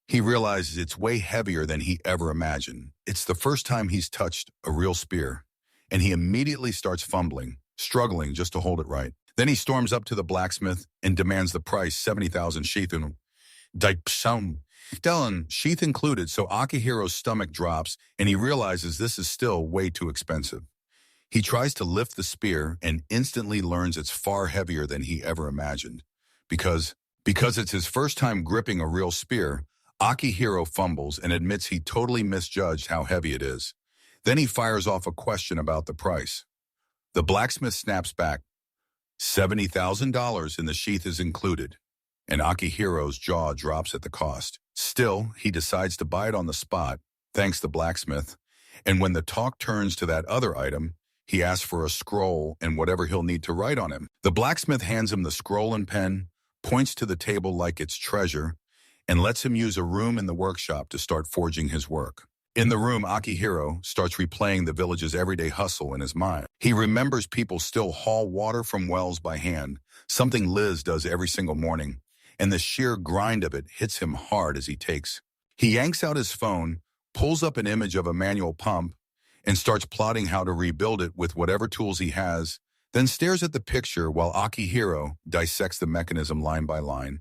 he realizes it's way heavier than he ever imagined. It's the first time he's touched a real spear, and he immediately starts fumbling, struggling just to hold it right. Then he storms up to the blacksmith and demands the price, 70,000 sheath and sheath included, so Akihiro's stomach drops and he realizes this is still way too expensive. He tries to lift the spear and instantly learns it's far heavier than he ever imagined. Because it's his first time gripping a real spear, Akihiro fumbles and admits he totally misjudged how heavy it is. Then he fires off a question about the price. The blacksmith snaps back, $70,000 and the sheath is included, and Akihiro's jaw drops at the cost. Still, he decides to buy it on the spot, thanks the blacksmith, and when the talk turns to that other item, he asks for a scroll and whatever he'll need to write on him. The blacksmith hands him the scroll and pen, points to the table like it's treasure, and lets him use a room in the workshop to start forging his work. In the room, Akihiro starts replaying the village's everyday hustle in his mind. He remembers people still haul water from wells by hand, something Liz does every single morning, and the sheer grind of it hits him hard as he yanks out his phone, pulls up an image of a manual pump, and starts plotting how to rebuild it with whatever tools he has, then stares at the picture while Akihiro dissects the mechanism line by line,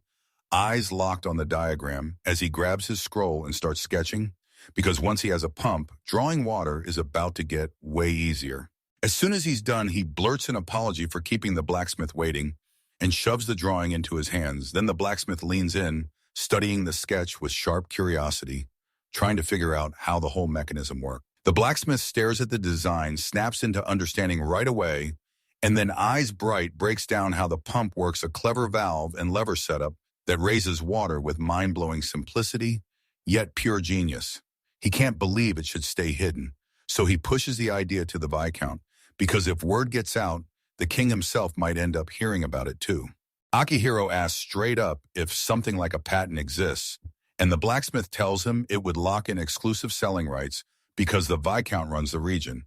eyes locked on the diagram as he grabs his scroll and starts sketching. Because once he has a pump, drawing water is about to get way easier. As soon as he's done, he blurts an apology for keeping the blacksmith waiting and shoves the drawing into his hands. Then the blacksmith leans in, studying the sketch with sharp curiosity, trying to figure out how the whole mechanism works. The blacksmith stares at the design, snaps into understanding right away, and then eyes bright breaks down how the pump works, a clever valve and lever setup that raises water with mind-blowing simplicity, yet pure genius. He can't believe it should stay hidden, so he pushes the idea to the Viscount, because if word gets out, the king himself might end up hearing about it too. Akihiro asks straight up if something like a patent exists, and the blacksmith tells him it would lock in exclusive selling rights because the Viscount runs the region,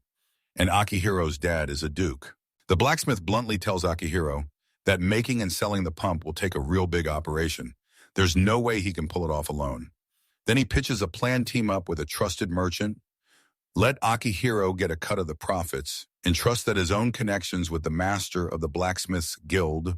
and Akihiro's dad is a duke. The blacksmith bluntly tells Akihiro that making and selling the pump will take a real big operation. There's no way he can pull it off alone. Then he pitches a planned team-up with a trusted merchant, let Akihiro get a cut of the profits, and trust that his own connections with the master of the blacksmith's guild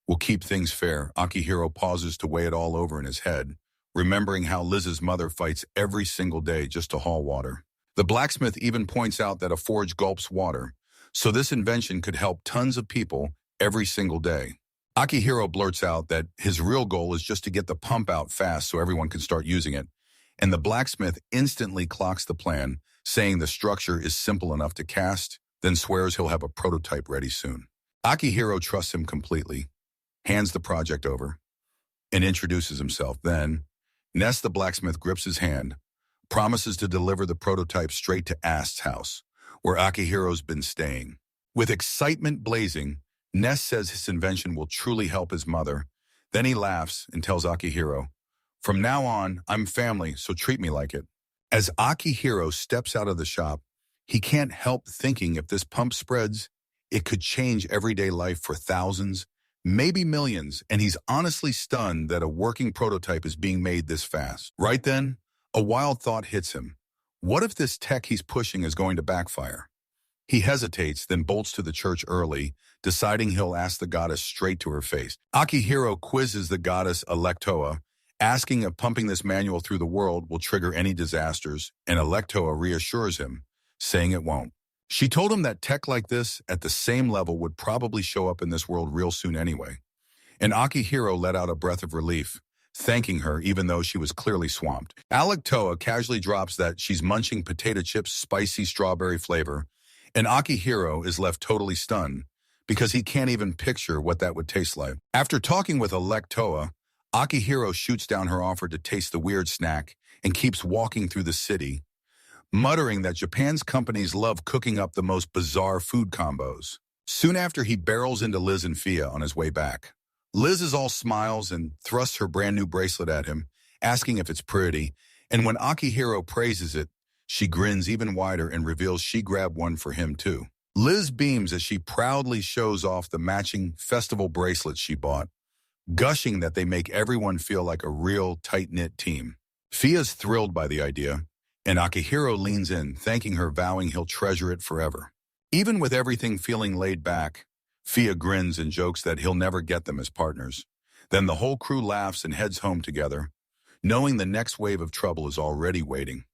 will keep things fair. Akihiro pauses to weigh it all over in his head, remembering how Liz's mother fights every single day just to haul water. The blacksmith even points out that a forge gulps water, so this invention could help tons of people every single day. Akihiro blurts out that his real goal is just to get the pump out fast so everyone can start using it, and the blacksmith instantly clocks the plan, saying the structure is simple enough to cast, then swears he'll have a prototype ready soon. Akihiro trusts him completely, hands the project over, and introduces himself. Then, Ness the blacksmith grips his hand, promises to deliver the prototype straight to Ast's house, where Akihiro's been staying. With excitement blazing, Ness says his invention will truly help his mother. Then he laughs and tells Akihiro, "From now on, I'm family, so treat me like it." As Akihiro steps out of the shop, he can't help thinking if this pump spreads, it could change everyday life for thousands, maybe millions, and he's honestly stunned that a working prototype is being made this fast. Right then, a wild thought hits him. What if this tech he's pushing is going to backfire? He hesitates, then bolts to the church early, deciding he'll ask the goddess straight to her face. Akihiro quizzes the goddess Electoa, asking if pumping this manual through the world will trigger any disasters, and Electoa reassures him, saying it won't. She told him that tech like this, at the same level, would probably show up in this world real soon anyway. And Akihiro let out a breath of relief, thanking her even though she was clearly swamped. Electoa casually drops that she's munching potato chips' spicy strawberry flavor, and Akihiro is left totally stunned because he can't even picture what that would taste like. After talking with Electoa, Akihiro shoots down her offer to taste the weird snack and keeps walking through the city, muttering that Japan's companies love cooking up the most bizarre food combos. Soon after, he barrels into Liz and Fia on his way back. Liz is all smiles and thrusts her brand new bracelet at him, asking if it's pretty, and when Akihiro praises it, she grins even wider and reveals she grabbed one for him too. Liz beams as she proudly shows off the matching festival bracelets she bought, gushing that they make everyone feel like a real tight-knit team. Fia's thrilled by the idea, and Akihiro leans in, thanking her, vowing he'll treasure it forever. Even with everything feeling laid back, Fia grins and jokes that he'll never get them as partners. Then the whole crew laughs and heads home together, knowing the next wave of trouble is already waiting.